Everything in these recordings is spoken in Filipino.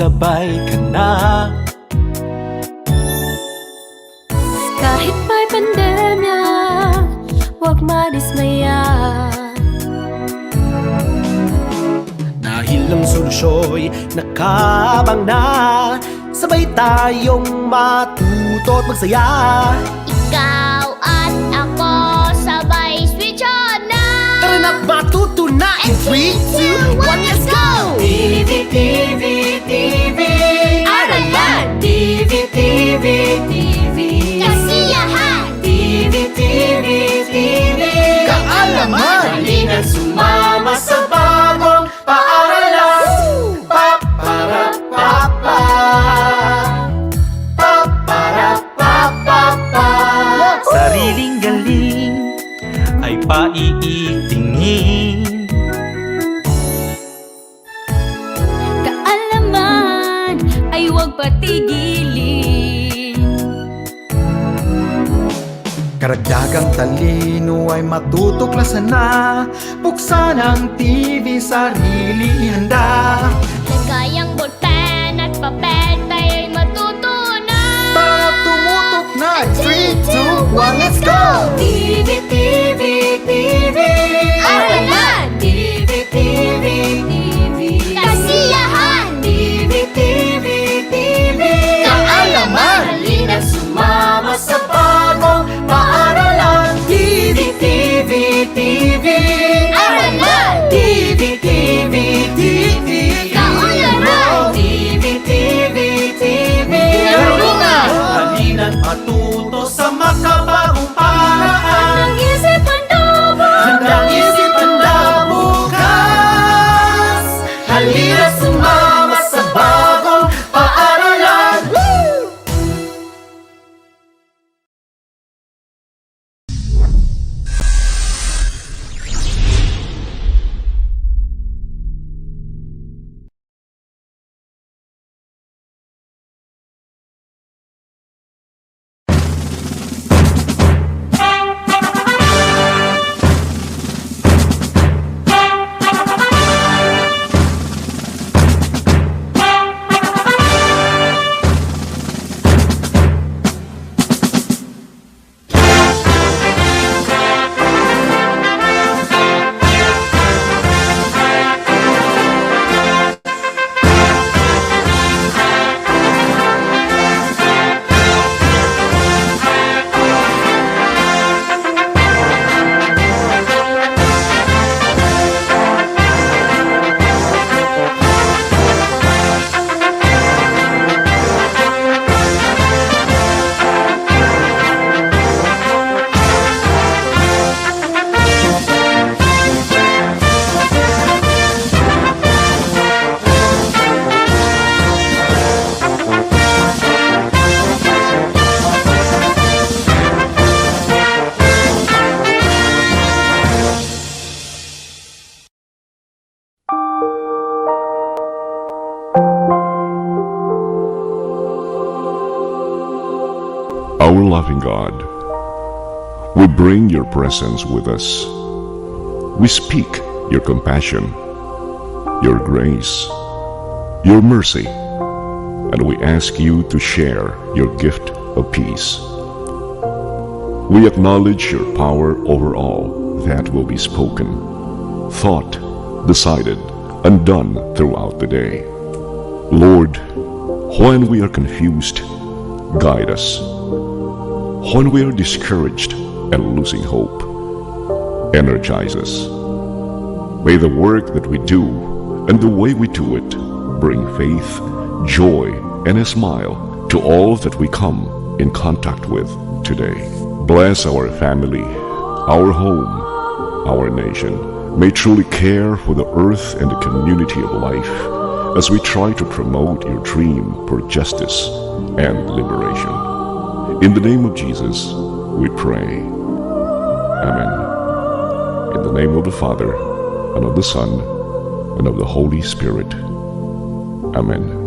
sabay ka na. Kahit may pandemya, huwag madismaya. Dahil ang solusyo'y nakabang na, sabay tayong matuto at magsaya. Ikaw at ako sabay switch on na. Tara na, matuto na in 3, 2, 1, let's go! TV, TV, TV Aralan! TV, TV, TV Kasiyahan! TV, TV, TV Kaalaman! Halina sumama sa bagong paaralan. Para pa pa para pa pa pa. Sariling galing ay paiitingin. Kaalaman ay huwag patigilin. Karagdagang talino ay matutuklasan na. Buksan ang TV, sarili handa. Lagay ang ballpen at papel, tayo'y matutunan. Tara tumutok na! 3, 2, 1, let's go! TV, TV, TV Aralan! TV, TV, TV Kasiyahan! TV, TV, TV Kaalaman! Halina sumama sa bagong paaralan. TV, TV, TV Aralan! TV, TV, TV Kaalaman! TV, TV, TV Karunungan! Halina't matuto sa makabagong paraan. Ang isip ang dobo! Handang isipan na bukas. Halina sumama sa bagong paaralan. Our loving God, we bring your presence with us. We speak your compassion, your grace, your mercy, and we ask you to share your gift of peace. We acknowledge your power over all that will be spoken, thought, decided, and done throughout the day. Lord, when we are confused, guide us. When we are discouraged and losing hope, energize us. May the work that we do and the way we do it bring faith, joy, and a smile to all that we come in contact with today. Bless our family, our home, our nation. May truly care for the earth and the community of life as we try to promote your dream for justice and liberation. In the name of Jesus, we pray. Amen. In the name of the Father, and of the Son, and of the Holy Spirit. Amen.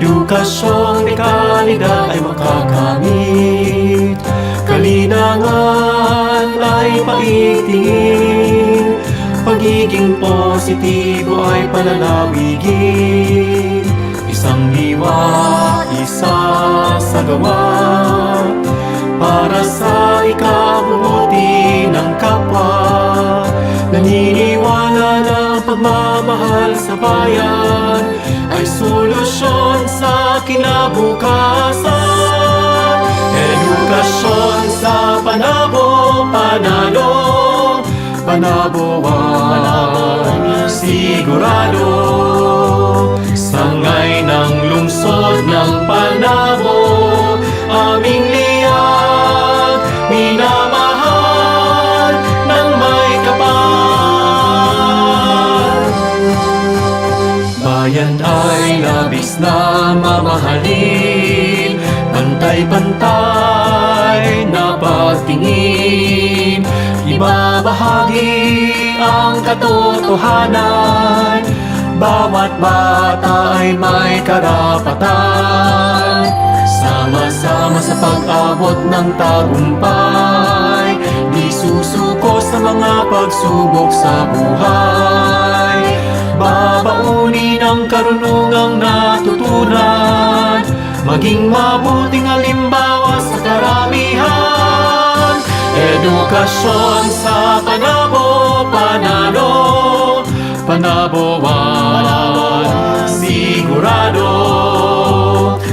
Edukasyong dekalidad ay makakamit, kalinangan ay paigtingin, pagiging positibo ay palalawigin. Isang diwa, isa sa gawa, para sa ikabubuti ng kapwa. Naniniwala na ang pagmamahal sa bayan ay solusyon sa kinabukasan. Edukasyon sa Panabo, Panalo, Panaboan, sigurado. Sangay ng lungsod ng Panabo, aming liyag, minamahal ng may kapal. Bayan ay labis na mamahalin, pantay-pantay na pagtingin, ibabahagi ang katotohanan. Bawat bata ay may karapatan, sama-sama sa pag-abot ng tagumpay. Di susuko sa mga pagsubok sa buhay, babaunin ang karunungang natutunan, maging mabuting halimbawa sa karamihan. Edukasyon sa Panabo, Panalo, Panaboan, sigurado.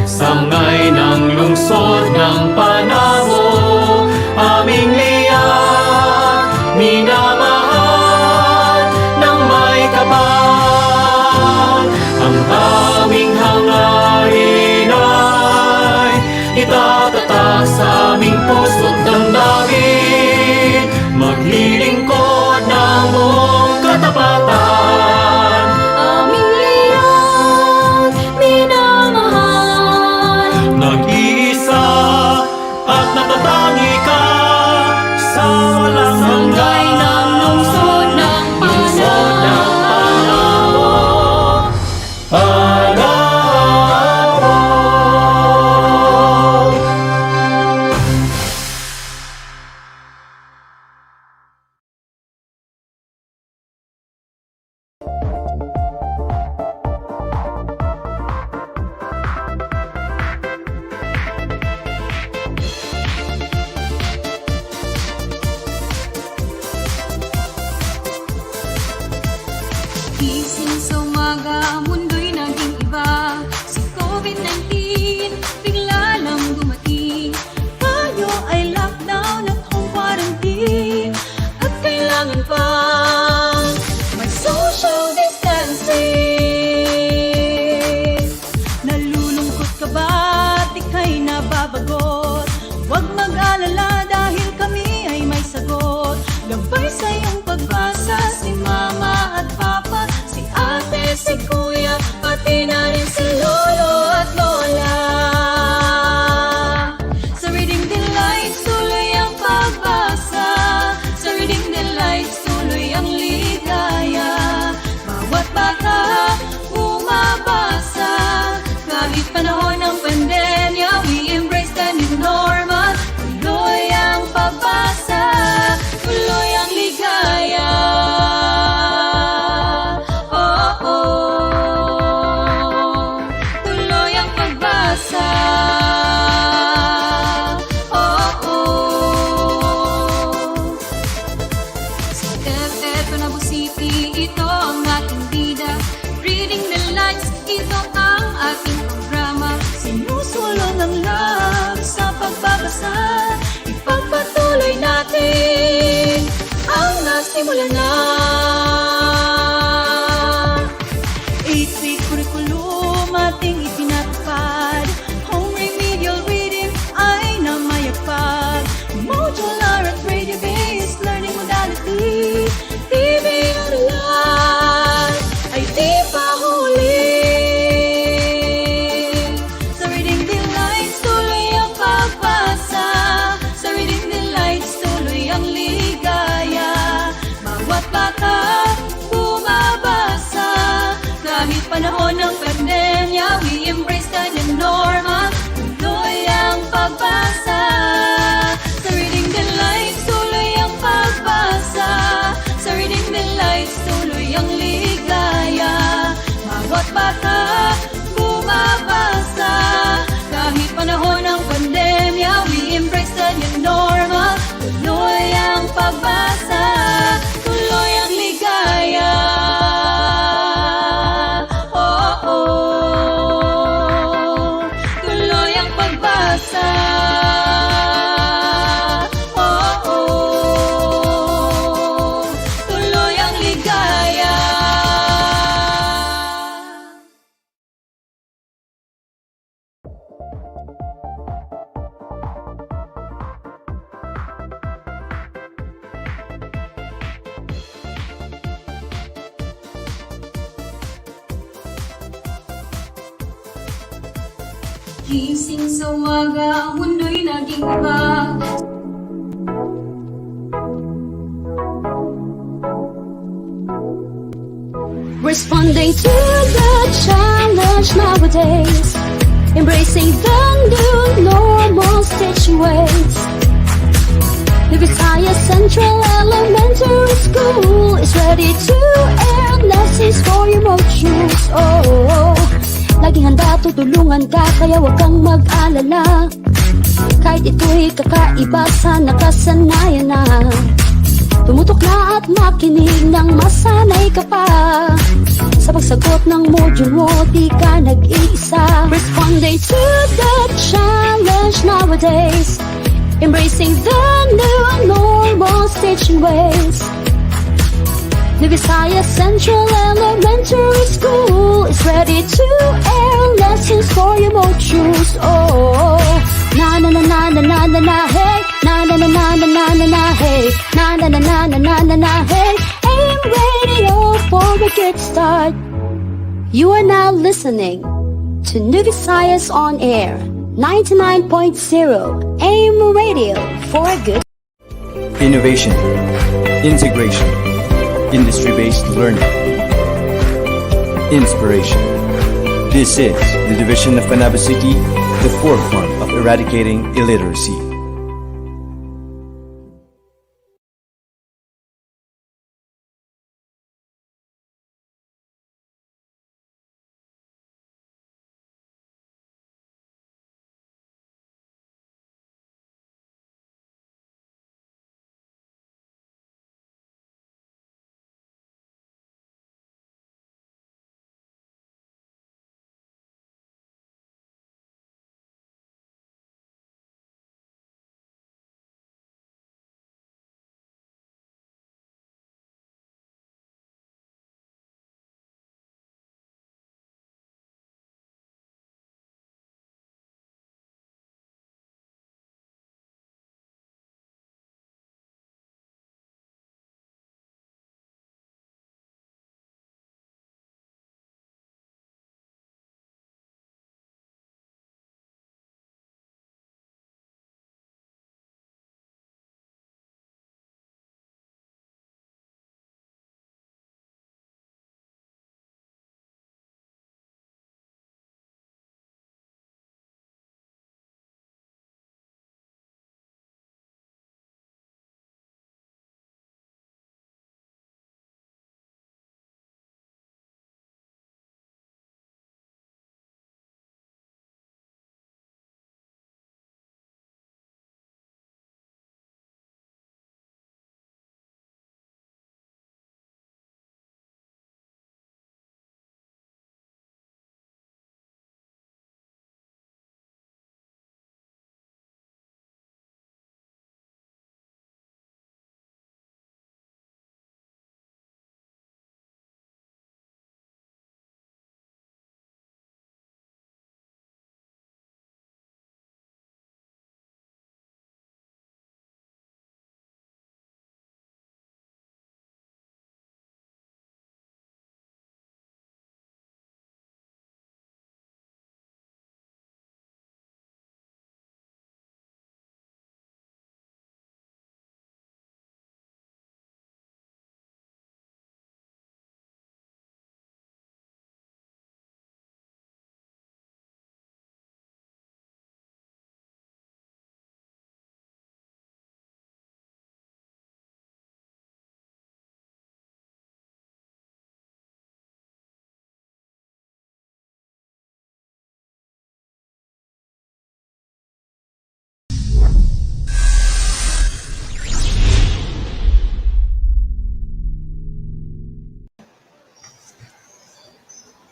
Sangay ng lungsod ng Panabo, aming liyag, minamahal ng may kapal. Ang aming hangarin ay itatatak sa aming puso't damdamin, maglilingkod ng buong katapatan. Aming liyag, minamahal. Nag-iisa at natatangi ka sa walang Sangay ng lungsod ng Panabo. Panabo. Gising sa umaga, mundo'y naging iba. Si COVID-19, bigla lang dumating. Tayo ay lockdown at home quarantine, at kailangan pang may social distancing. Nalulungkot ka ba? Di ka'y nababagot? Huwag mag-alala dahil kami ay may sagot. Gabay sa iyong pagbasa, si mama at papa, si ate, si kuya, pati na rin si lolo at lola. Sa Reading Delights, tuloy ang pagbasa. Sa Reading Delights, tuloy ang ligaya. Bawat bata, bumabasa. Kahit panahon ng pandemya, we embrace the new normal. Tuloy ang pagbasa, tuloy ang ligaya. Oh, oh. Tuloy ang pagbasa. Oh, oh. Sa FF Panabo City, ito ang ating bida. Reading the Lights, ito ang ating programa. Sinusulong ang love sa pagbabasa. Ipagpatuloy natin ang nasimula na. 8-week curriculum ating ipinatupad. Home remedial reading ay namayagpag. Modular at radio-based learning modality. TV Aralan ay di pa huli. Sa Reading Delights, tuloy ang pagbasa. Sa Reading Delights, tuloy ang ligaya. Bawat bata, bumabasa. Kahit panahon ng pandemya, we embrace kanya norma, tuloy ang pagbasa. Sa Reading Delights, tuloy ang pagbasa. Sa Reading Delights, tuloy ang ligaya. Bawat bata, bumabasa. Kahit panahon ng pandemya, we embrace the new normal. Tuloy ang pagbasa, tuloy ang ligaya. Oh, oh, tuloy ang pagbasa. Oh, oh, tuloy ang ligaya. Gising sa umaga, ang mundo'y naging iba. Responding to the challenge nowadays, embracing the new normal stitching ways. The Visayas Central Elementary School is ready to air lessons for your modules. Oh, laging handa, tutulungan ka, kaya huwag kang mag-alala. Kahit ito'y kakaiba sa nakasanayan na, tumutok na at makinig nang masanay ka pa. Sa pagsagot ng module mo, di ka nag-iisa. Responding to the challenge nowadays, embracing the new normal stitching ways. The Visayas Central Elementary School is ready to air lessons for your modules. Oh, na na na na na na na na hey, na na na na na na na na hey, na na na na na na na na hey. AIM Radio for a good start. You are now listening to New Visayas on Air 99.0 AIM Radio for a good. Innovation, integration, industry-based learning, inspiration. This is the division of Panabo City, the forefront of eradicating illiteracy.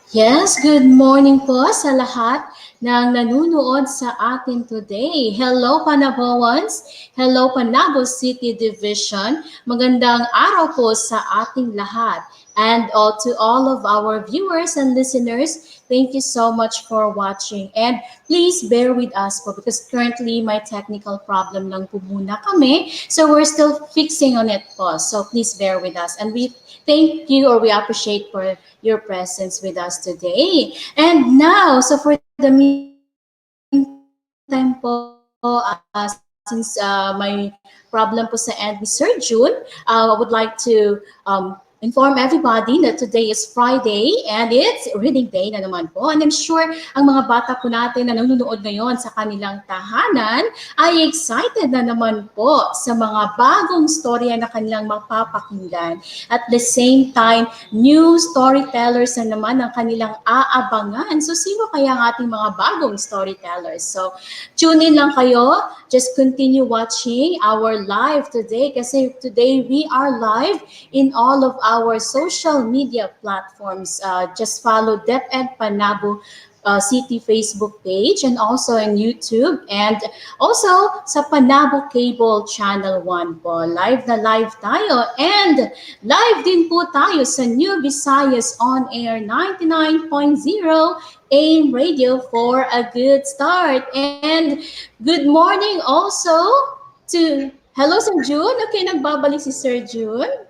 Yes, good morning po sa lahat ng nanunood sa atin today. Hello Panaboans, hello Panabo City Division. Magandang araw po sa ating lahat. And to all of our viewers and listeners, thank you so much for watching. And please bear with us po because currently may technical problem lang po muna kami. So we're still fixing on it po. So please bear with us. And we thank you or we appreciate for your presence with us today. And now, so for the meantime po, since may problem po sa end ni Sir June, I would like to inform everybody that today is Friday and it's reading day na naman po. And I'm sure ang mga bata po natin na nanonood ngayon sa kanilang tahanan ay excited na naman po sa mga bagong storya na kanilang mapapakinggan. At the same time, new storytellers na naman ang kanilang aabangan. So sino kaya ang ating mga bagong storytellers? So tune in lang kayo. Just continue watching our live today kasi today we are live in all of our social media platforms. Just follow DepEd Panabo City Facebook page and also in YouTube and also sa Panabo Cable Channel 1 po. Live na live tayo and live din po tayo sa New Visayas On Air 99.0 AM Radio for a good start. And good morning also to, hello Sir June. Okay, nagbabalik si Sir June.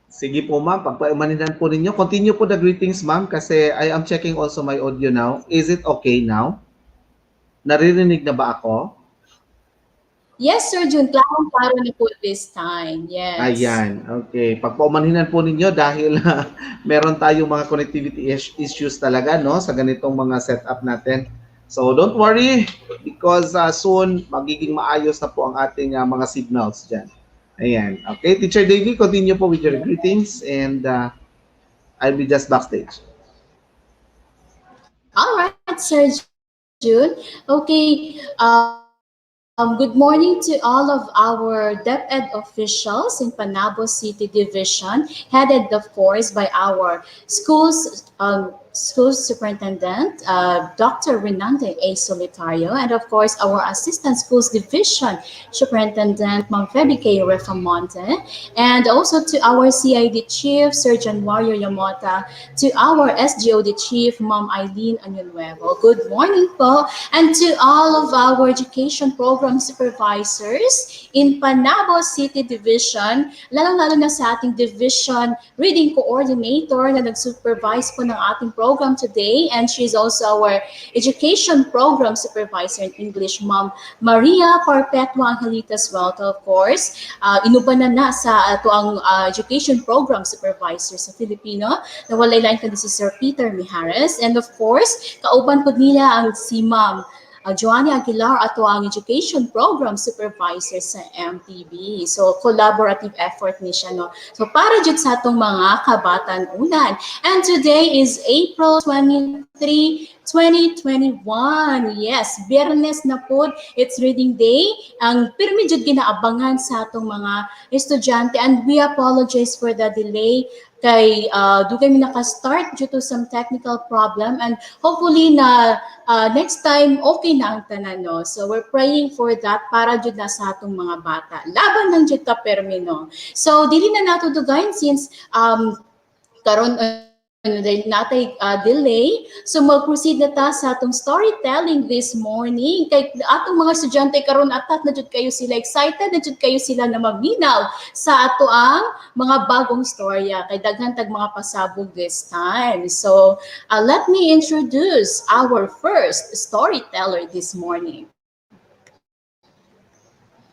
Sige po ma'am, pagpamaninan po ninyo. Continue po the greetings ma'am kasi I am checking also my audio now. Is it okay now? Naririnig na ba ako? Yes, Sir June. Klaro na po this time. Yes. Ayan, okay. Pagpamaninan po ninyo dahil meron tayong mga connectivity issues talaga no sa ganitong mga setup natin. So don't worry because soon magiging maayos na po ang ating mga signals dyan. Ayan. Okay, Teacher Davey, continue po with your greetings and I'll be just backstage. All right, Sir June. Okay. Good morning to all of our DepEd officials in Panabo City Division, headed of course by our school superintendent, Dr. Renante A. Solitario, and of course our assistant schools division superintendent, Ma'am Feby K. Refamonte, and also to our CID chief, Surgeon Warrior Yamota, to our SGOD chief, Ma'am Eileen Anunuevo. Good morning po, and to all of our education program supervisors in Panabo City Division, lalong-lalo na sa ating division reading coordinator na nag-supervise po ng ating program today, and she's also our education program supervisor in English, Ma'am Maria Perpetua Angelitas Welto, of course. Inuban na sa ato ang education program supervisor sa Filipino, na walay lain kundi si Sir Peter Mijares, and of course, kauban po nila ang si Ma'am Joanny Aguilar ato ang Education Program Supervisor sa MTB. So, collaborative effort ni siya, no? So, para dyan sa atong mga kabatan-unan. And today is April 23, 2021. Yes, Biyernes na po. It's reading day. Ang pirmi jud ginaabangan sa atong mga estudyante, and we apologize for the delay kay dugay mi naka-start due to some technical problem, and hopefully na next time okay na ang tanan, no? So we're praying for that para jud na sa atong mga bata. Laban ng jud ka permi, no? So dili na nato dugayon since karon natay delay. So mag-proceed na ta sa atong storytelling this morning. Kay atong mga estudyante karon atat na jud kayo sila, excited na jud kayo sila na maminaw sa ato ang mga bagong storya. Kay daghan tag mga pasabog this time. So let me introduce our first storyteller this morning.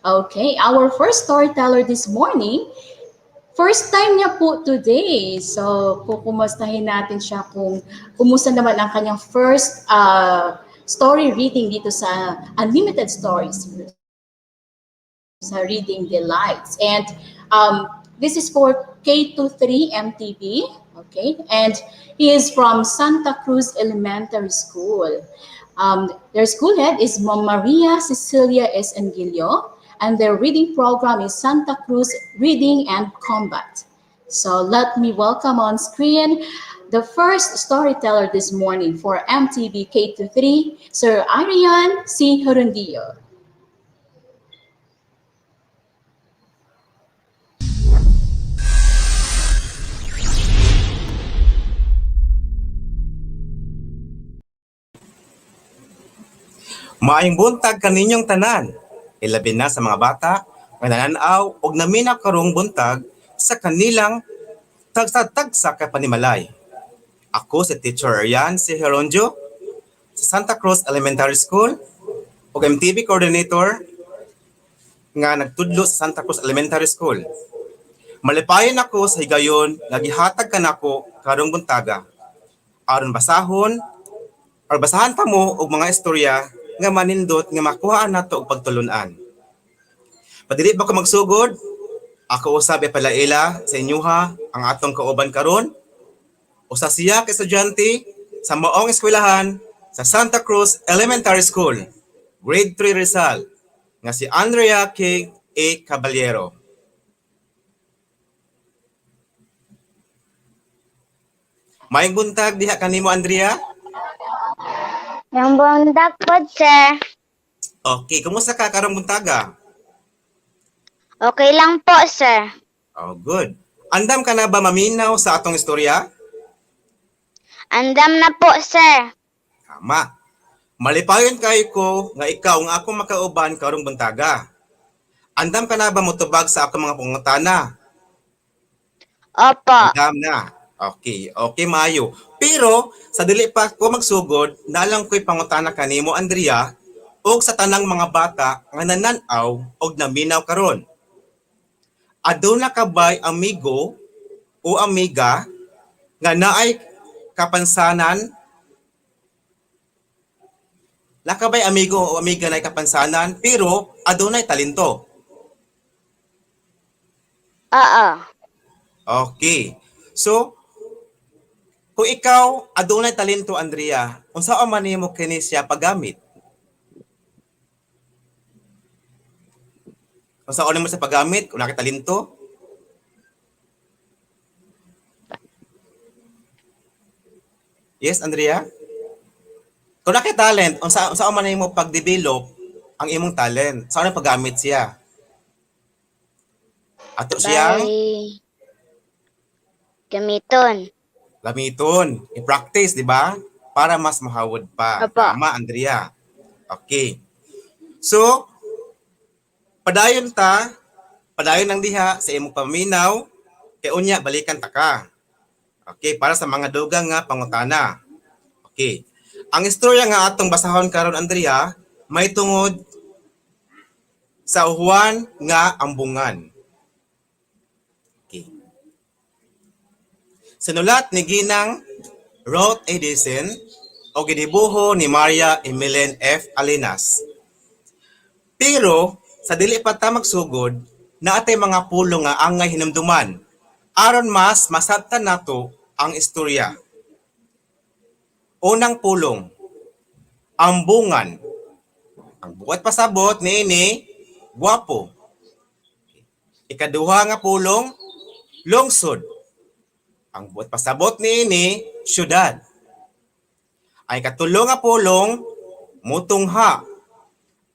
Okay, our first storyteller this morning, first time niya po today. So, kukumustahin natin siya kung kumusta naman ang kanyang first story reading dito sa Unlimited Stories, sa Reading Delights. And this is for K23 MTB, okay? And he is from Santa Cruz Elementary School. Their school head is Mom Maria Cecilia S. Angilio, and their reading program is Santa Cruz Reading and Combat. So let me welcome on screen the first storyteller this morning for MTV K-3, Sir Arian C. Horundillo. Maayong buntag kaninyong tanan, ilabi na sa mga bata nga nananaw og naminaw karong buntag sa kanilang tagsa-tagsa ka panimalay. Ako si Teacher Arian si Heronjo sa Santa Cruz Elementary School ug MTV Coordinator nga nagtudlo sa Santa Cruz Elementary School. Malipayon ako sa higayon nga gihatag kanako karong buntaga aron basahon or basahan pa mo og mga istorya nga manindot nga makuhaan nato og pagtulunan. Padili ba ko magsugod? Ako usab palaila sa inyuha ang atong kauban karon. Usa siya ka estudyante sa maong eskwelahan sa Santa Cruz Elementary School, Grade 3 Rizal, nga si Andrea K. A. Caballero. Maayong buntag diha kanimo, Andrea. Yung bundak po, sir. Okay, kumusta ka karong buntaga? Okay lang po, sir. Oh, good. Andam ka na ba maminaw sa atong istorya? Andam na po, sir. Tama. Malipayon kayo ko nga ikaw nga akong makauban karong buntaga. Andam ka na ba motubag sa akong mga pangutana? Opo. Andam na. Okay, Mayo. Pero sa dili pa ko magsugod, nalang ko'y pangutana kanimo, Andrea, og sa tanang mga bata nga nananaw og naminaw karon. Aduna ka ba'y amigo o amiga nga naay kapansanan? Lakabay amigo o amiga na kapansanan pero adunay talento. Oo. Okay. So, kung ikaw adunay talento, Andrea, unsa man nimo kini siya paggamit? Unsa mo sa paggamit kung nakita talento? Yes, Andrea? Kung nakita talent, unsa man nimo pag-develop ang imong talent? Saan paggamit siya? Ato siya Bye. Gamiton. gamiton, i-practice, di ba? Para mas mahawod pa. Opo. Tama, Andrea. Okay. So, padayon ng diha sa imong paminaw, kay unya balikan ta ka. Okay, para sa mga dugang nga pangutana. Okay. Ang istorya nga atong basahon karon, Andrea, may tungod sa uhuan nga ambungan. Okay. Sinulat ni Ginang Ruth Edison o ginibuho ni Maria Emilien F. Alinas. Pero sa dili pa ta magsugod, naatay mga pulong nga angay hinumduman aron mas masabtan nato ang istorya. Unang pulong, ambungan. Ang buhat pasabot niini, gwapo. Ikaduha nga pulong, lungsod. Ang buhat pasabot niini, syudad. Ay katulo nga pulong, mutungha.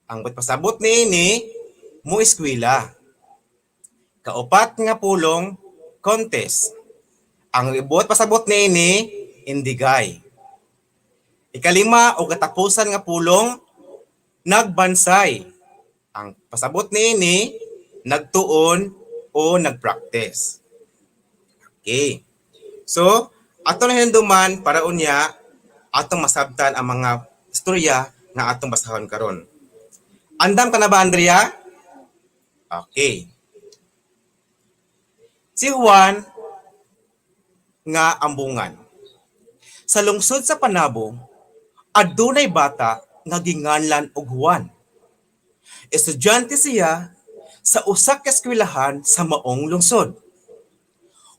Ang buhat pasabot niini, mueskwela. Kaupat nga pulong, contest. Ang buhat pasabot niini, indigay. Ikalima o katapusan nga pulong, nagbansay. Ang pasabot niini, nagtuon o nagpractice. Okay. So, ato na hinduman para unya atong masabtan ang mga istorya nga atong basahon karon. Andam ka na ba, Andrea? Okay. Si Juan nga ambungan. Sa lungsod sa Panabo, adunay bata nga ginganlan og Juan. Estudyante siya sa usa ka eskwelahan sa maong lungsod.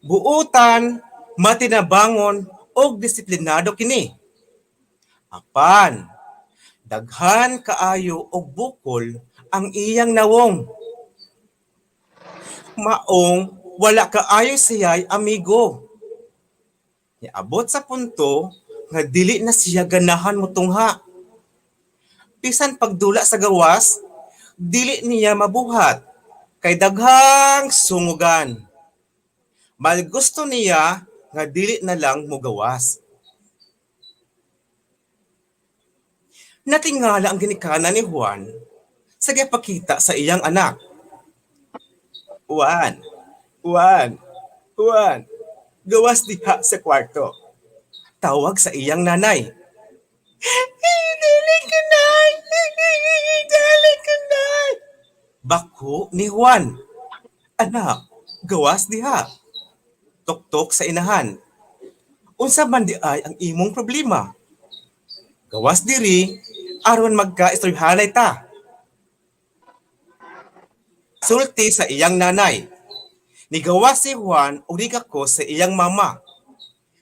Buutan, matinabangon og disiplinado kini. Apan, Daghan kaayo og bukol ang iyang nawong. Maong wala kaayo siya'y amigo. Niabot sa punto nga dili na siya ganahan motungha. Bisan pagdula sa gawas, dili niya mabuhat kay daghang sungugan. Mal gusto niya nga dili na lang mogawas. Natingala ang ginikana ni Juan sa gipakita sa iyang anak. Juan, Juan, Juan, gawas diha sa kwarto. Tawag sa iyang nanay. Dili ka nay! Dili ka nay! Bako ni Juan. Anak, gawas diha. Tuktok sa inahan. Unsa man di ay ang imong problema? Gawas diri aron magka-istoryahanay ta. Sulti sa iyang nanay. Nigawas si Juan ug ko sa iyang mama.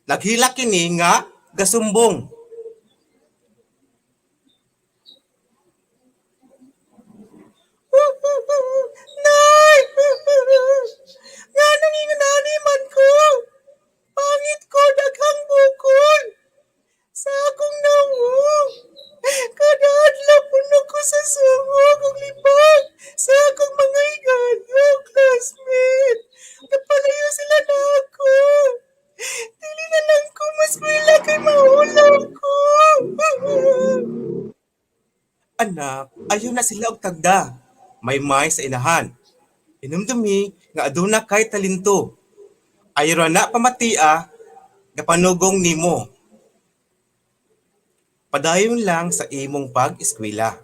Naghila kini nga gasumbong. Nay! Nga nanginganani man ko. Pangit ko daghang bukol. Sa akong nawong. Kada adlaw puno ko sa sungog ug libag sa akong mga igayo, classmate. Napalayo sila na ako. Dili na lang ko maskwela kay maulang ko. Anak, ayaw na sila og tagda. May sa inahan. Inumdumi nga aduna kay talento. Ayaw na pamatia nga panugong nimo. Padayon lang sa imong pag-eskwela.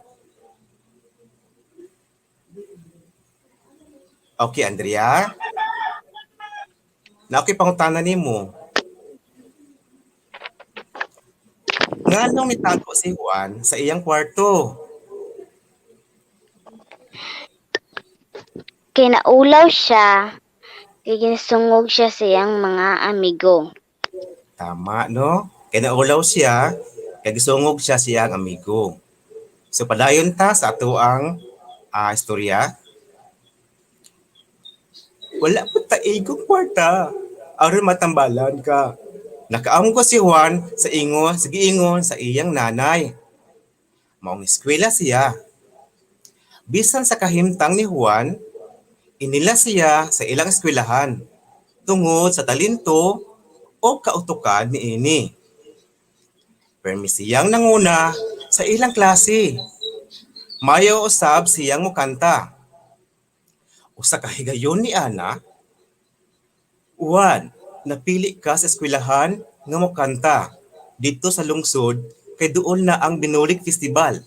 Okay, Andrea? Na okay pangutana nimo. Nganong nitago si Juan sa iyang kwarto? Kinaulaw siya. Kaya ginsungog siya sa iyang mga amigo. Tama, no? Kinaulaw siya, kaya gisungog siya siyang amigo. So, padayon ta sa ato ang istorya. Wala po taigong kwarta. Aron matambalan ka. Nakaamong ko si Juan sa giingon sa iyang nanay. Maong eskwela siya. Bisan sa kahimtang ni Juan, inila siya sa ilang eskwelahan tungod sa talento o kautukan ni ini. Permi siyang nanguna sa ilang klase. Mayo usab siyang mukanta. Usa ka higayon ni Ana, Juan, napili ka sa eskwelahan nga mukanta dito sa lungsod kay duol na ang Binulig Festival.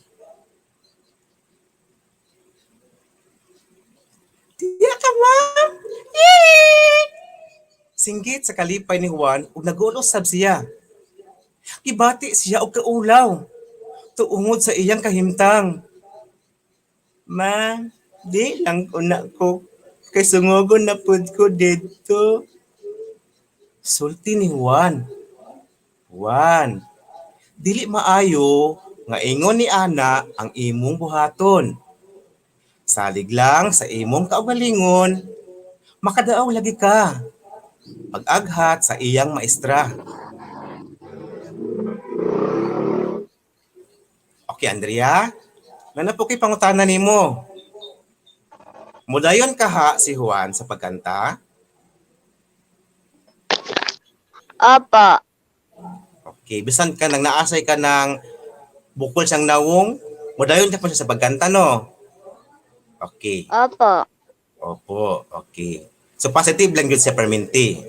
Tiya ka, ma'am! Yay! Singgit sa kalipay ni Juan ug nag-uusab siya. Gibati siya og kaulaw tuungod sa iyang kahimtang. Ma, di lang ko na ko kay sungogon na pud ko dito. Sulti ni Juan. Juan, dili maayo nga ingon ni Ana ang imong buhaton. Salig lang sa imong kaugalingon, makadaaw lagi ka. Pag-aghat sa iyang maestra. Okay, Andrea, nanapuki pangutana nimo. Mudayon kaha si Juan sa pagkanta? Opo. Okay, bisan ka nang naasay ka ng bukol siyang nawong, mudayon ka pa siya sa pagkanta, no? Okay. Opo. Opo, okay. So positive lang yun siya perminti.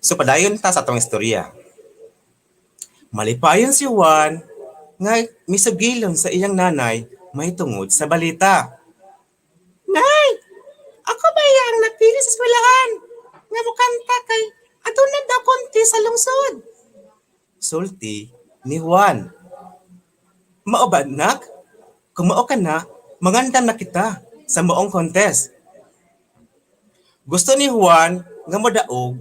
So padayon ta sa atong istorya. Malipayon si Juan nga misugilon sa iyang nanay may tungod sa balita. Nay, ako ba yang napili sa eskwelahan nga mukanta kay aduna daw konti sa lungsod? Sulti ni Juan. Mao ba, nak? Kung mao ka na, mangandam na kita sa maong contest. Gusto ni Juan nga modaog,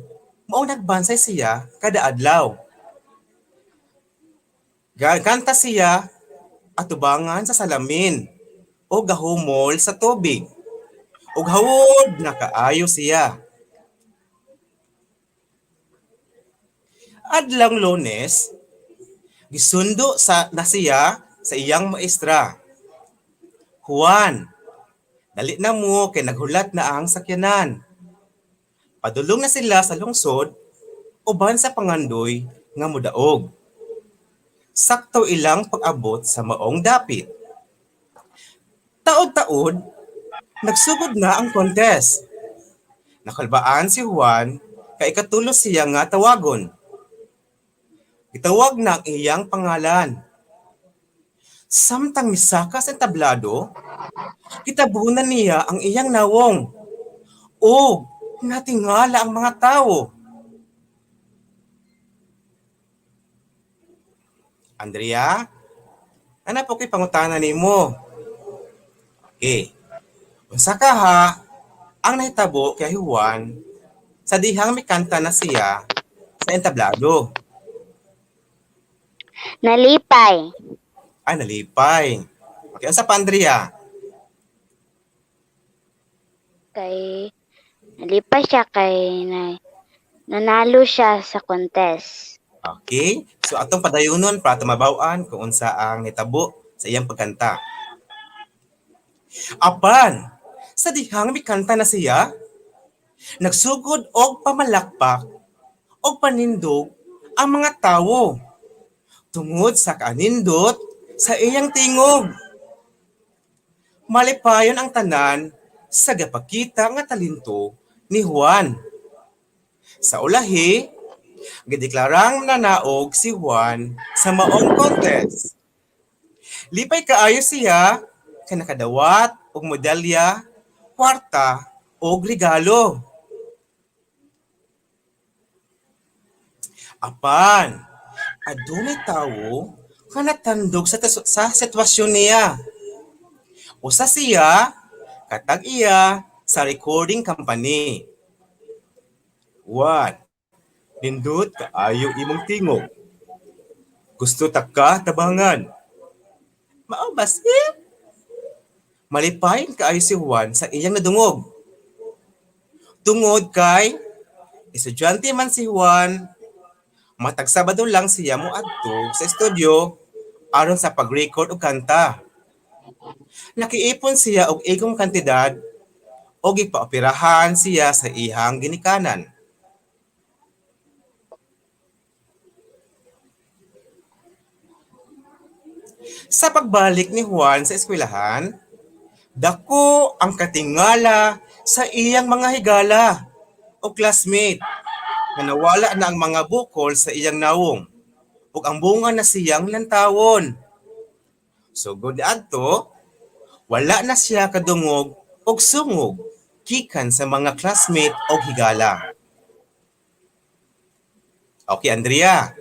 maong nagbansay siya kada adlaw. Gaganta siya atubangan sa salamin o gahumol sa tubig. Ug hawod na kaayo siya. Adlang Lunes, gisundo na siya sa iyang maestra. Juan, dali na mo kay naghulat na ang sakyanan. Padulong na sila sa lungsod uban sa pangandoy nga mudaog. Sakto ilang pag-abot sa maong dapit. Taod-taod, nagsugod na ang contest. Nakalbaan si Juan kay ikatulo siya nga tawagon. Gitawag na ang iyang pangalan. Samtang misaka sa tablado, kitabunan niya ang iyang nawong. O natingala ang mga tao. Andrea, ano po kay pangutana nimo? Okay. Unsa ka ha, ang nahitabo kay Juan sa dihang may kanta na siya sa entablado. Nalipay. Ay, nalipay. Okay, unsa pa Andrea? Kay nalipay siya kay nanalo siya sa contest. Okay, so atong padayunon para tumabaw-an kung unsa ang nitabo sa iyang pagkanta. Apan, sa dihang may kanta na siya, nagsugod og pamalakpak og panindog ang mga tawo tungod sa kanindot sa iyang tingog. Malipayon ang tanan sa gapakita nga talento ni Juan. Sa ulahi, gideklarang nanaog si Juan sa maong contest. Lipay kaayo siya kay nakadawat og medalya, kwarta og regalo. Apan, adunay tawo nga natandog sa sitwasyon niya. Usa siya katag iya sa recording company. Juan, nindot kaayo imong tingog. Gusto ta ka tabangan. Mao ba siya? Malipayon kaayo si Juan sa iyang nadungog. Tungod kay estudyante man si Juan, matag Sabado lang siya moadto sa estudyo aron sa pag-record og kanta. Nakiipon siya og igong kantidad og ipaoperahan siya sa ihang ginikanan. Sa pagbalik ni Juan sa eskwelahan, dako ang katingala sa iyang mga higala o classmate na nawala na ang mga bukol sa iyang nawong ug ang bunga na siyang lantawon. Sugod adto, wala na siya kadungog og sungog gikan sa mga classmate o higala. Okay, Andrea.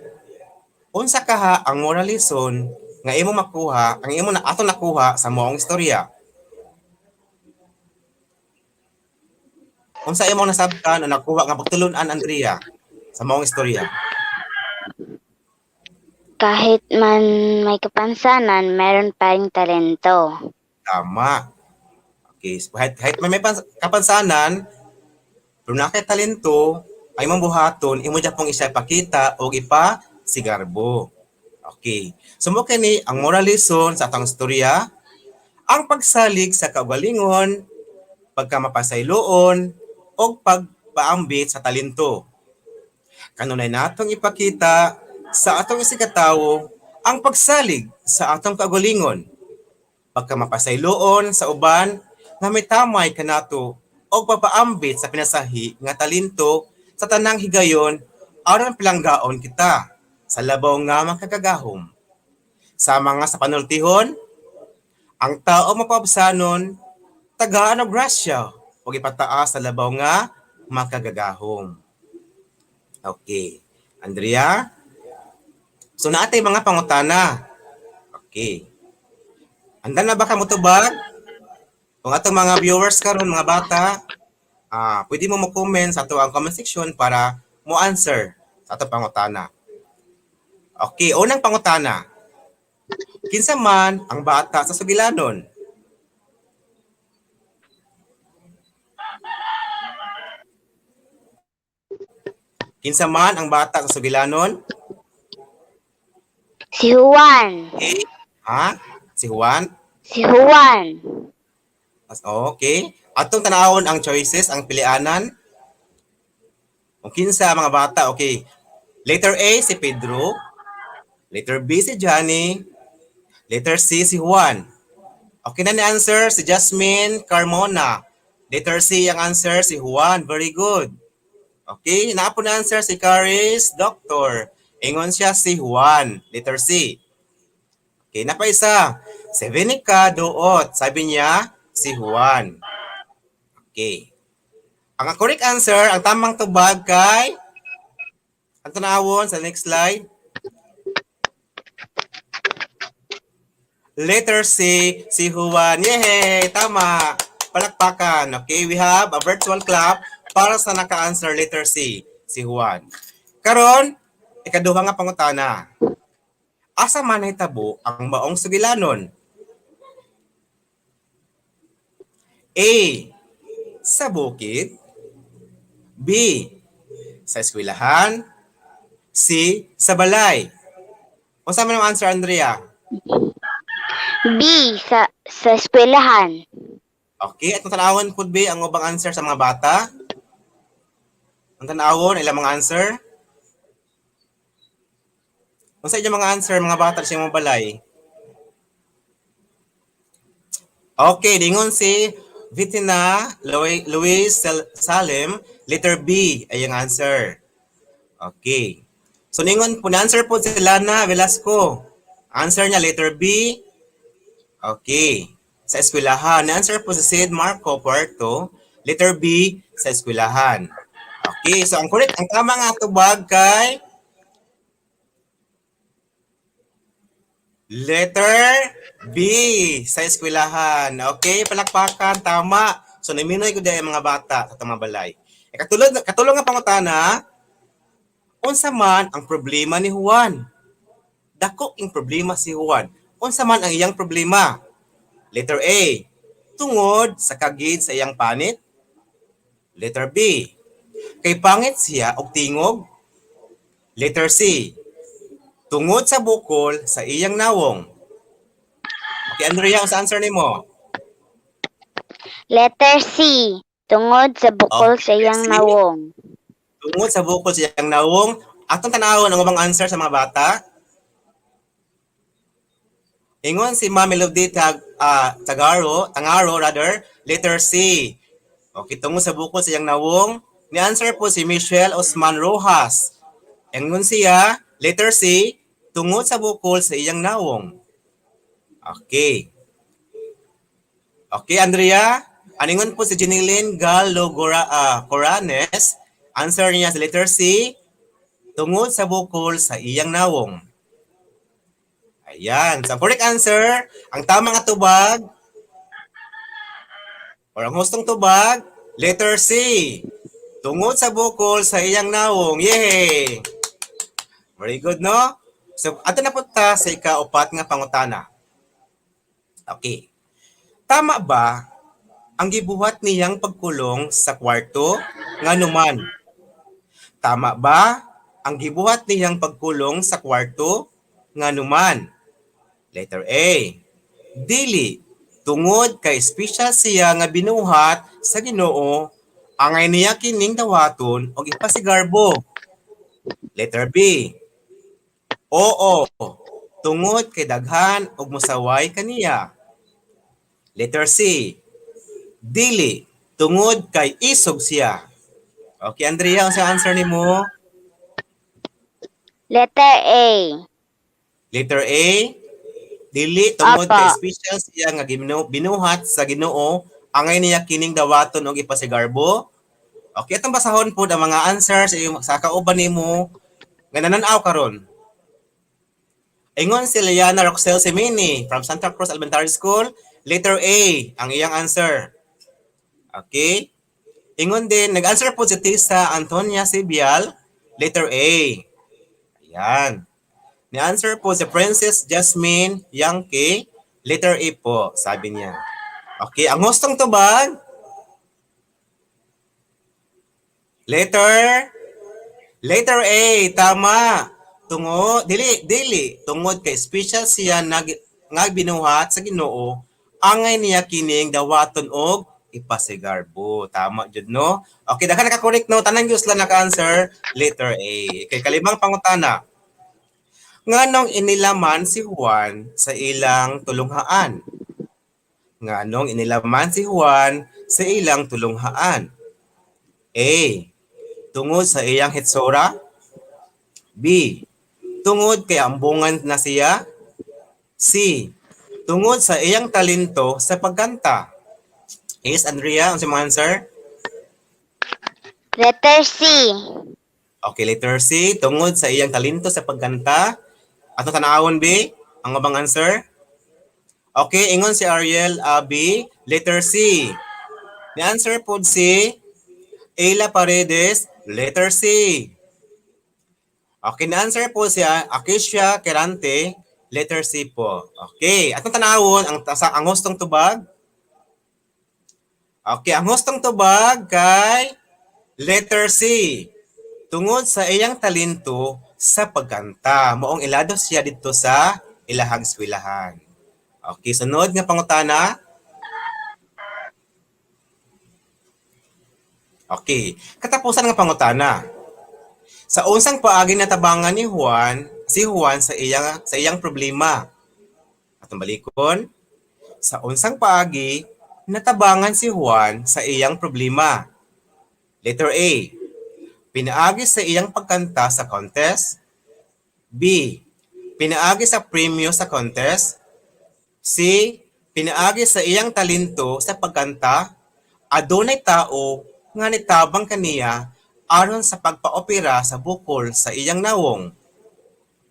Unsa kaha ang moral lesson nga imo makuha, ang imo na ato nakuha sa moong istorya? Unsa imo nasabtan o nakuha nga pagtulon-an Andrea sa moong istorya? Kahit man may kapansanan, meron pa ring talento. Tama. Okay, so kahit may kapansanan, pero nakay talento, ay mong buhaton, imo dyan pong isipakita o ipa sigarbo. Okay. So mo kini ang moral lesson sa atong istorya, ang pagsalig sa kaugalingon, pagkamapasayloon, o pagpaambit sa talento. Kanunay natong ipakita sa atong isikatawo ang pagsalig sa atong kaugalingon, pagkamapasayloon sa uban nga may tamay kanato o papaambit sa pinasahi nga talento sa tanang higayon aron pilanggaon kita sa labaw nga makagagahom. Sama nga sa panultihon, ang tao mapabsanon, tagaan og grasya o ipataas sa labaw nga makagagahom. Okay. Andrea? So naatay mga pangutana. Okay. Andan na ba ka motubag? Kung atong mga viewers karon mga bata, pwede mo mo-comment sa atong comment section para mo answer sa atong pangutana. Okay, unang pangutana. Kinsa man ang bata sa sugilanon? Kinsa man ang bata sa sugilanon? Si Juan. Ha? Si Juan? Si Juan. Okay. Atong tanawon ang choices, ang pilianan. O kinsa mga bata, okay. Letter A, si Pedro. Letter B, si Johnny. Letter C, si Juan. Okay na ni answer, si Jasmine Carmona. Letter C ang answer, si Juan. Very good. Okay, naapo na answer si Caris, Doctor. Ingon siya si Juan. Letter C. Okay, na pa isa. Sevenica Doot. Sabi niya, si Juan. Okay. Ang correct answer, ang tamang tubag kay ang tanawon sa next slide. Letter C, si Juan. Yay! Tama! Palakpakan. Okay, we have a virtual clap para sa naka-answer letter C, si Juan. Karon, ikaduha nga pangutana. Asa man hitabo ang maong sugilanon? A. Sa bukid. B. Sa eskwelahan. C. Sa balay. Unsa man ang answer, Andrea? B. Sa eskwelahan. Okay, at tanawon could be ang ubang answer sa mga bata. Ang tanawon, ilang mga answer? Unsa inyong mga answer, mga bata sa imong balay? Okay, dingon si Vitina Luis Salim, letter B ay ang answer. Okay. So ningon po, na-answer po si Lana Velasco. Answer niya, letter B. Okay. Sa eskwelahan. Na-answer po si Sid Marco Puerto. Letter B, sa eskwelahan. Okay. So ang correct, ang tama nga tubag kay letter B, sa eskwelahan. Okay, palakpakan, tama. So naminoy ko dahil mga bata sa mga balay. Katulong nga pangutana, unsa man ang problema ni Juan? Dako ing problema si Juan. Unsa man ang iyang problema? Letter A, tungod sa kagid sa iyang panit. Letter B, kay pangit siya og tingog. Letter C, tungod sa bukol sa iyang nawong. Okay, Andrea, sa answer nimo? Letter C. Tungod sa bukol sa iyang C. nawong. Tungod sa bukol sa iyang nawong. Atong tanawon ang ubang answer sa mga bata. Ingon si Ma'am Melody Tangaro rather, letter C. Okay, tungod sa bukol sa iyang nawong. Ni answer po si Michelle Osman Rojas. Ingon siya, letter C, tungod sa bukol sa iyang nawong. Okay. Okay, Andrea. Aningon po si Jeneline Coranes. Answer niya sa letter C, tungod sa bukol sa iyang nawong. Ayan. Sa correct answer, ang tamang atubag or ang hustong tubag, letter C, tungod sa bukol sa iyang nawong. Yay! Very good, no? So, ato na po ta sa ikaupat nga pangutana. Okay. Tama ba ang gibuhat niyang pagkulong sa kwarto nganuman? Tama ba ang gibuhat niyang pagkulong sa kwarto nganuman? Letter A, dili, tungod kay espesyal siya nga binuhat sa Ginoo, angay niya kining dawaton og ipasigarbo. Letter B, oo, tungod kay daghan og musaway kaniya. Letter C, dili, tungod kay isog siya. Okay, Andrea, ang sa answer nimo? Letter A. Letter A, dili, tungod Apa. kay espesyal siya nga binuhat sa Ginoo, angay niya kining dawaton og ipasigarbo. Okay, atong basahon po ang mga answers sa kauban nimo nga nananaw karon. Ingon si Liana Roxel Semini from Santa Cruz Elementary School, letter A ang iyang answer. Okay? Ingon din, nag-answer po si Tisa Antonia Sibial, letter A. Ayan. Ni answer po si Princess Jasmine Yankee. Letter A po, sabi niya. Okay, ang hustong tubag. Letter A, tama. Dili. Tungod kay special siya nga binuhat sa Ginoo, angay niya kining dawaton og ipasigarbo. Tama jud no? Okay, daghan naka-correct no. Tanang gyud sila naka-answer letter A. Kay kalimang pangutana. Nganong inilaman si Juan sa ilang tulunghaan? Nganong inilaman si Juan sa ilang tulunghaan? A. Tungod sa iyang hitsura. B. Tungod kay ambungan na siya. C. Tungod sa iyang talento sa pagkanta. Is Andrea, ang mga answer? Letter C. Okay, letter C. Tungod sa iyang talento sa pagkanta. Ato tanawon B, ang abang answer? Okay, ingon si Ariel, B. Letter C. The answer po C. Ayla Paredes, letter C. Okay, na-answer po siya, Acacia Kerante, letter C po. Okay, atong tanawon ang hustong tubag. Okay, ang hustong tubag kay letter C. Tungod sa iyang talento sa pagkanta, moong ilado siya dito sa ilahang eskwelahan. Okay, sunod nga pangutana. Okay, katapusan nga pangutana. Sa unsang paagi natabangan ni si Juan sa iyang problema. Atong balikon, sa unsang paagi natabangan si Juan sa iyang problema. Letter A. Pinaagi sa iyang pagkanta sa contest. B. Pinaagi sa premyo sa contest. C. Pinaagi sa iyang talento sa pagkanta. Adunay tao nga nitabang kaniya aron sa pagpaopera sa bukol sa iyang nawong.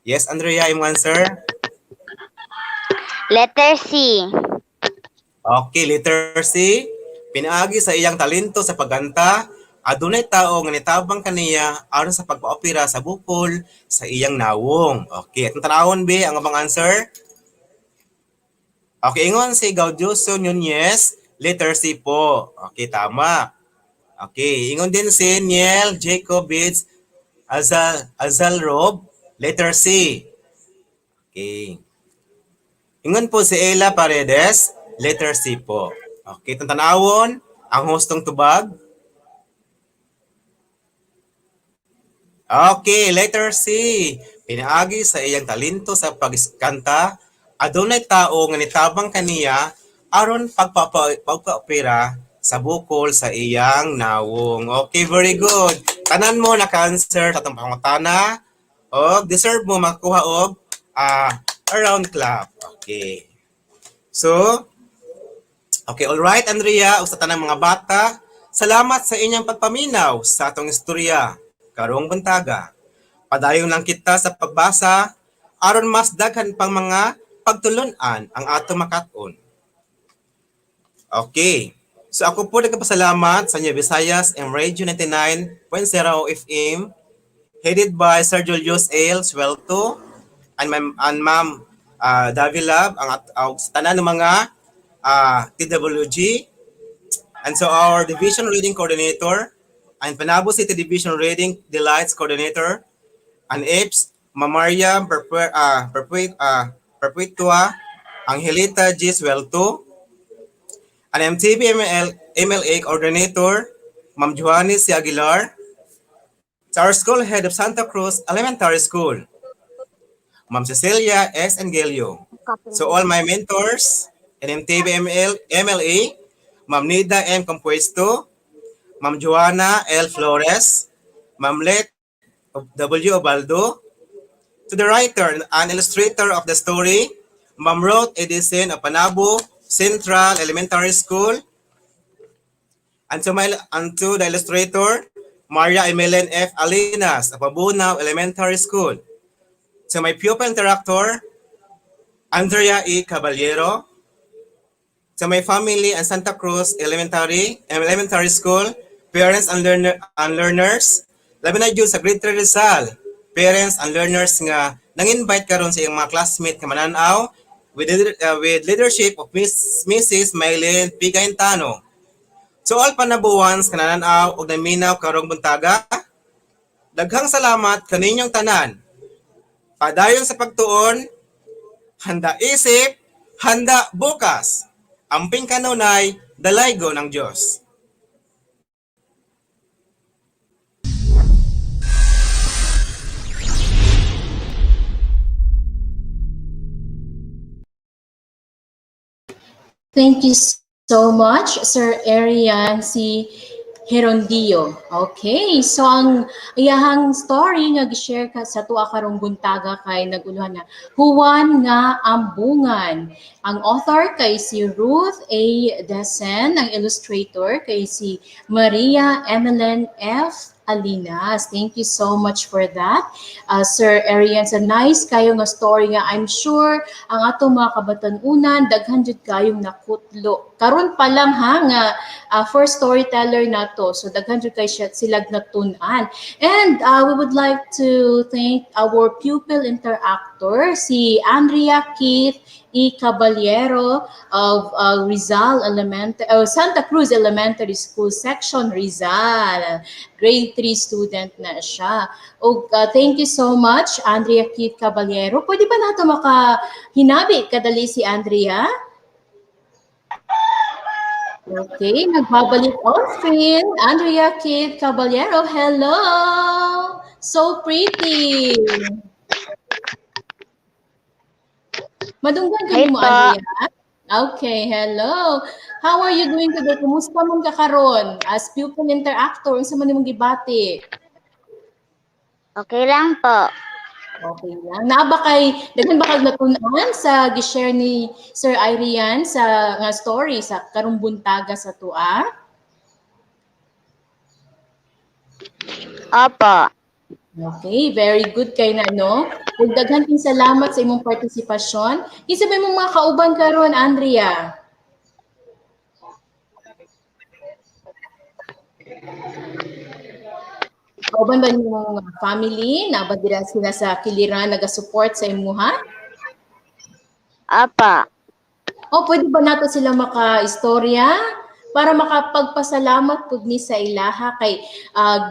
Yes, Andrea, yung answer? Letter C. Okay, letter C. Pinaagi sa iyang talento sa pagkanta, adunay tao nga nitabang kaniya aron sa pagpaopera sa bukol sa iyang nawong. Okay, atong tanawon B, ang abang answer? Okay, ingon si Gaudioso Nunez, letter C po. Okay, tama. Okay, ingon din si Niel Jacobits Azalrob, letter C. Okay. Ingon po si Ella Paredes, letter C po. Okay, itong tanawon, ang hustong tubag. Okay, letter C. Pinaagi sa iyang talento sa pagkanta, adunay tao nga nitabang kaniya aron pagpaopera sa bukol sa iyang nawong. Okay, very good. Tanan mo naka-answer sa itong pangutana o deserve mo makuha og a round clap. Okay. So, okay, all right, Andrea, sa tanang mga bata, salamat sa inyong pagpaminaw sa atong istorya karong buntaga. Padayon lang kita sa pagbasa aron mas daghan pang mga pagtulon-an ang ato makat-on. Okay. So ako po nagpasalamat sa New Visayas and Radio 99.0 FM headed by Sir Julius L. Swelto and Ma'am Davila ang tanan ng mga TWG, and so our Division Reading Coordinator and Panabo City Division Reading Delights Coordinator and EPS Mamaria Perpetua Angelita G. Swelto, and MTV MLA Coordinator Ma'am Johannes C. Aguilar, sa our school head of Santa Cruz Elementary School, Ma'am Cecilia S. Engelio. So all my mentors in MTV MLA, Ma'am Nida M. Compuesto, Ma'am Joanna L. Flores, Ma'am Let W. Obaldo, to the writer and illustrator of the story, Ma'am Ruth Edison of Panabo Central Elementary School, and to the illustrator, Maria Emelen F. Alinas of Abunaw Elementary School. To my pupil interactor, Andrea E. Caballero. To my family and Santa Cruz Elementary School, parents and learners, labi na dyan sa grade 3 Rizal, parents and learners nga nang-invite karon sa iyang mga classmate nga mananaw with leadership of Mrs. Maylin Pigayntano. So all panabuwans kananaw og naminaw karong buntaga, daghang salamat kaninyong tanan. Padayon sa pagtuon, handa isip, handa bukas. Amping kanunay, dalaygo ng Diyos. Thank you so much, Sir Arian si Herondio. Okay, so ang iyahang story nga gi-share ka sa tuwa karong buntaga kay naguluhan na Huwan nga Ambungan. Ang author kay si Ruth A. Desen, ang illustrator kay si Maria Emeline F. Alinas. Thank you so much for that. Sir Arian, sa nice kayo nga story nga I'm sure ang ato mga kabatan-unan daghan jud kayong nakutlo. Karon pa lang ha nga first storyteller nato. So daghan jud kay sila natun-an. And we would like to thank our pupil interactor si Andrea Keith E. Caballero of Santa Cruz Elementary School Section Rizal. Grade 3 student na siya. Thank you so much, Andrea Keith Caballero. Pwede ba nato makahinabi kadali si Andrea? Okay, nagbabalik on-screen. Andrea Keith Caballero, hello! So pretty! Madunggan ka mo, Andrea? Okay, hello. How are you doing today? Kumusta man ka karon as pupil interactor? Unsa man imong gibati? Okay lang po. Okay lang. Daghan ba kay natun-an sa gi-share ni Sir Irian sa nga story sa karong buntaga sa tua? Opo. Okay, very good kay na no. Ug daghan king salamat sa imong partisipasyon. Kinsa ba imong mga kauban karon, Andrea? Kauban ba nimong family na ba dira sila sa kiliran naga-support sa imuha? Apa. O pwede ba nato sila maka-istorya para makapagpasalamat pud ni sa ilaha kay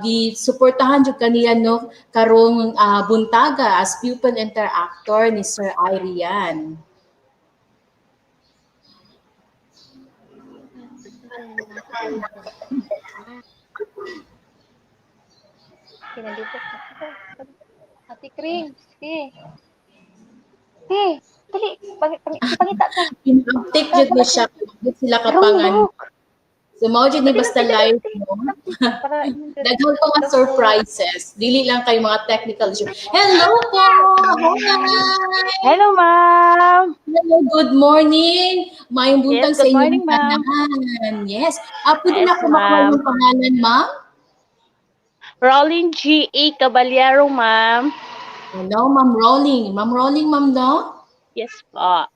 gi-suportahan jud kanila no karong buntaga as pupil interactor ni Sir Irian. Kinalipot na ako. Ate Kring, sige. Hey, dali. Pangita ka. Pinaptik jud ni siya jud sila kapangan. So mao jud ni basta live mo. Daghang pa nga surprises. Dili lang kay mga technical issue. Hello po. Hi. Hello, ma'am. Hello, good morning. Mayong buntag Yes, sa good morning, inyong ma'am. tanan. Yes. Pwede Yes, na ako makuha ma'am. yung pangalan, ma'am? Rolling G.A. Caballero, ma'am. Hello, Ma'am Rolling. Ma'am Rolling, ma'am, no? Yes po.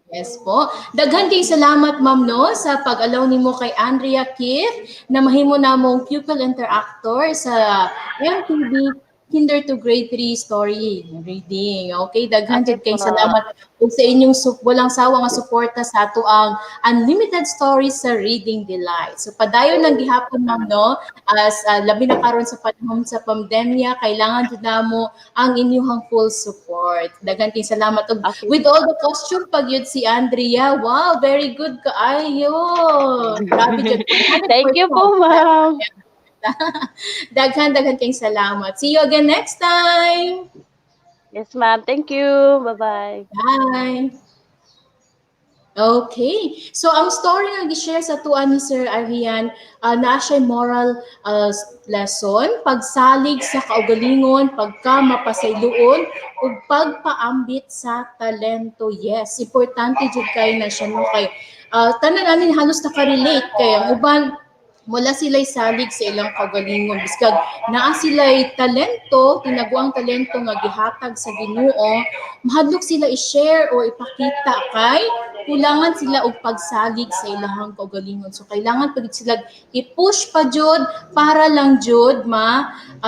Yes po. Daghan kay salamat, ma'am, no, sa pag-allow nimo kay Andrea Keith na mahimo namong pupil interactor sa MTV Kinder to Grade 3 story reading. Okay, daghan Okay jud kay po. salamat ug sa inyong walang sawa nga suporta sa ato ang unlimited stories sa Reading Delight. So padayon lang gihapon, ma'am, no, as labi na karon sa panahon sa pandemya, kailangan jud namo ang inyong full support. Daghan kay salamat ug Okay. with all the costume pag yun si Andrea. Wow, very good kaayo. Grabe jud. Thank you po, ma'am. Daghan kayong salamat. See you again next time. Yes, ma'am. Thank you. Bye-bye. Bye. Okay. So ang story nga gi-share sa tuwa ni Sir Arian, na siya moral lesson, pagsalig sa kaugalingon, pagka mapasayloon, ug pagpaambit sa talento. Yes, importante jud kay na siya no kay tanan namin halos nakarelate kay ang uban wala sila'y salig sa ilang kaugalingon. Biskag naa sila'y talento, tinaguang talento nga gihatag sa Ginoo, mahadlok sila i-share o ipakita kay kulangan sila og pagsalig sa ilahang kaugalingon. So kailangan pagid sila i-push pa jud para lang jud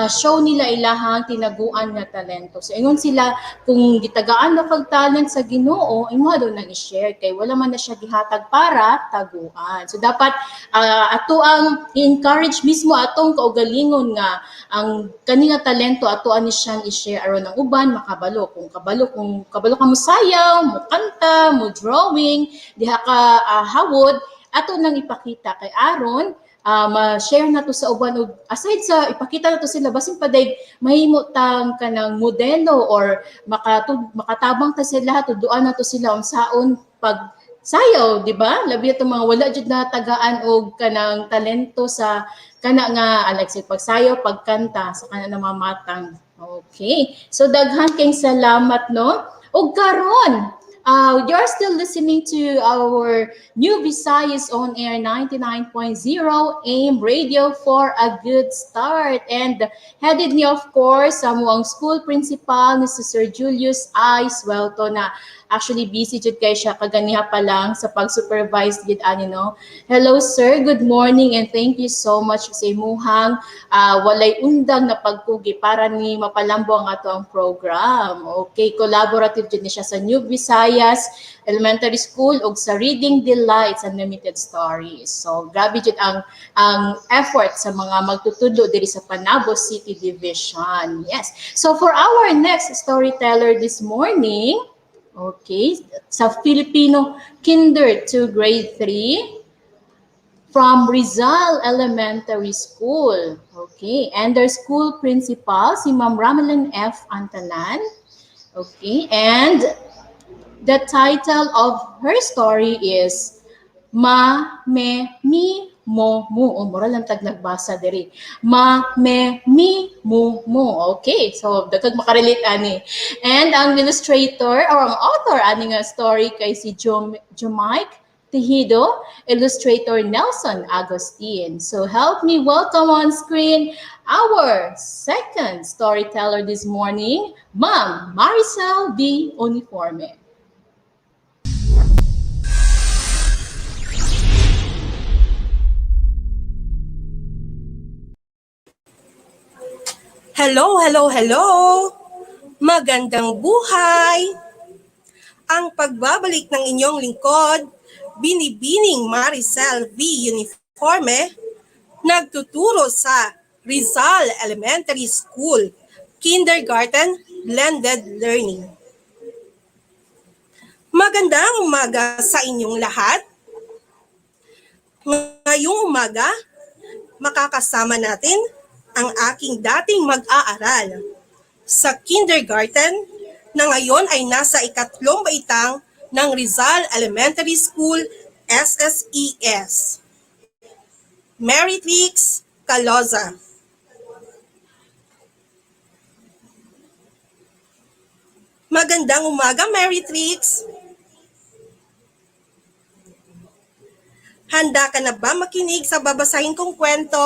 show nila ilahang tinaguan nga talento. So ingon sila kung gitagaan na kag talent sa Ginoo, imo daw nang i-share kay wala man na siya gihatag para taguan. So dapat ato ang i-encourage mismo atong kaugalingon nga ang kani nga talento ato ani siyang i-share aron ang uban makabalo. Kung kabalo ka mo sayaw, mo kanta, mo drawing, diha ka hawod, ato nang ipakita kay aron ma-share na to sa uban og aside sa ipakita na to sila basin pa day mahimo tang kanang modelo or makatabang ta sila tuduan na to sila unsaon pag sayaw, di ba? Labi itong mga wala jud na tagaan og kanang talento sa kana nga like say pagsayaw, pagkanta sa kana nga mga matang. Okay. So daghan kayong salamat no. Og karon, you're still listening to our New Visayas on Air 99.0 AM Radio for a good start. And headed ni of course sa muang school principal ni si Sir Julius I. Suelto na actually busy jud kay siya kaganiha pa lang sa pag-supervise gid ani no. Hello sir, good morning and thank you so much sa imuhang walay undang na pagkugi para ni mapalambo ang ato ang program. Okay, collaborative jud ni siya sa New Visayas Elementary School ug sa Reading Delights Unlimited Stories. So grabe jud ang effort sa mga magtutudlo diri sa Panabo City Division. Yes. So for our next storyteller this morning, okay, sa Filipino Kinder to Grade 3 from Rizal Elementary School. Okay, and their school principal si Ma'am Ramelin F. Antalan. Okay, and the title of her story is Ma, Me, Mi, Mo, Mu. O, moral lang tag nagbasa diri. Ma, Me, Mi, Mu, Mu. Okay, so dagag makarelate ani. And ang illustrator or ang author ani nga story kay si Jomike Tejido, illustrator Nelson Agustin. So help me welcome on screen our second storyteller this morning, Ma'am Maricel B. Uniforme. Hello, hello, hello! Magandang buhay! Ang pagbabalik ng inyong lingkod, Binibining Maricel V. Uniforme, nagtuturo sa Rizal Elementary School, Kindergarten Blended Learning. Magandang umaga sa inyong lahat. Ngayong umaga, makakasama natin ang aking dating mag-aaral sa kindergarten na ngayon ay nasa ikatlong baitang ng Rizal Elementary School SSES. Marytrix Caloza. Magandang umaga, Marytrix. Handa ka na ba makinig sa babasahin kong kwento?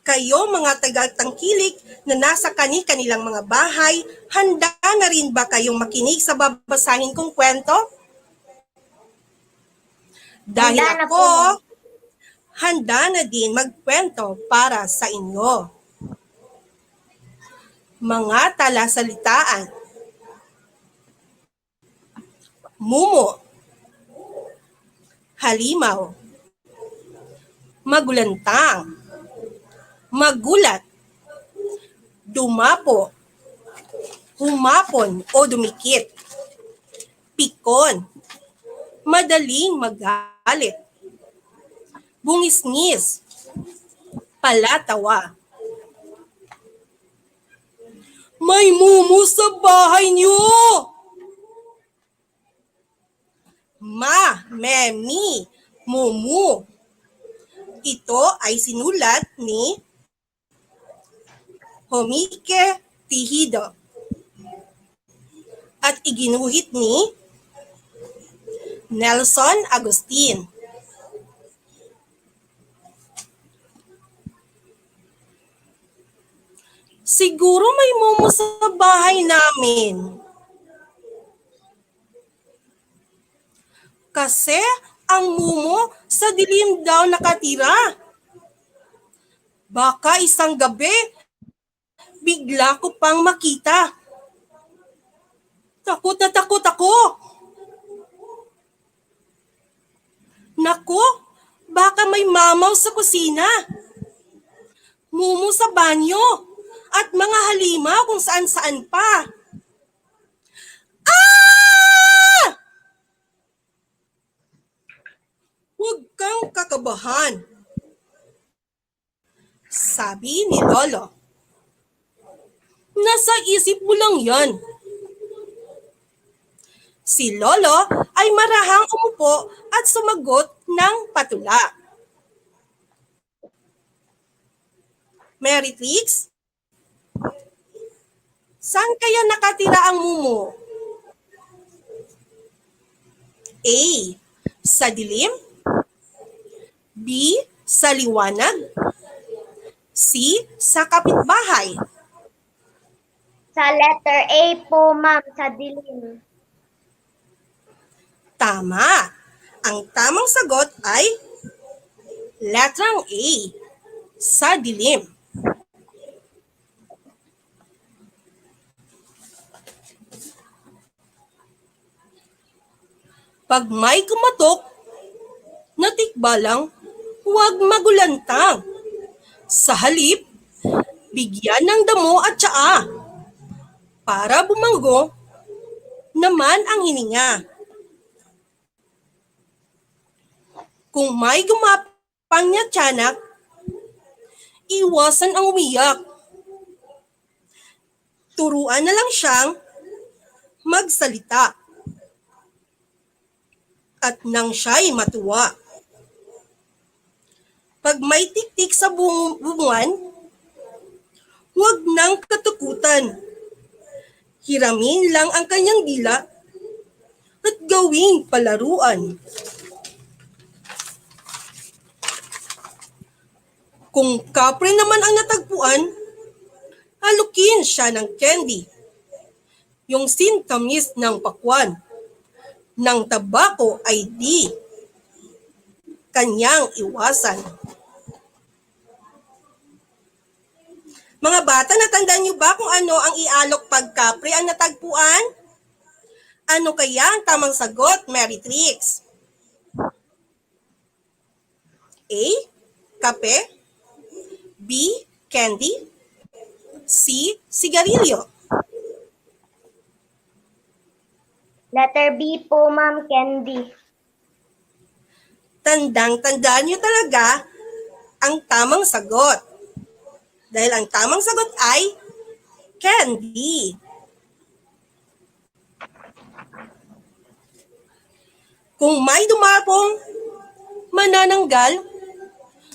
Kayo mga tagatangkilik na nasa kani-kanilang mga bahay, handa na rin ba kayong makinig sa babasahin kong kwento? Dahil ako, handa na din magkwento para sa inyo. Mga talasalitaan. Mumo. Halimaw. Magulantang. Magulat, dumapo, humapon o dumikit, pikon, madaling magalit, bungisngis, palatawa. May mumu sa bahay niyo! Ma, me, mi, mumu. Ito ay sinulat ni Jomike Tejido at iginuhit ni Nelson Agustin. Siguro may mumu sa bahay namin. Kasi ang mumu sa dilim daw nakatira. Baka isang gabi, bigla ko pang makita. Takot na takot ako. Naku, baka may mamaw sa kusina. Mumu sa banyo. At mga halimaw kung saan-saan pa. Ah! Huwag kang kakabahan. Sabi ni Lolo. Nasa isip mo lang yan. Si Lolo ay marahang umupo at sumagot ng patula. Mary Trix, saan kaya nakatira ang mumu? A. Sa dilim. B. Sa liwanag. C. Sa kapitbahay. Sa letter A po, ma'am, sa dilim. Tama. Ang tamang sagot ay letrang A. Sa dilim. Pag may kumatok, natikbalang, huwag magulantang. Sa halip, bigyan ng damo at tsaa. Para bumanggo naman ang hininga. Kung may gumapang niya tiyanak, iwasan ang umiyak. Turuan na lang siyang magsalita. At nang siya'y matuwa. Pag may tiktik sa bunguan, huwag nang katukutan. Hiramin lang ang kanyang dila at gawing palaruan. Kung kapre naman ang natagpuan, halukin siya ng candy. Yung sintamis ng pakwan. Ng tabako ay di kanyang iwasan. Mga bata, natandaan niyo ba kung ano ang ialok pag kapre ang natagpuan? Ano kaya ang tamang sagot, Mary Trix? A. Kape. B. Candy. C. Sigarilyo. Letter B po, ma'am, candy. Tandang-tandaan niyo talaga ang tamang sagot. Dahil ang tamang sagot ay candy. Kung may dumapong manananggal,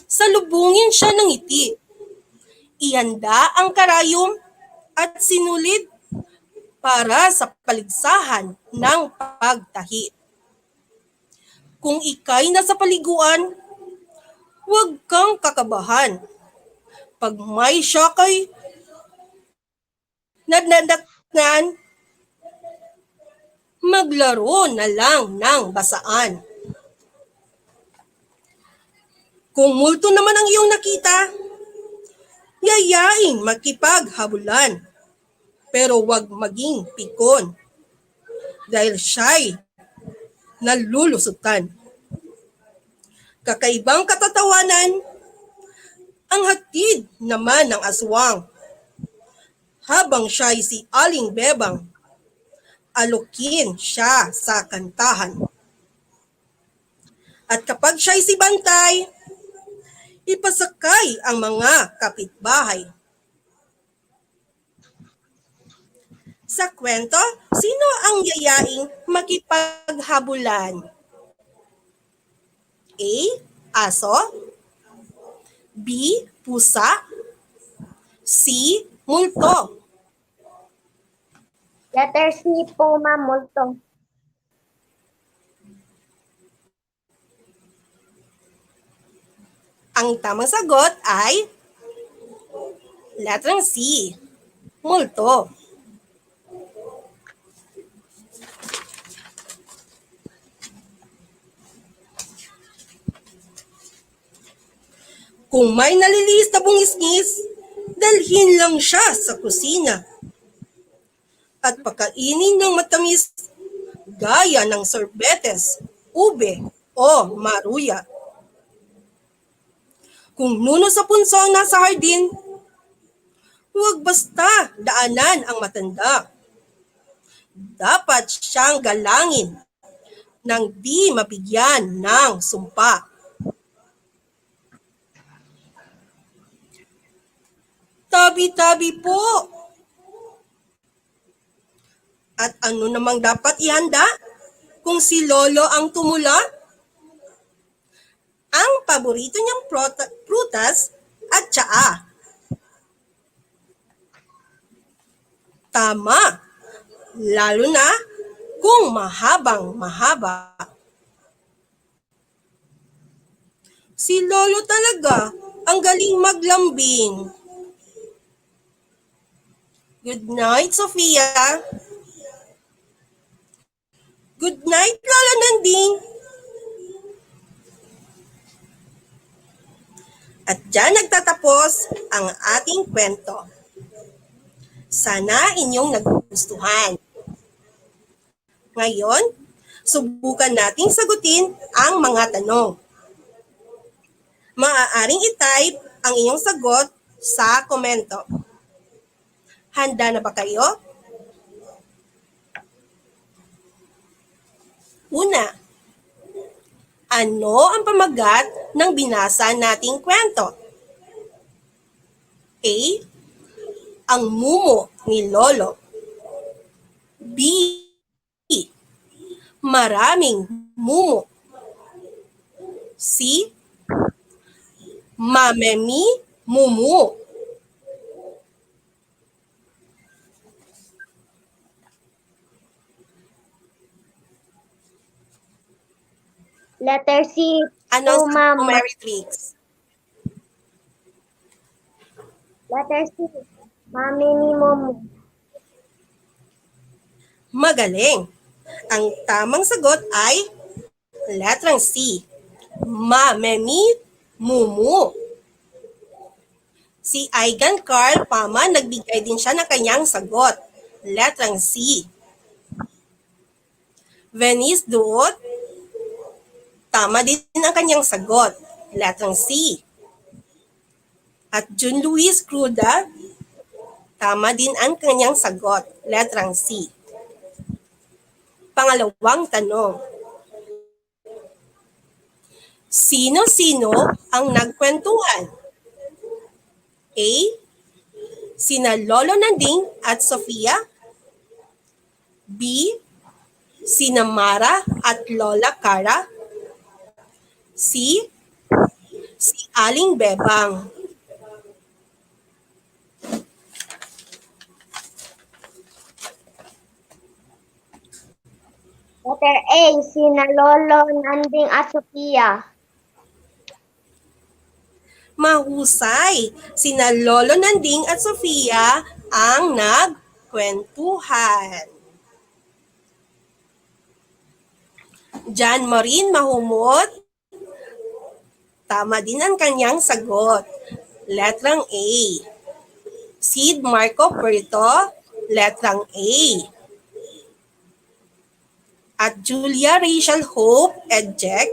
salubungin siya ng ngiti. Ihanda ang karayom at sinulid para sa paligsahan ng pagtahi. Kung ika'y nasa paliguan, huwag kang kakabahan. Pag may siyakay nadadaknan, maglaro na lang ng basaan. Kung multo naman ang iyong nakita, yayain makipaghabulan. Pero wag maging pikon dahil siya'y nalulusutan. Kakaibang katatawanan ang hatid naman ng aswang. Habang siya'y si Aling Bebang, alukin siya sa kantahan. At kapag siya'y si Bantay, ipasakay ang mga kapitbahay. Sa kwento, sino ang yayaing makipaghabulan? A. Aso. B. Pusa. C. Multo. Letter C po, ma'am, multo. Ang tamang sagot ay letrang C. multo. Kung may naliliis na bungis-ngis, dalhin lang siya sa kusina at pakainin ng matamis gaya ng sorbetes, ube, o maruya. Kung nuno sa punso ang nasa hardin, huwag basta daanan ang matanda. Dapat siyang galangin nang di mabigyan ng sumpa. Tabi-tabi po. At ano namang dapat ihanda kung si Lolo ang tumula? Ang paborito niyang prutas at tsaa. Tama, lalo na kung mahabang mahaba. Si Lolo talaga ang galing maglambing. Good night, Sofia. Good night, Lola Nanding. At dyan nagtatapos ang ating kwento. Sana inyong nagustuhan. Ngayon, subukan nating sagutin ang mga tanong. Maaaring i-type ang inyong sagot sa komento. Handa na ba kayo? Una, ano ang pamagat ng binasa nating kwento? A. Ang mumo ni Lolo. B. Maraming mumo. C. Mamemi mumu. Letter C. Ano Oh, sa ma'am. Mary Tricks? Letter C. Mami ni Momo. Magaling. Ang tamang sagot ay letrang C. Mamemi mumu. Si Aigan Carl Pama nagbigay din siya ng kanyang sagot. Letrang C. Venice Duot, tama din ang kanyang sagot. Letrang C. At June Luis Cruda, tama din ang kanyang sagot. Letrang C. Pangalawang tanong. Sino-sino ang nagkwentuhan? A. Sina Lolo Nanding at Sofia. B. Sina Mara at Lola Cara. C. Si Aling Bebang. Letter A. Sina Lolo Nanding at Sophia. Mahusay. Sina Lolo Nanding at Sofia ang nagkwentuhan. John Marin Mahumot, tama din ang kanyang sagot. Letrang A. Sid Marco Puerto, letrang A. At Julia Rachel Hope Edjek,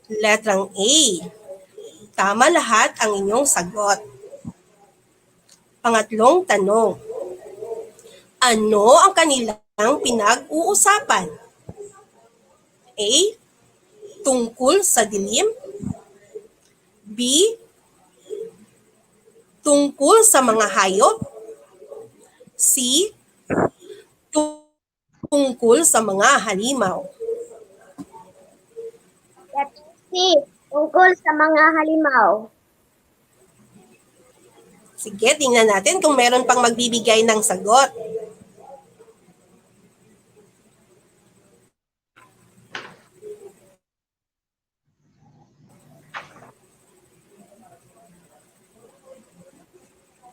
letrang A. Tama lahat ang inyong sagot. Pangatlong tanong. Ano ang kanilang pinag-uusapan? A. Tungkol sa dilim. B. Tungkol sa mga hayop. C. Tungkol sa mga halimaw. Letter C. Tungkol sa mga halimaw. Sige, tingnan natin kung meron pang magbibigay ng sagot.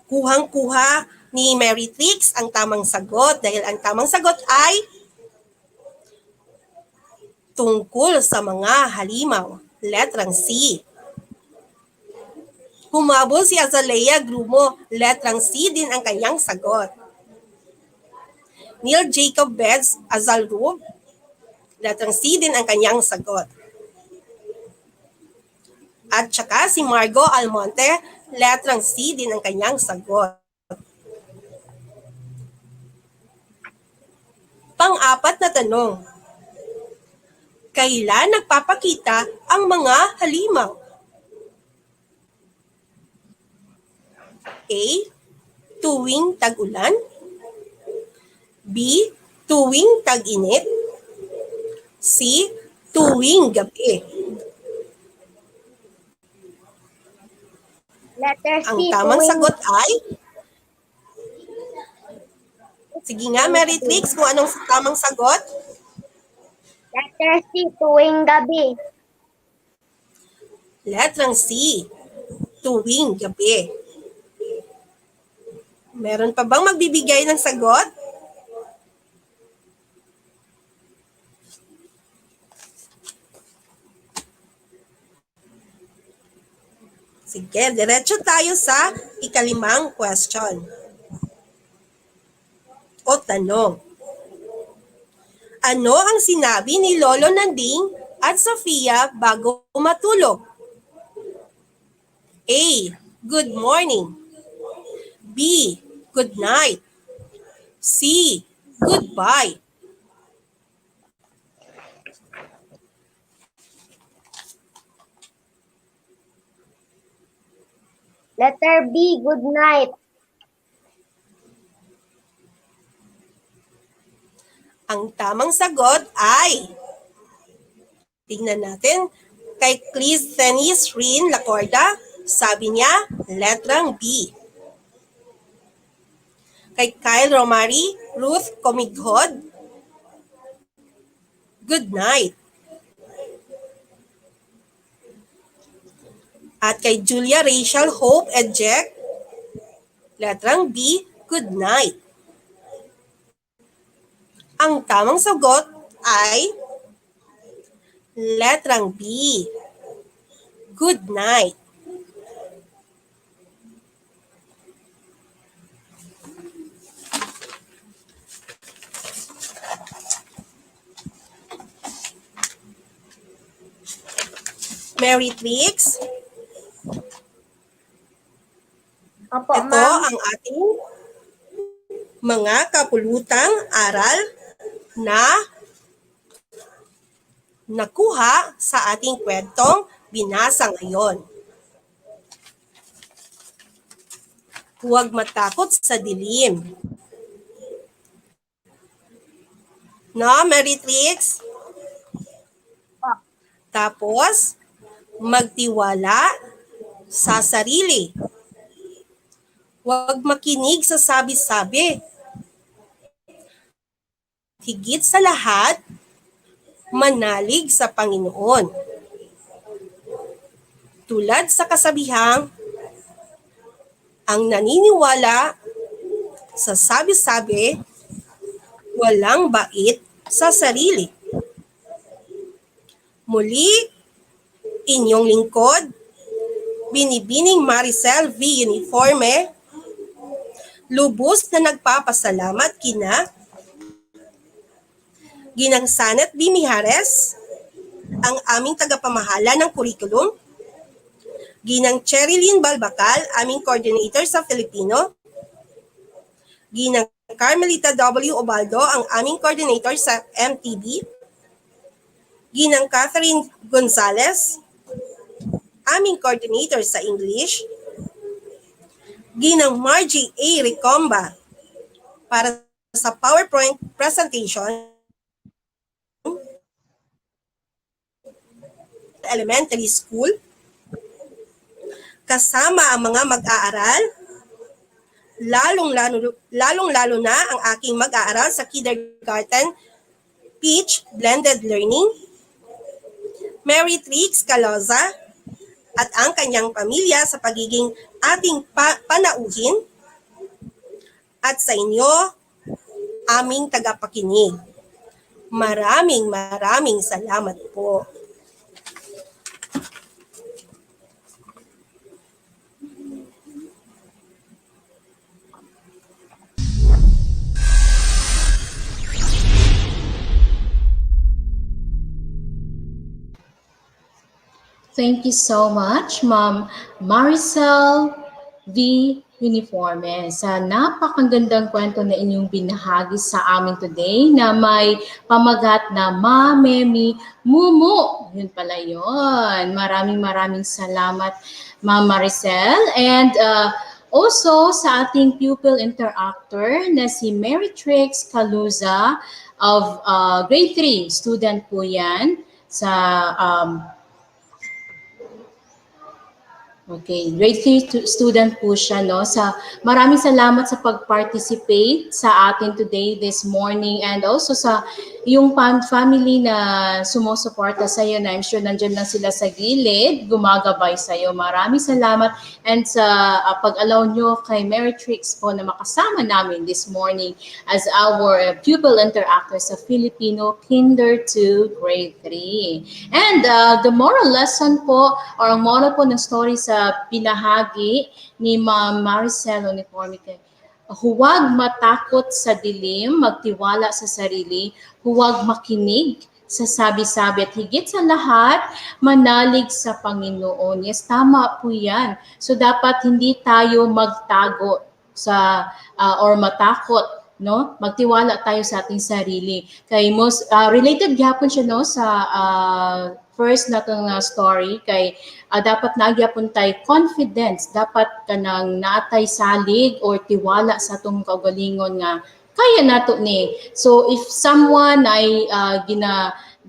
Kuhang-kuha ni Mary Trix ang tamang sagot dahil ang tamang sagot ay tungkol sa mga halimaw. Letrang C. Humabol si Azalea Grumo. Letrang C din ang kanyang sagot. Neil Jacob Beds Azalrub. Letrang C din ang kanyang sagot. At saka si Margo Almonte. Letrang C din ang kanyang sagot. Pang-apat na tanong. Kailan nagpapakita ang mga halimaw? A. Tuwing tag-ulan. B. Tuwing tag-init. C. Tuwing gabi. Letter C. Ang tamang sagot ay... Sige nga, Mary Trix, kung anong tamang sagot? Letter C. Tuwing gabi. Letrang C. Tuwing gabi. Meron pa bang magbibigay ng sagot? Sige, diretso tayo sa ikalimang question. O tanong. Ano ang sinabi ni Lolo Nanding at Sofia bago matulog? A. Good morning. B. Good night. C. Goodbye. Letter B. Good night. Ang tamang sagot ay, tingnan natin, kay Clisthenes Rin Lacorda, sabi niya, letrang B. Kay Kyle Romari, Ruth Comighod, good night. At kay Julia Rachel Hope Edjek, letrang B, good night. Ang tamang sagot ay letrang B, good night. Mary Trix, Opo, ito ma'am. ang ating mga kapulutang aral na nakuha sa ating kwentong binasa ngayon. Huwag matakot sa dilim. No, Mary Trix? Tapos, magtiwala sa sarili. Huwag makinig sa sabi-sabi. Higit sa lahat, manalig sa Panginoon. Tulad sa kasabihang, ang naniniwala sa sabi-sabi, walang bait sa sarili. Muli, inyong lingkod, Binibining Maricel V. Uniforme, lubos na nagpapasalamat kina Ginang Sanet B. Mijares, ang aming tagapamahala ng curriculum, Ginang Cherilyn Balbacal, aming coordinator sa Filipino, Ginang Carmelita W. Obaldo, ang aming coordinator sa MTB, Ginang Catherine Gonzalez, aming coordinator sa English, Ginang Margie A. Ricomba, para sa PowerPoint presentation, elementary school, kasama ang mga mag-aaral, lalong-lalo na ang aking mag-aaral sa kindergarten, Peach Blended Learning, Mary Trix Caloza, at ang kanyang pamilya sa pagiging ating panauhin, at sa inyo, aming tagapakinig. Maraming salamat po. Thank you so much, Ma'am Maricel V. Uniforme, sa napakagandang kwento na inyong binahagi sa amin today na may pamagat na Mamemi Mumu. Yun pala yun. Maraming salamat, Ma'am Maricel. And also sa ating pupil interactor na si Mary Trix Caluza of grade 3. Student po yan sa Okay, grade 3 student po siya, no? Maraming salamat sa pag-participate sa atin today, this morning, and also sa yung family na sumusuporta sa iyo, na I'm sure nandiyan lang sila sa gilid, gumagabay sa iyo. Maraming salamat, and sa pag-allow nyo kay Mary Trix po na makasama namin this morning as our pupil interactor sa Filipino Kinder to Grade 3. And the moral lesson po, or ang moral po ng story sa pinahagi ni Ma'am Maricel Uniforme, huwag matakot sa dilim, magtiwala sa sarili, huwag makinig sa sabi-sabi, at higit sa lahat, manalig sa Panginoon. Yes, tama po yan. So dapat hindi tayo magtago sa or matakot, no? Magtiwala tayo sa ating sarili. Kay most related gyapon siya, no, sa first natong story, kay dapat nagyapon tayo confidence, dapat kanang naatay salig or tiwala sa atong kaugalingon nga kaya nato ni. So if someone ay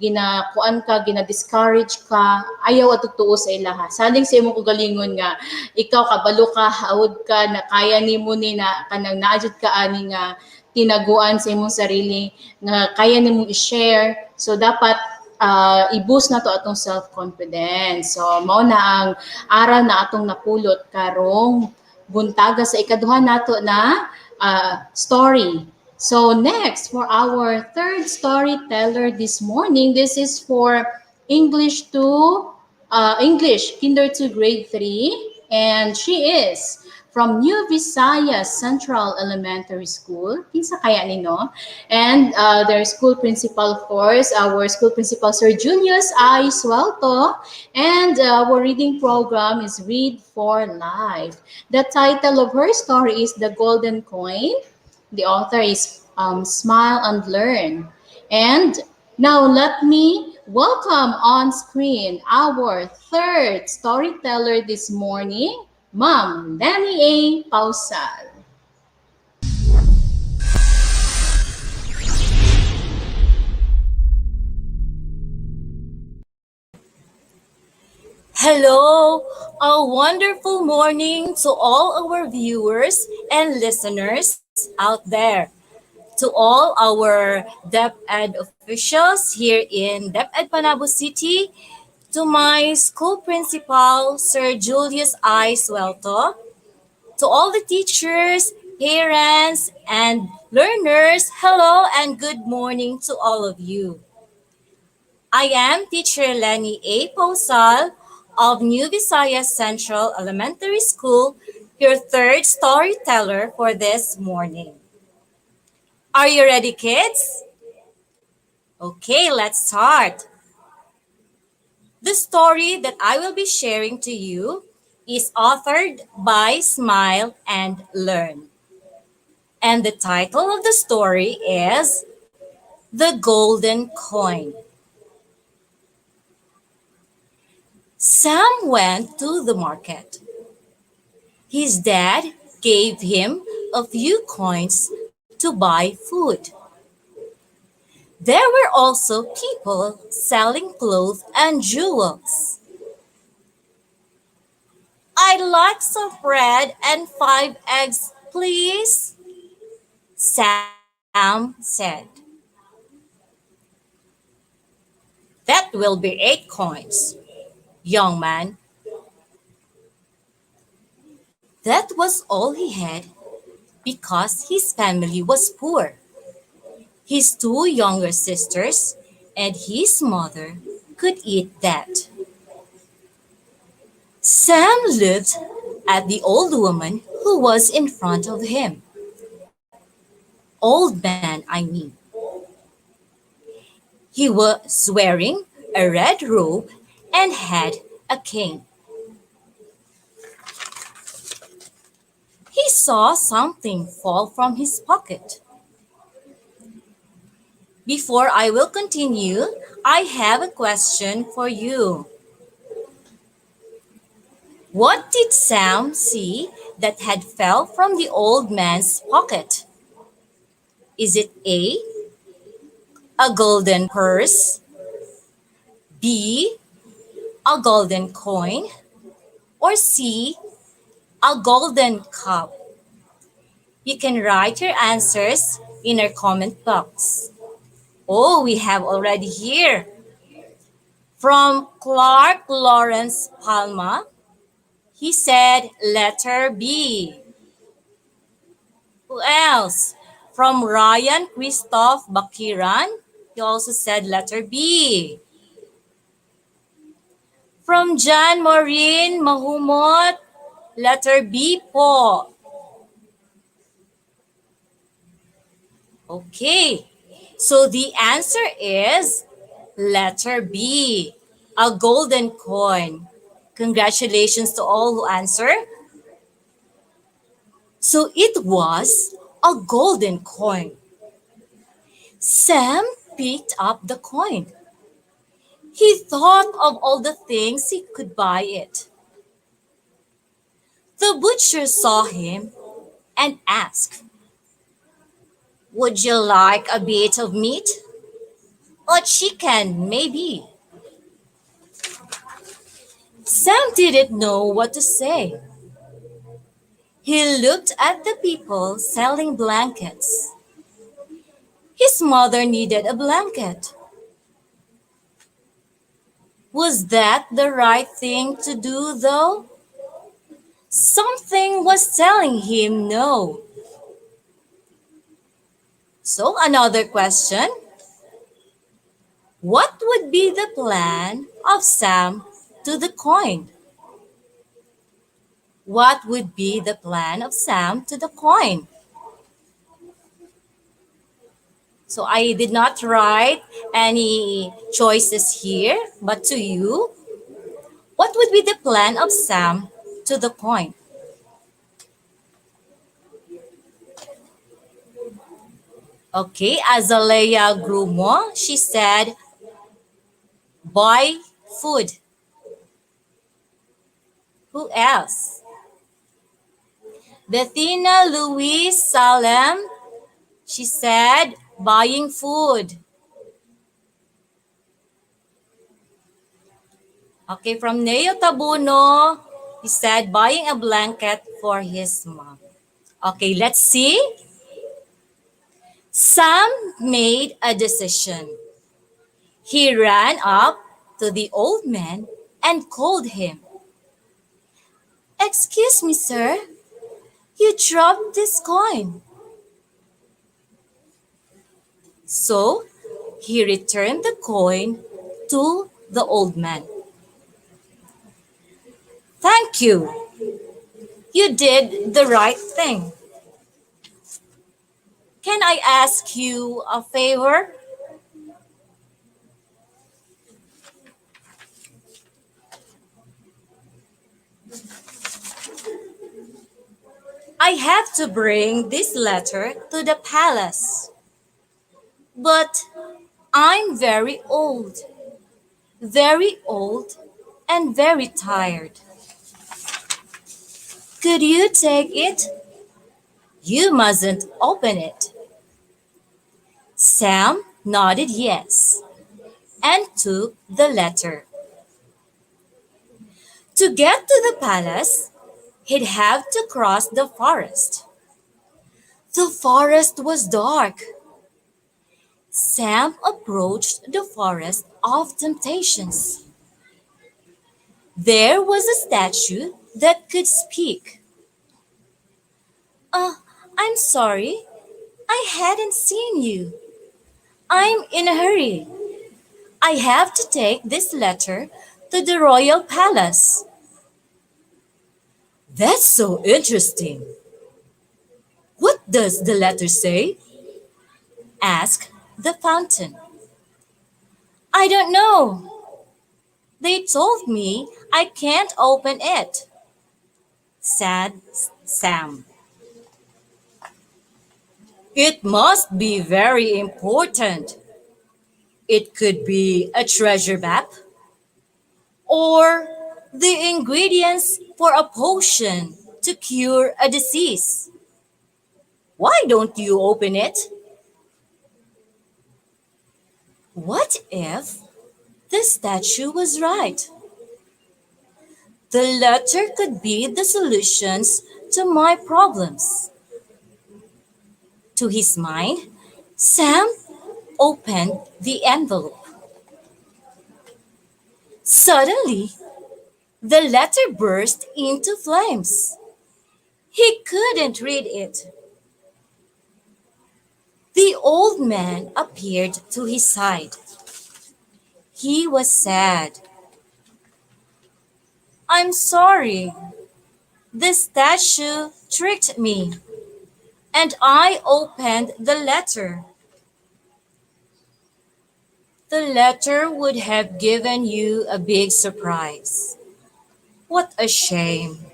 gina-discourage ka, ayaw at tutuo sa ilaha. Saling sa imong kaugalingon nga ikaw kabalo ka, haud ka na kaya nimo ni na kanang naadjud ka ani nga tinaguan sa imong sarili nga kaya nimo i-share. So dapat i-boost na to atong self-confidence. So mao na ang aral na atong napulot karong buntaga sa ikaduha nato na story. So next, for our third storyteller this morning, this is for English Kinder to Grade 3, and she is from New Visayas Central Elementary School. Kinsa kaya nino? And their school principal, of course, our school principal, Sir Julius I. Suelto. And our reading program is Read for Life. The title of her story is The Golden Coin. The author is Smile and Learn. And now let me welcome on screen our third storyteller this morning, Ma'am Lenny A. Pausal. Hello, a wonderful morning to all our viewers and listeners out there. To all our DepEd officials here in DepEd Panabo City, to my school principal, Sir Julius I. Suelto, to all the teachers, parents, and learners, hello and good morning to all of you. I am Teacher Lenny A. Pausal of New Visayas Central Elementary School, your third storyteller for this morning. Are you ready, kids? Okay, let's start. The story that I will be sharing to you is authored by Smile and Learn. And the title of the story is The Golden Coin. Sam went to the market. His dad gave him a few coins to buy food. There were also people selling clothes and jewels. I'd like some bread and 5 eggs, please, Sam said. That will be 8 coins, young man. That was all he had, because his family was poor. His two younger sisters and his mother could eat that. Sam looked at the old woman who was in front of him. Old man, I mean. He was wearing a red robe and had a cane. He saw something fall from his pocket. Before I will continue, I have a question for you. What did Sam see that had fell from the old man's pocket? Is it a golden purse, B, a golden coin, or C, a golden cup? You can write your answers in our comment box. Oh, we have already here. From Clark Lawrence Palma, he said letter B. Who else? From Ryan Christoph Bakiran, he also said letter B. From John Maureen Mahumot, letter B po. Okay, so the answer is letter B, a golden coin. Congratulations to all who answered. So it was a golden coin. Sam picked up the coin. He thought of all the things he could buy it. The butcher saw him and asked, "Would you like a bit of meat? Or chicken, maybe?" Sam didn't know what to say. He looked at the people selling blankets. His mother needed a blanket. Was that the right thing to do, though? Something was telling him no. So, another question. What would be the plan of Sam to the coin? What would be the plan of Sam to the coin? So I did not write any choices here, but to you, what would be the plan of Sam to the coin? Okay, Azalea Grumo, she said, buy food. Who else? Bethina Louise Salem, she said, buying food. Okay, from Neo Tabuno, he said, buying a blanket for his mom. Okay, let's see. Sam made a decision. He ran up to the old man and called him. "Excuse me, sir. You dropped this coin." So he returned the coin to the old man. "Thank you. You did the right thing. Can I ask you a favor?" "I have to bring this letter to the palace. But I'm very old and very tired. Could you take it? You mustn't open it." Sam nodded yes and took the letter. To get to the palace, he'd have to cross the forest. The forest was dark. Sam approached the forest of temptations. There was a statue that could speak. I'm sorry, I hadn't seen you. I'm in a hurry. I have to take this letter to the royal palace. That's so interesting. What does the letter say? Asked the fountain. I don't know. They told me I can't open it, said Sam. It must be very important. It could be a treasure map or the ingredients for a potion to cure a disease. Why don't you open it? What if the statue was right? The letter could be the solutions to my problems. To his mind, Sam opened the envelope. Suddenly, the letter burst into flames. He couldn't read it. The old man appeared to his side. He was sad. I'm sorry. The statue tricked me, and I opened the letter. The letter would have given you a big surprise. What a shame.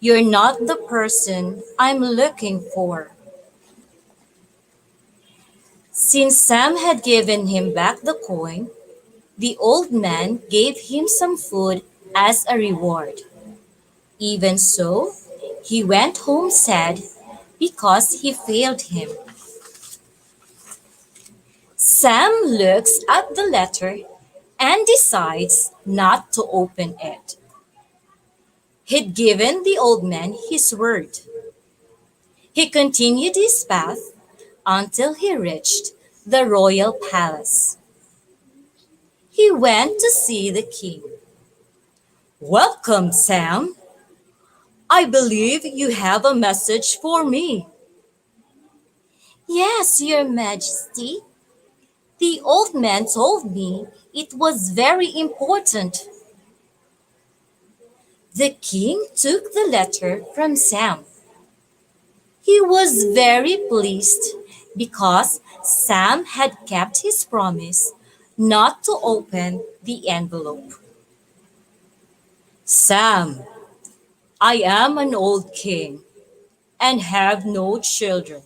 You're not the person I'm looking for. Since Sam had given him back the coin, the old man gave him some food as a reward. Even so, he went home sad because he failed him. Sam looks at the letter and decides not to open it. He'd given the old man his word. He continued his path until he reached the royal palace. He went to see the king. Welcome, Sam. I believe you have a message for me. Yes, Your Majesty. The old man told me it was very important. The king took the letter from Sam. He was very pleased because Sam had kept his promise not to open the envelope. Sam, I am an old king and have no children.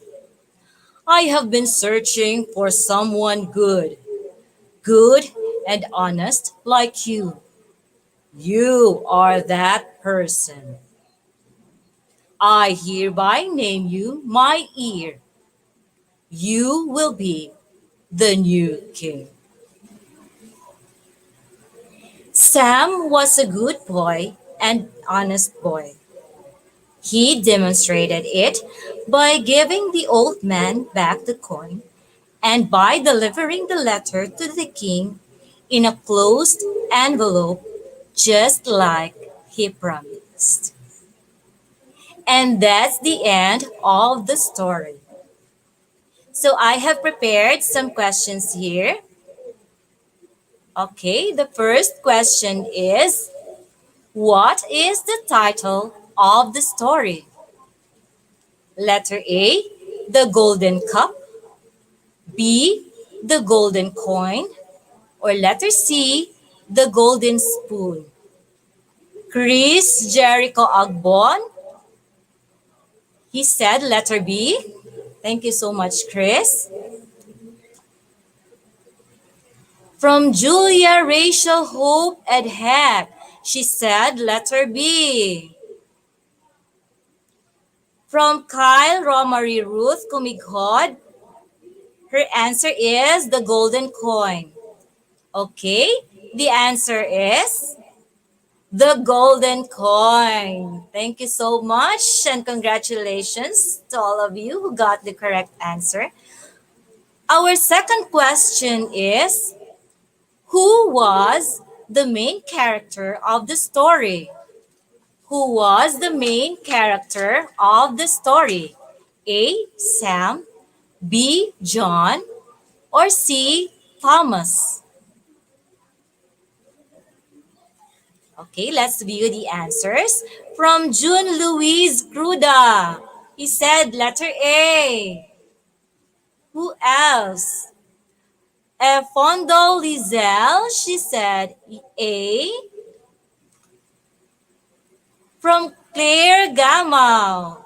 I have been searching for someone good and honest like you. You are that person. I hereby name you my ear. You will be the new king. Sam was a good boy and honest boy. He demonstrated it by giving the old man back the coin and by delivering the letter to the king in a closed envelope just like he promised. And that's the end of the story. So I have prepared some questions here. Okay, the first question is, what is the title of the story? Letter A, The Golden Cup. B, The Golden Coin. Or letter C, The Golden Spoon. Chris Jericho Agbon, he said letter B. Thank you so much, Chris. From Julia Rachel Hope Edheck, she said letter B. From Kyle Romary Ruth Kumighod, her answer is the golden coin. Okay, the answer is the golden coin. Thank you so much and congratulations to all of you who got the correct answer. Our second question is, who was the main character of the story? Who was the main character of the story? A. Sam, B. John, or C. Thomas? Okay, let's view the answers. From June Louise Cruda, he said letter A. Who else? Fondo Lizelle, she said A. From Claire Gamal,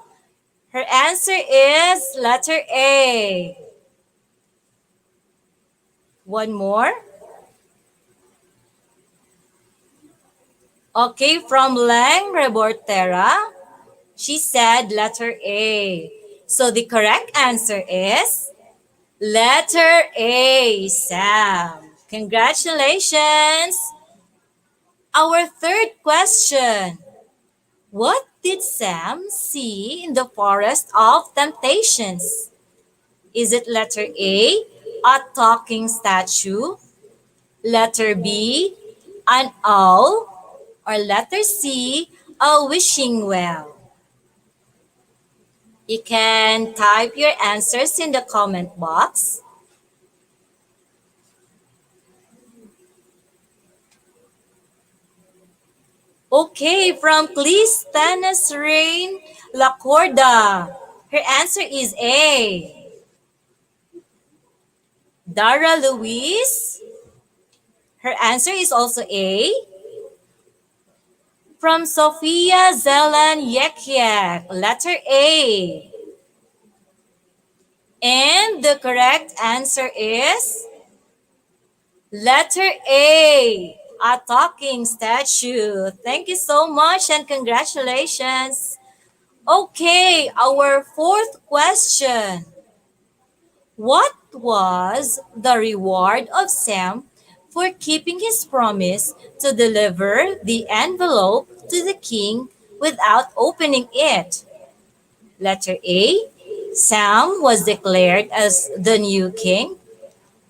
her answer is letter A. One more. Okay, from Lang Rebortera, she said letter A. So the correct answer is letter A, Sam. Congratulations! Our third question. What did Sam see in the forest of temptations? Is it letter A, a talking statue? Letter B, an owl? Or letter C, a wishing well? You can type your answers in the comment box. Okay, from Clistanis Rain Lacorda. Her answer is A. Dara Louise. Her answer is also A. From Sofia Zelan Yekyek. Letter A. And the correct answer is letter A, a talking statue. Thank you so much and congratulations. Okay, our fourth question. What was the reward of Sam for keeping his promise to deliver the envelope to the king without opening it? Letter A, Sam was declared as the new king.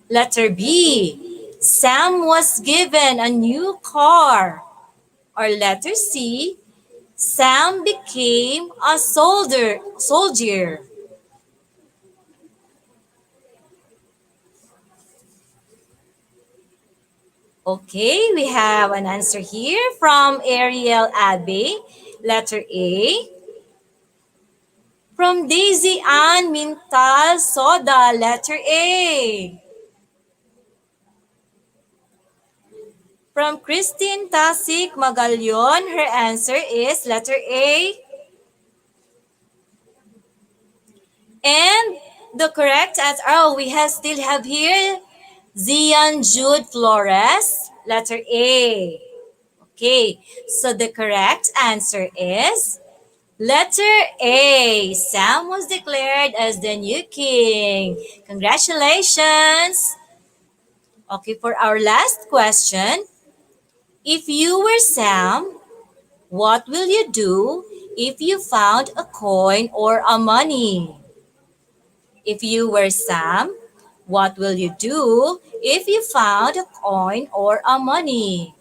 Letter B, Sam was given a new car. Or letter C, Sam became a soldier. Okay, we have an answer here from Ariel Abbey. Letter A. From Daisy Ann Mintal Soda. Letter A. From Christine Tasik Magallon, her answer is letter A. And the correct answer, still have here Zian Jude Flores, letter A. Okay, so the correct answer is letter A. Sam was declared as the new king. Congratulations! Okay, for our last question, if you were Sam, what will you do if you found a coin or a money? If you were Sam, what will you do if you found a coin or a money?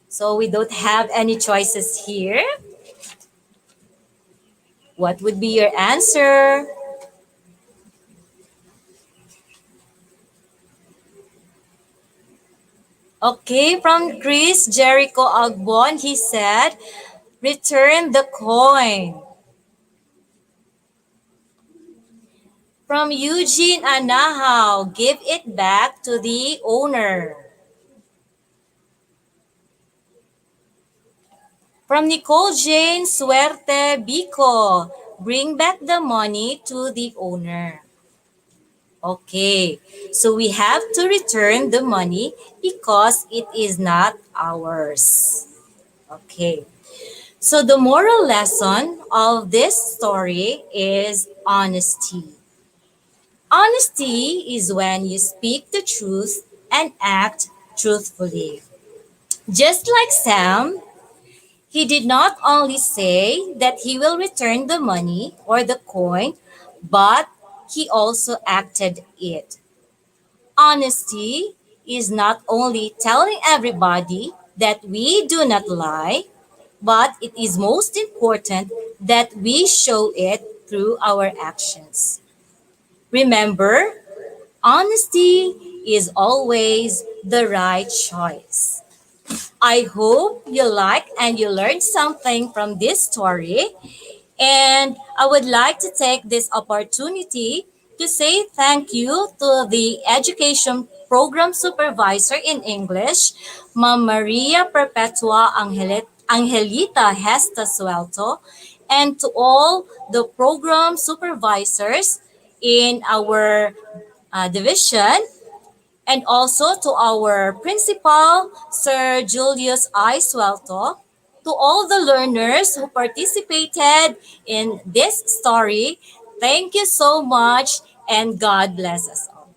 So we don't have any choices here. What would be your answer? Okay, from Chris Jericho Agbon, he said, return the coin. From Eugene Anahaw, give it back to the owner. From Nicole Jane Suerte Bico, bring back the money to the owner. Okay, so we have to return the money because it is not ours. Okay, so the moral lesson of this story is honesty. Honesty is when you speak the truth and act truthfully. Just like Sam, he did not only say that he will return the money or the coin, but he also acted it. Honesty is not only telling everybody that we do not lie, but it is most important that we show it through our actions. Remember, honesty is always the right choice. I hope you like and you learned something from this story. And I would like to take this opportunity to say thank you to the Education Program Supervisor in English, Ma'am Maria Perpetua Angelita Hesta Suelto, and to all the program supervisors in our division, and also to our principal, Sir Julius I. Suelto, to all the learners who participated in this story. Thank you so much, and God bless us all.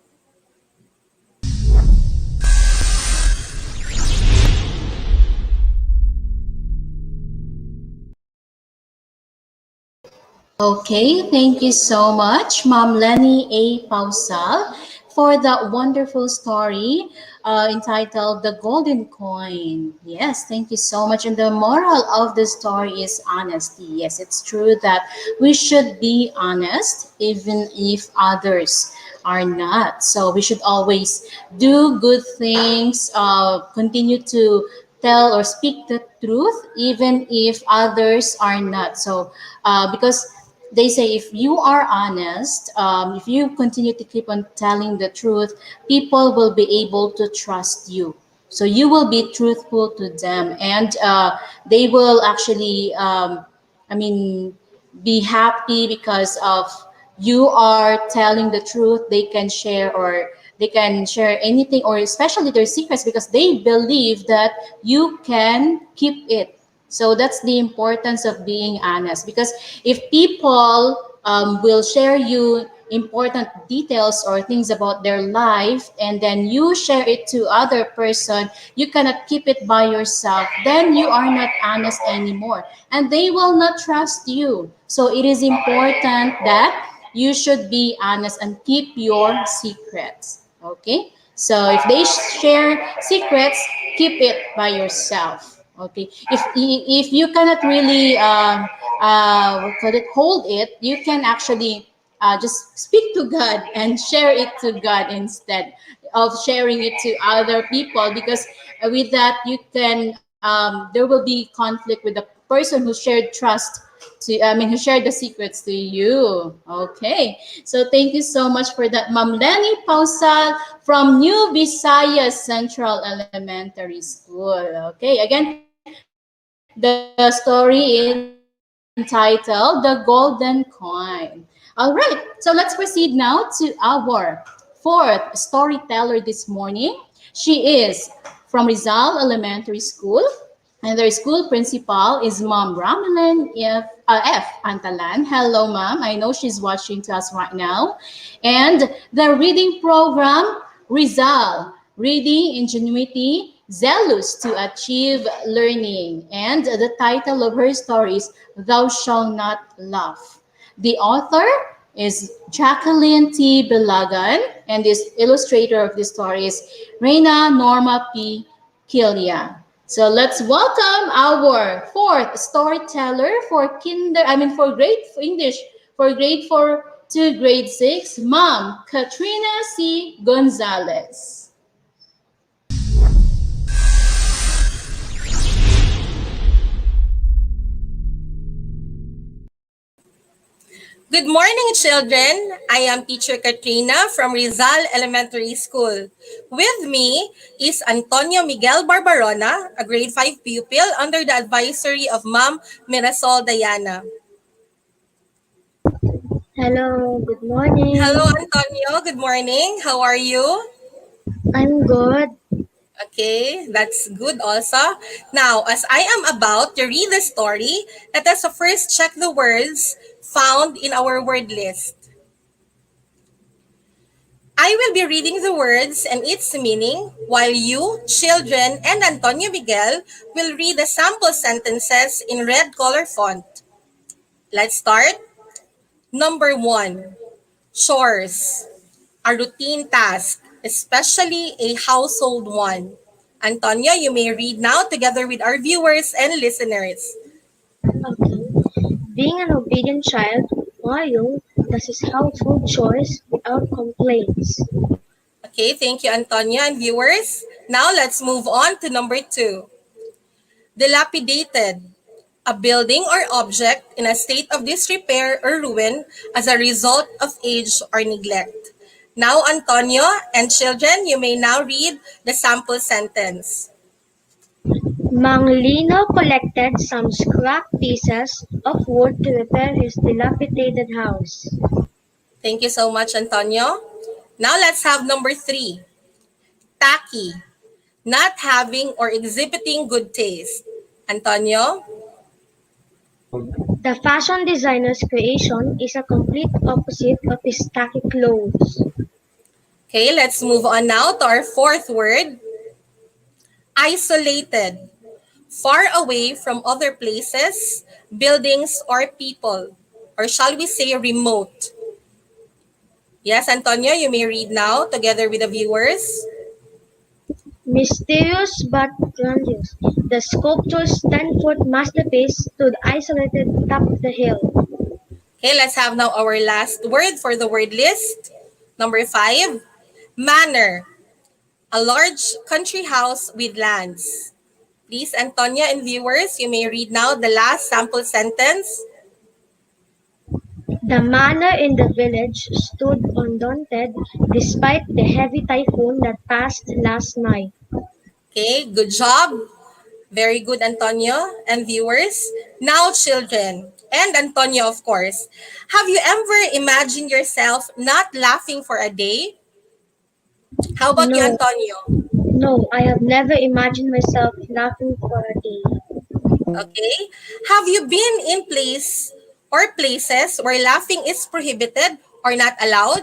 Okay, thank you so much, Mom Lenny A. Pausal, for that wonderful story entitled The Golden Coin. Yes, thank you so much. And the moral of the story is honesty. Yes, it's true that we should be honest even if others are not. So we should always do good things, continue to tell or speak the truth even if others are not. So because they say if you are honest, if you continue to keep on telling the truth, people will be able to trust you. So you will be truthful to them, and they will actually, I mean, be happy because of you are telling the truth. They can share, or they can share anything, or especially their secrets, because they believe that you can keep it. So that's the importance of being honest, because if people will share you important details or things about their life, and then you share it to other person, you cannot keep it by yourself, then you are not honest anymore, and they will not trust you. So it is important that you should be honest and keep your secrets. Okay, so if they share secrets, keep it by yourself. Okay, if you cannot really what call it, hold it, you can actually just speak to God and share it to God instead of sharing it to other people, because with that you can there will be conflict with the person who shared trust to, I mean, who shared the secrets to you. Okay, so thank you so much for that, Ma'am Lenny Pausal from New Visayas Central Elementary School. Okay, again, the story is entitled The Golden Coin. All right, so let's proceed now to our fourth storyteller this morning. She is from Rizal Elementary School, and their school principal is Mom Ramelan F. Antalan. Hello, Mom. I know she's watching to us right now. And the reading program, Rizal, Reading Ingenuity, Zealous to Achieve Learning. And the title of her story is Thou Shalt Not Laugh. The author is Jacqueline T. Belagan, and this illustrator of this story is Reina Norma P. Kilia. So let's welcome our fourth storyteller for for grade English, for grade 4 to grade 6, Mom Katrina C. Gonzalez. Good morning, children. I am Teacher Katrina from Rizal Elementary School. With me is Antonio Miguel Barbarona, a grade 5 pupil under the advisory of Ma'am Mirasol Diana. Hello, good morning. Hello, Antonio. Good morning. How are you? I'm good. Okay, that's good also. Now, as I am about to read the story, let us first check the words found in our word list. I will be reading the words and its meaning, while you, children, and Antonio Miguel will read the sample sentences in red color font. Let's start. Number 1, chores. A routine task, especially a household one. Antonio, you may read now together with our viewers and listeners. Okay. Being an obedient child Mario does his household chores without complaints. Okay, thank you, Antonia and viewers. Now let's move on to number 2. Dilapidated. A building or object in a state of disrepair or ruin as a result of age or neglect. Now, Antonio and children, you may now read the sample sentence. Mang Lino collected some scrap pieces of wood to repair his dilapidated house. Thank you so much, Antonio. Now let's have number 3. Tacky. Not having or exhibiting good taste. Antonio? The fashion designer's creation is a complete opposite of his tacky clothes. Okay, let's move on now to our 4th word. Isolated. Far away from other places, buildings, or people. Or shall we say remote? Yes, Antonio, you may read now together with the viewers. Mysterious but grandiose, the sculpture's 10-foot masterpiece stood isolated atop the hill. Okay, let's have now our last word for the word list. Number 5, manor. A large country house with lands. Please, Antonia and viewers, you may read now the last sample sentence. The manor in the village stood undaunted despite the heavy typhoon that passed last night. Okay, good job. Very good, Antonio and viewers. Now, children, and Antonio, of course, have you ever imagined yourself not laughing for a day? How about you, No, Antonio? no, I have never imagined myself laughing for a day. Okay. Have you been in place or places where laughing is prohibited or not allowed?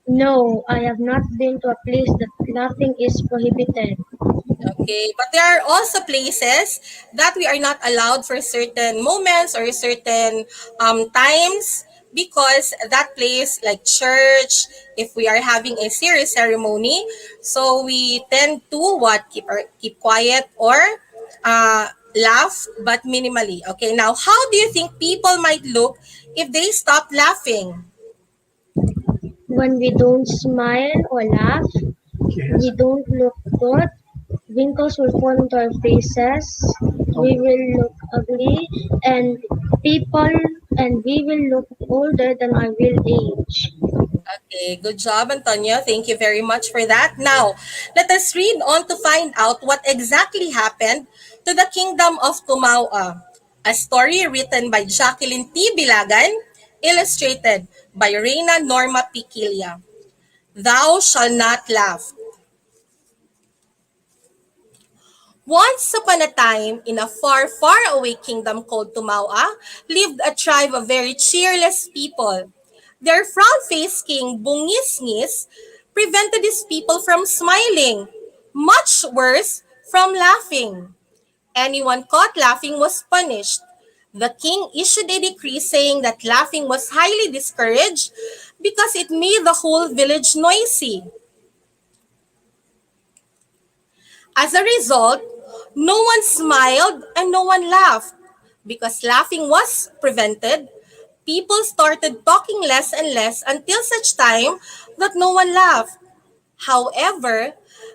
No, I have not been to a place that laughing is prohibited. Okay, but there are also places that we are not allowed for certain moments or certain times because that place, like church, if we are having a serious ceremony, so we tend to what keep quiet or laugh, but minimally. Okay, now how do you think people might look if they stop laughing? When we don't smile or laugh, we don't look good. Wrinkles will form into our faces. We will look ugly, and people and we will look older than our real age. Okay, good job, Antonio. Thank you very much for that. Now, let us read on to find out what exactly happened to the kingdom of Tumaua. A story written by Jacqueline T. Bilagan, illustrated by Reina Norma Piquilia. Thou shalt not laugh. Once upon a time, in a far, far away kingdom called Tumaua, lived a tribe of very cheerless people. Their frown-faced king, Bungis-ngis, prevented his people from smiling, much worse, from laughing. Anyone caught laughing was punished. The king issued a decree saying that laughing was highly discouraged because it made the whole village noisy. As a result, no one smiled and no one laughed. Because laughing was prevented, people started talking less and less until such time that no one laughed. However,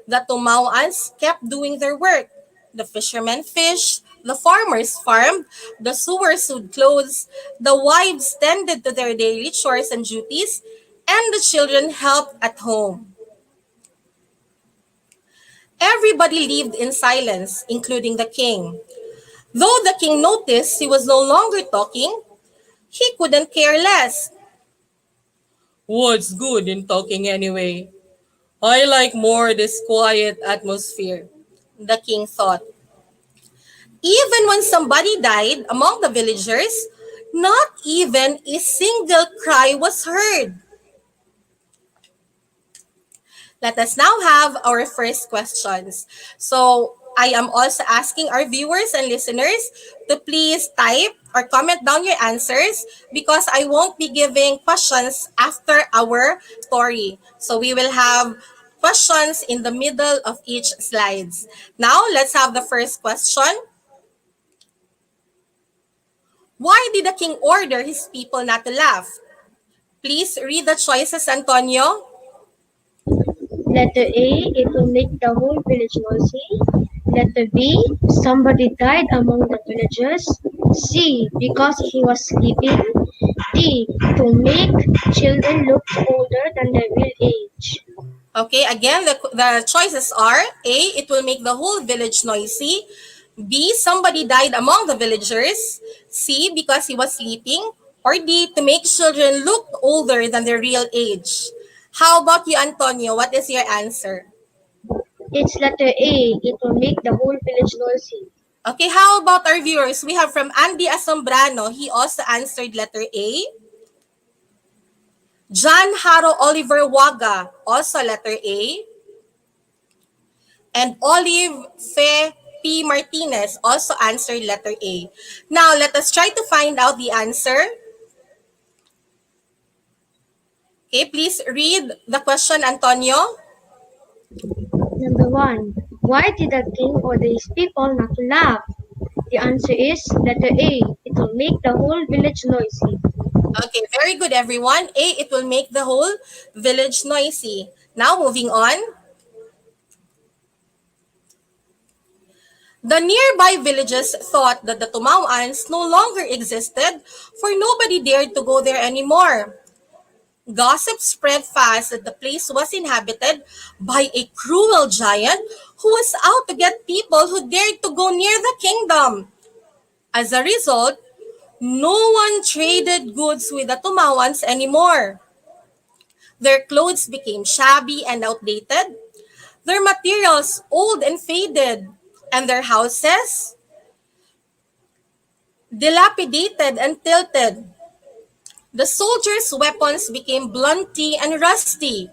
the Tumauans kept doing their work. The fishermen fished, the farmers farmed, the sewers sewed clothes, the wives tended to their daily chores and duties, and the children helped at home. Everybody lived in silence, including the king. Though the king noticed he was no longer talking, he couldn't care less. What's good in talking anyway? I like more this quiet atmosphere, the king thought. Even when somebody died among the villagers, not even a single cry was heard. Let us now have our first questions. So I am also asking our viewers and listeners to please type or comment down your answers because I won't be giving questions after our story. So we will have questions in the middle of each slides. Now let's have the first question. Why did the king order his people not to laugh? Please read the choices, Antonio. Letter A, it will make the whole village noisy. Letter B, somebody died among the villagers. C, because he was sleeping. D, to make children look older than their real age. Okay, again, the choices are A, it will make the whole village noisy. B, somebody died among the villagers. C, because he was sleeping. Or D, to make children look older than their real age. How about you, Antonio? What is your answer? It's letter A, it will make the whole village noisy. Okay, how about our viewers? We have from Andy Asombrano. He also answered letter A. John Haro Oliver Waga, also letter A. And Olive Fe P. Martinez also answered letter A. Now, let us try to find out the answer. Okay, please read the question, Antonio. Number 1. Why did the king order his people not to laugh? The answer is letter A. It will make the whole village noisy. Okay, very good, everyone. A, it will make the whole village noisy. Now, moving on. The nearby villages thought that the Tumauans no longer existed, for nobody dared to go there anymore. Gossip spread fast that the place was inhabited by a cruel giant who was out to get people who dared to go near the kingdom. As a result, no one traded goods with the Tumawans anymore. Their clothes became shabby and outdated, their materials old and faded, and their houses dilapidated and tilted. The soldiers' weapons became blunty and rusty.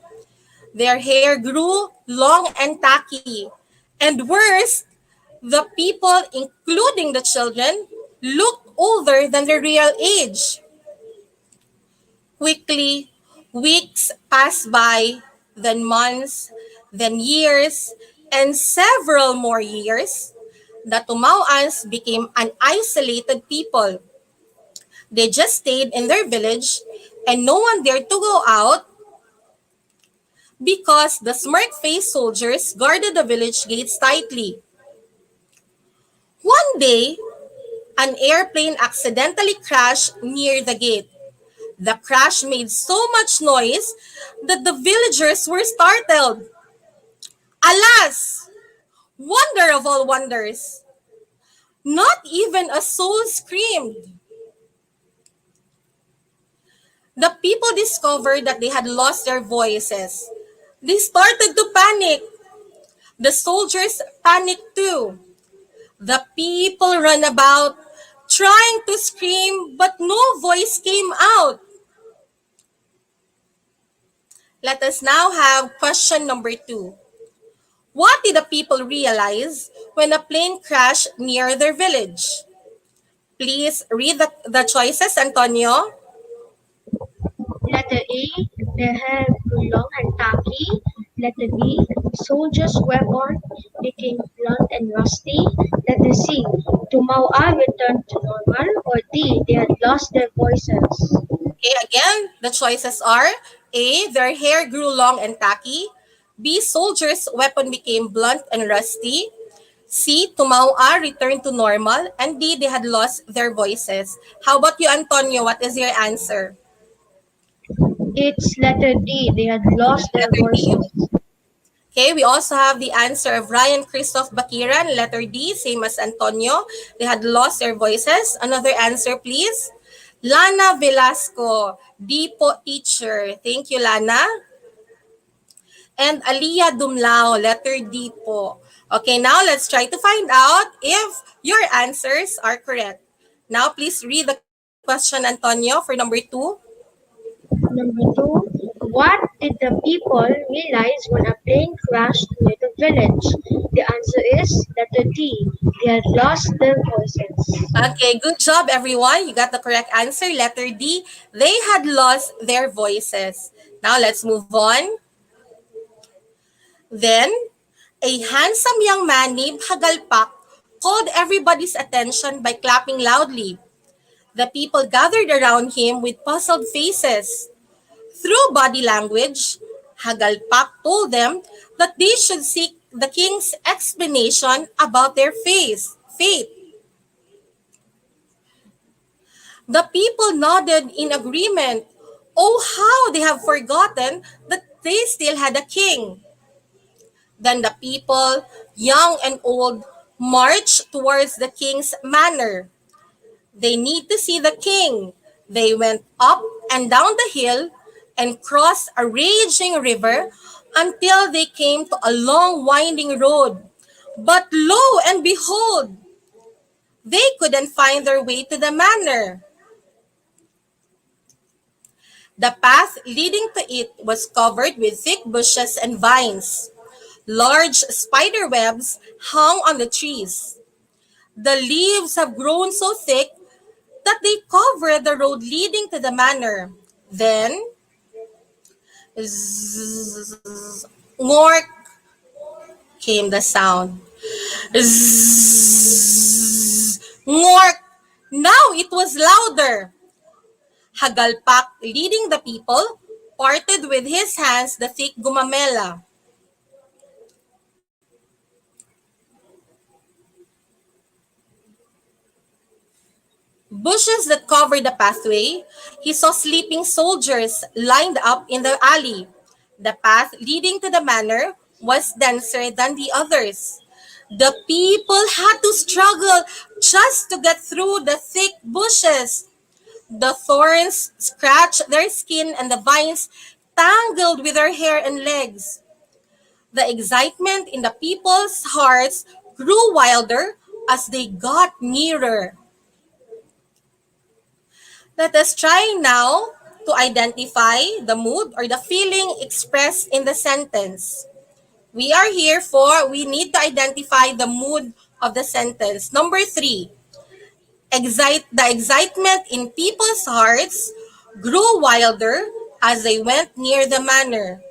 Their hair grew long and tacky. And worse, the people, including the children, looked older than their real age. Quickly, weeks passed by, then months, then years, and several more years. The Tumauans became an isolated people. They just stayed in their village and no one dared to go out because the smirk-faced soldiers guarded the village gates tightly. One day, an airplane accidentally crashed near the gate. The crash made so much noise that the villagers were startled. Alas! Wonder of all wonders! Not even a soul screamed. The people discovered that they had lost their voices. They started to panic. The soldiers panicked too. The people ran about, trying to scream, but no voice came out. Let us now have question number 2. What did the people realize when a plane crashed near their village? Please read the choices, Antonio. Letter A, their hair grew long and tacky. Letter B, soldiers' weapons became blunt and rusty. Letter C, Tumaua returned to normal. Or D, they had lost their voices. Okay, again, the choices are A, their hair grew long and tacky. B, soldiers' weapon became blunt and rusty. C, Tumaua returned to normal. And D, they had lost their voices. How about you, Antonio? What is your answer? It's letter D, they had lost their voices. Okay, we also have the answer of Ryan Christoph Bakiran, letter D, same as Antonio. They had lost their voices. Another answer, please. Lana Velasco, D po teacher. Thank you, Lana. And Aliyah Dumlao, letter D po. Okay, now let's try to find out if your answers are correct. Now, please read the question, Antonio, for number 2. Number 2, what did the people realize when a plane crashed near the village? The answer is letter D, they had lost their voices. Okay, good job, everyone. You got the correct answer, letter D. They had lost their voices. Now, let's move on. Then, a handsome young man named Hagalpak called everybody's attention by clapping loudly. The people gathered around him with puzzled faces. Through body language, Hagalpak told them that they should seek the king's explanation about their fate. The people nodded in agreement. Oh, how they have forgotten that they still had a king. Then the people, young and old, marched towards the king's manor. They need to see the king. They went up and down the hill and crossed a raging river until they came to a long winding road. But lo and behold, they couldn't find their way to the manor. The path leading to it was covered with thick bushes and vines. Large spider webs hung on the trees. The leaves have grown so thick that they covered the road leading to the manor. Then, zzz, ngork came the sound. Zzz, ngork! Now it was louder. Hagalpak, leading the people, parted with his hands the thick gumamela. Bushes that covered the pathway, he saw sleeping soldiers lined up in the alley. The path leading to the manor was denser than the others. The people had to struggle just to get through the thick bushes. The thorns scratched their skin and the vines tangled with their hair and legs. The excitement in the people's hearts grew wilder as they got nearer. Let us try now to identify the mood or the feeling expressed in the sentence. We are here we need to identify the mood of the sentence. Number 3, the excitement in people's hearts grew wilder as they went near the manor.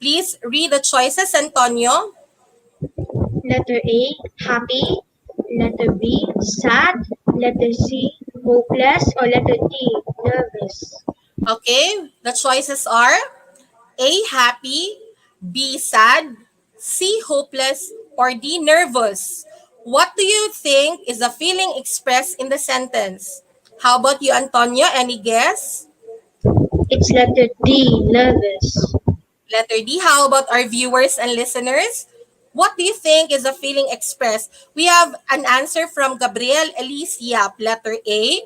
Please read the choices, Antonio. Letter A, happy. Letter B, sad. Letter C, hopeless. Or letter D, nervous. Okay, the choices are A, happy, B, sad, C, hopeless, or D, nervous. What do you think is the feeling expressed in the sentence? How about you, Antonio? Any guess? It's letter D, nervous. Letter D. How about our viewers and listeners? What do you think is the feeling expressed? We have an answer from Gabriel Elise Yap, letter A.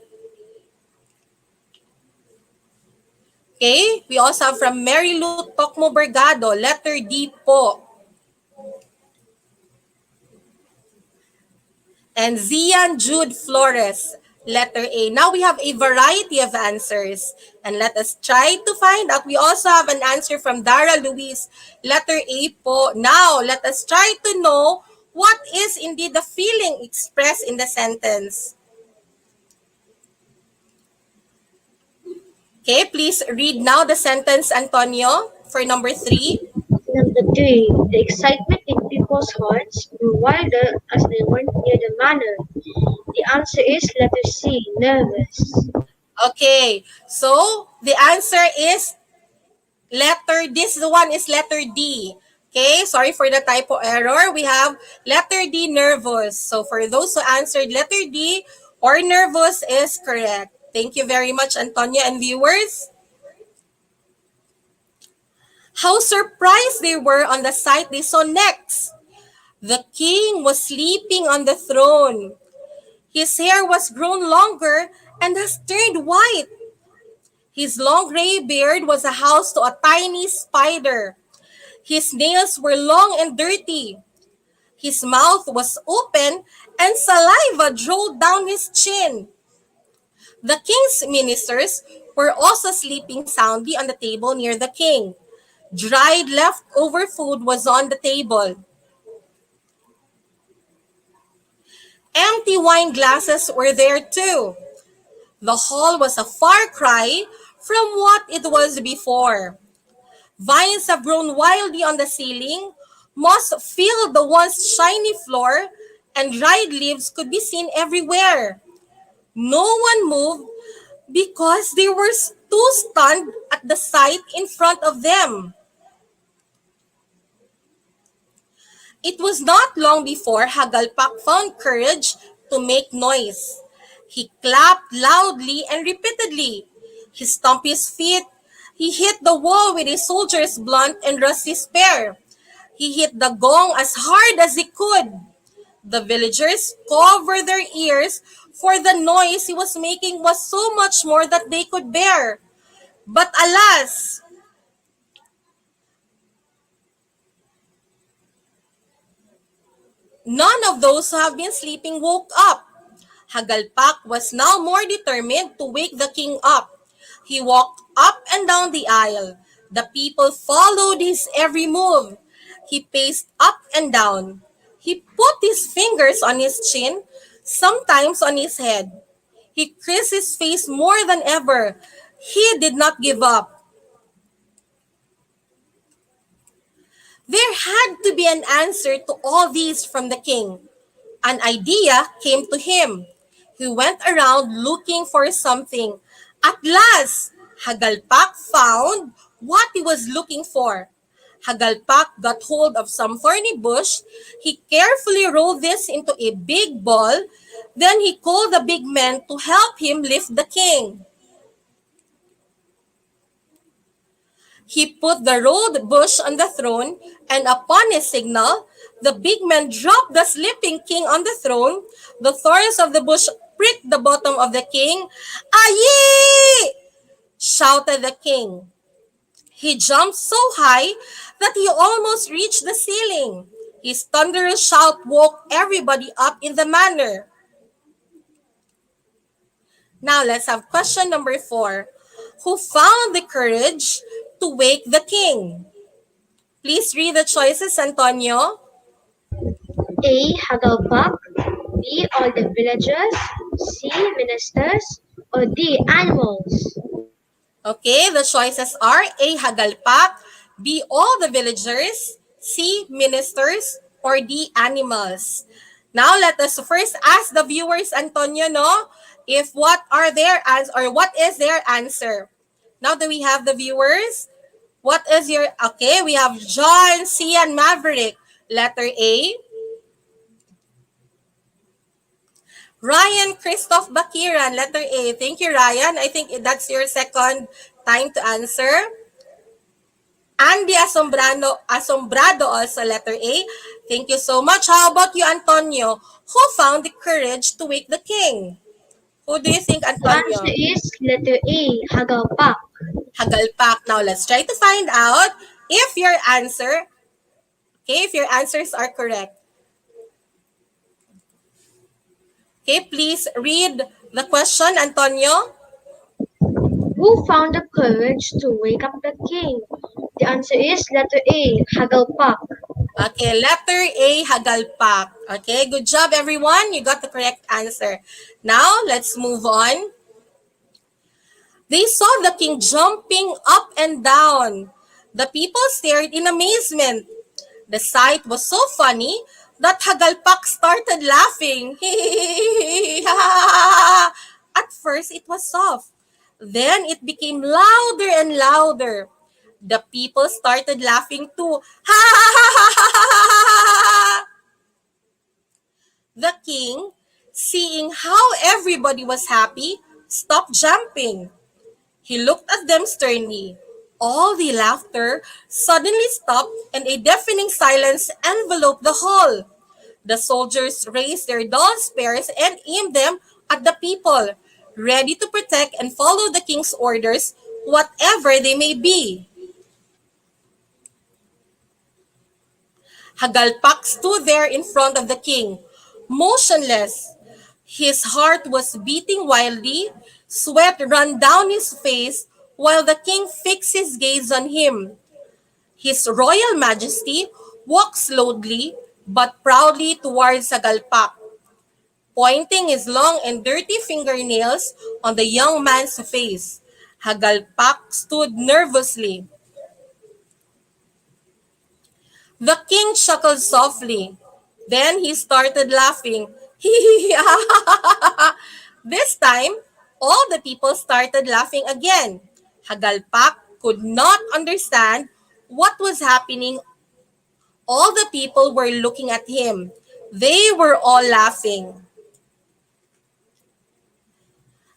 Okay, we also have from Mary Lou Tokmo Bergado, letter D po. And Zian Jude Flores, letter A. Now we have a variety of answers. And let us try to find out. We also have an answer from Dara Luis, letter A po. Now, let us try to know what is indeed the feeling expressed in the sentence. Okay, please read now the sentence, Antonio, for number 3. Number 3, the excitement in people's hearts grew wilder as they went near the manor. The answer is letter C, nervous. Okay, so the answer is this one is letter D. Okay, sorry for the typo error. We have letter D, nervous. So for those who answered letter D or nervous is correct. Thank you very much, Antonio and viewers. How surprised they were on the sight they saw next. The king was sleeping on the throne. His hair was grown longer and has turned white. His long gray beard was a house to a tiny spider. His nails were long and dirty. His mouth was open and saliva drooled down his chin. The king's ministers were also sleeping soundly on the table near the king. Dried leftover food was on the table. Empty wine glasses were there too. The hall was a far cry from what it was before. Vines have grown wildly on the ceiling, moss filled the once shiny floor, and dried leaves could be seen everywhere. No one moved, because they were too stunned at the sight in front of them. It was not long before Hagalpak found courage to make noise. He clapped loudly and repeatedly. He stomped his feet. He hit the wall with a soldier's blunt and rusty spear. He hit the gong as hard as he could. The villagers covered their ears, for the noise he was making was so much more than they could bear. But alas, none of those who have been sleeping woke up. Hagalpak was now more determined to wake the king up. He walked up and down the aisle. The people followed his every move. He paced up and down. He put his fingers on his chin, sometimes on his head. He creased his face more than ever. He did not give up. There had to be an answer to all these from the king. An idea came to him. He went around looking for something. At last, Hagalpak found what he was looking for. Hagalpak got hold of some thorny bush. He carefully rolled this into a big ball. Then he called the big men to help him lift the king. He put the rolled bush on the throne, and upon his signal, the big men dropped the sleeping king on the throne. The thorns of the bush pricked the bottom of the king. "Aye!" shouted the king. He jumped so high that he almost reached the ceiling. His thunderous shout woke everybody up in the manor. Now let's have question number 4. Who found the courage to wake the king? Please read the choices, Antonio. A. Hagalpak, B. All the villagers, C. Ministers, or D. Animals. Okay, the choices are A. Hagalpak, B. All the villagers, C. Ministers, or D. Animals. Now let us first ask the viewers, Antonio, no, if what are their answers or what is their answer. Now that we have the viewers, what is your, okay, we have John, C, and Maverick. Letter A. Ryan Christoph Bakiran, letter A. Thank you, Ryan. I think that's your second time to answer. Andy Asombrado also, letter A. Thank you so much. How about you, Antonio? Who found the courage to wake the king? Who do you think, The Antonio? answer is letter A. Hagalpak. Hagalpak. Now, let's try to find out if your answer, okay, if your answers are correct. Okay, please read the question, Antonio. Who found the courage to wake up the king? The answer is letter A. Hagalpak. Okay, letter A, Hagalpak. Okay, good job, everyone. You got the correct answer. Now, let's move on. They saw the king jumping up and down. The people stared in amazement. The sight was so funny that Hagalpak started laughing. At first, it was soft. Then it became louder and louder. The people started laughing too. The king, seeing how everybody was happy, stopped jumping. He looked at them sternly. All the laughter suddenly stopped and a deafening silence enveloped the hall. The soldiers raised their dull spears and aimed them at the people, ready to protect and follow the king's orders, whatever they may be. Hagalpak stood there in front of the king, motionless. His heart was beating wildly, sweat ran down his face while the king fixed his gaze on him. His royal majesty walked slowly but proudly towards Hagalpak, pointing his long and dirty fingernails on the young man's face. Hagalpak stood nervously. The king chuckled softly. Then he started laughing. This time, All the people started laughing again. Hagalpak could not understand what was happening. All the people were looking at him. They were all laughing.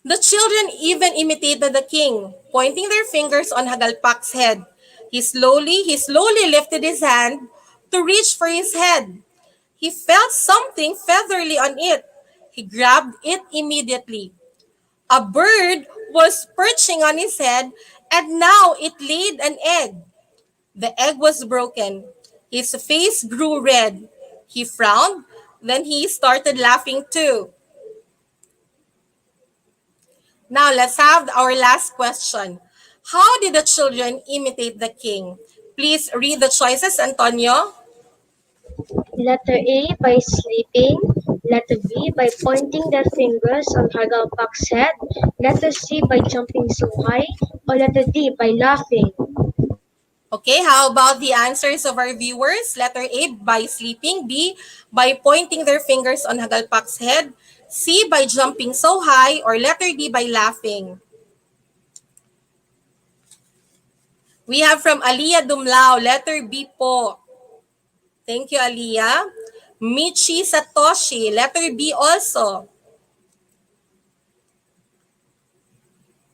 The children even imitated the king, pointing their fingers on Hagalpak's head. He slowly lifted his hand to reach for his head. He felt something feathery on it. He grabbed it immediately. A bird was perching on his head, and now it laid an egg. The egg was broken. His face grew red. He frowned, then he started laughing too. Now let's have our last question. How did the children imitate the king? Please read the choices, Antonio. Letter A by sleeping. Letter B by pointing their fingers on Hagalpak's head. Letter C by jumping so high. Or letter D by laughing. Okay, how about the answers of our viewers? Letter A by sleeping, B by pointing their fingers on Hagalpak's head, C by jumping so high, or letter D by laughing. We have from Aliyah Dumlao, letter B po. Thank you, Aliyah. Michi Satoshi, letter B also.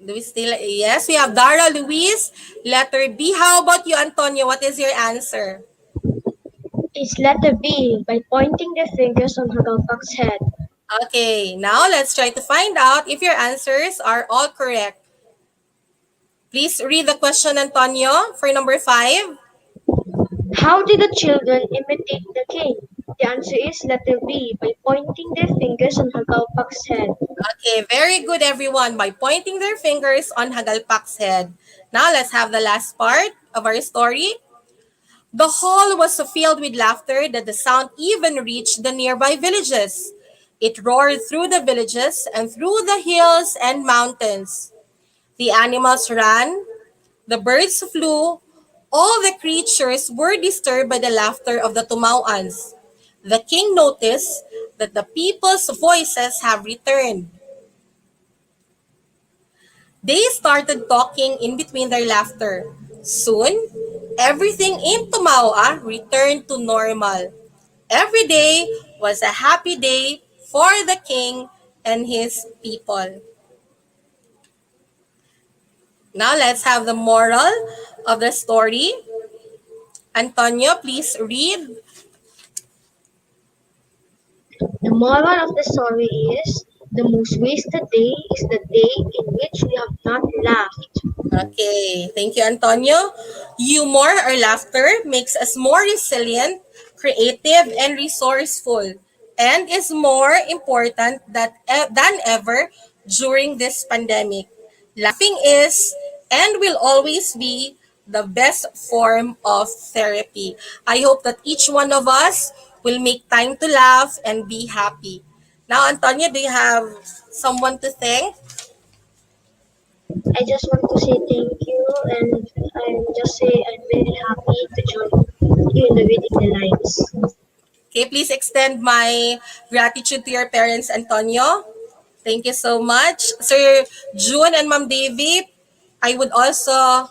Do we still, yes, we have Dara Luis, letter B. How about you, Antonio? What is your answer? It's letter B by pointing their fingers on Hagalpak's head. Okay, now let's try to find out if your answers are all correct. Please read the question, Antonio, for number 5. How did the children imitate the king? The answer is letter B by pointing their fingers on Hagalpak's head. Okay, very good, everyone, by pointing their fingers on Hagalpak's head. Now let's have the last part of our story. The hall was so filled with laughter that the sound even reached the nearby villages. It roared through the villages and through the hills and mountains. The animals ran, the birds flew, all the creatures were disturbed by the laughter of the Tumauans. The king noticed that the people's voices have returned. They started talking in between their laughter. Soon, everything in Tumaua returned to normal. Every day was a happy day for the king and his people. Now let's have the moral of the story. Antonio, please read. The moral of the story is the most wasted day is the day in which we have not laughed. Okay, thank you, Antonio. Humor or laughter makes us more resilient, creative, and resourceful, and is more important than ever during this pandemic. Laughing is and will always be the best form of therapy. I hope that each one of us will make time to laugh and be happy. Now, Antonio, do you have someone to thank? I just want to say thank you, and I'm very happy to join you in the reading the lines. Okay, please extend my gratitude to your parents, Antonio. Thank you so much. Sir June and Ma'am Davy, I would also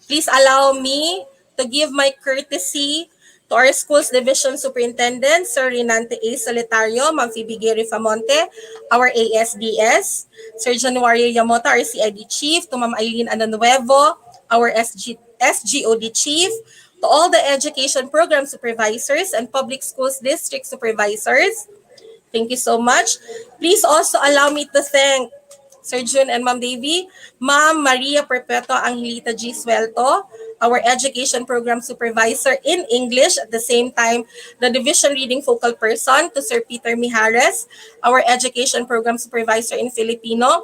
please allow me to give my courtesy to our school's division superintendent, Sir Renante A. Solitario, Ma'am Phoebe Gary Famonte, our ASDS, Sir Januario Yamota, our CID chief, to Ma'am Eileen Ananuevo, our SGOD chief, to all the education program supervisors and public schools district supervisors. Thank you so much. Please also allow me to thank Sir June and Ma'am Davy, Ma'am Maria Perpetua Angelita G. Suelto, our education program supervisor in English, at the same time, the division reading focal person, to Sir Peter Mijares, our education program supervisor in Filipino,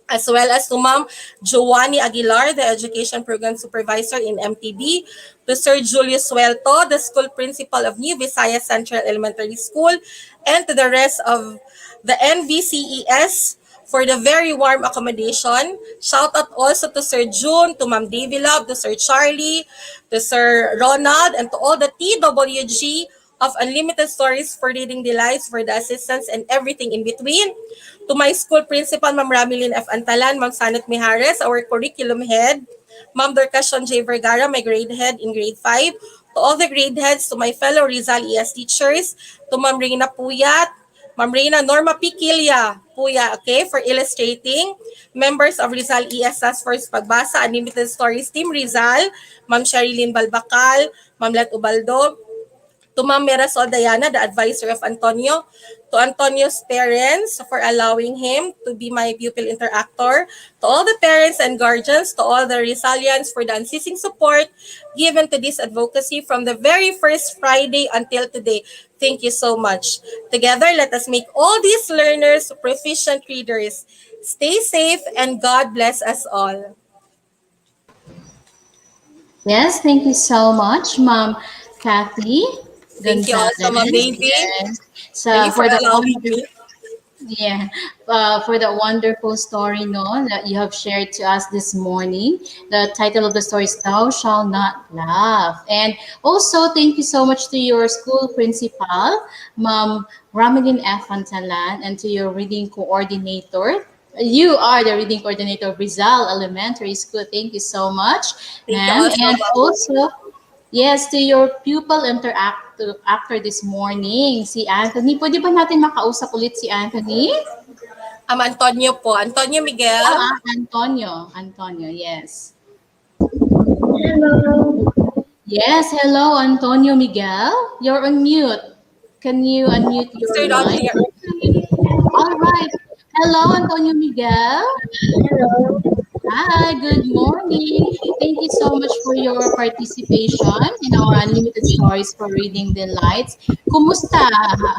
as well as to Ma'am Joanny Aguilar, the Education Program Supervisor in MTB, to Sir Julius Suelto, the School Principal of New Visayas Central Elementary School, and to the rest of the NVCES for the very warm accommodation. Shout out also to Sir June, to Ma'am Davy Love, to Sir Charlie, to Sir Ronald, and to all the TWG of unlimited stories for reading delights for the assistants and everything in between. To my school principal, Ma'am Ramilin F. Antalan, Ma'am Sanet Mijares, our curriculum head, Ma'am Dorcasion J. Vergara, my grade head in grade 5, to all the grade heads, to my fellow Rizal ES teachers, to Ma'am Reina Puyat, Ma'am Reina Norma Piquilla Puya, okay, for illustrating, members of Rizal ES Task Force Pagbasa, Unlimited Stories Team Rizal, Ma'am Sherilyn Balbacal, Ma'am Lat Ubaldo, to Ma'am Mirasol Diana, the advisor of Antonio, to Antonio's parents for allowing him to be my pupil interactor, to all the parents and guardians, to all the Rizalians for the unceasing support given to this advocacy from the very first Friday until today. Thank you so much. Together, let us make all these learners proficient readers. Stay safe and God bless us all. Yes, thank you so much, Mom Kathy Thank you also, Ma'am Gonzalez. Navy. Yes. Thank So you for for the allowing me. yeah, for the wonderful story, no, that you have shared to us this morning. The title of the story is "Thou Shall Not Laugh," and also thank you so much to your school principal, Ma'am Ramelin F. Antalan, and to your reading coordinator. You are the reading coordinator of Rizal Elementary School. Thank you so much, Thank you ma'am, also, and Ma'am. also yes, to your pupil actor this morning, si Anthony. Pwede ba natin makausap ulit si Anthony? Antonio po. Antonio Miguel. Antonio. Antonio, yes. Hello. Yes, hello, Antonio Miguel. You're on mute. Can you unmute your Turn on mic? here. All right. Hello, Antonio Miguel. Hello. Hi, good morning. Thank you so much for your participation in our Unlimited Stories for Reading Delights. Kumusta?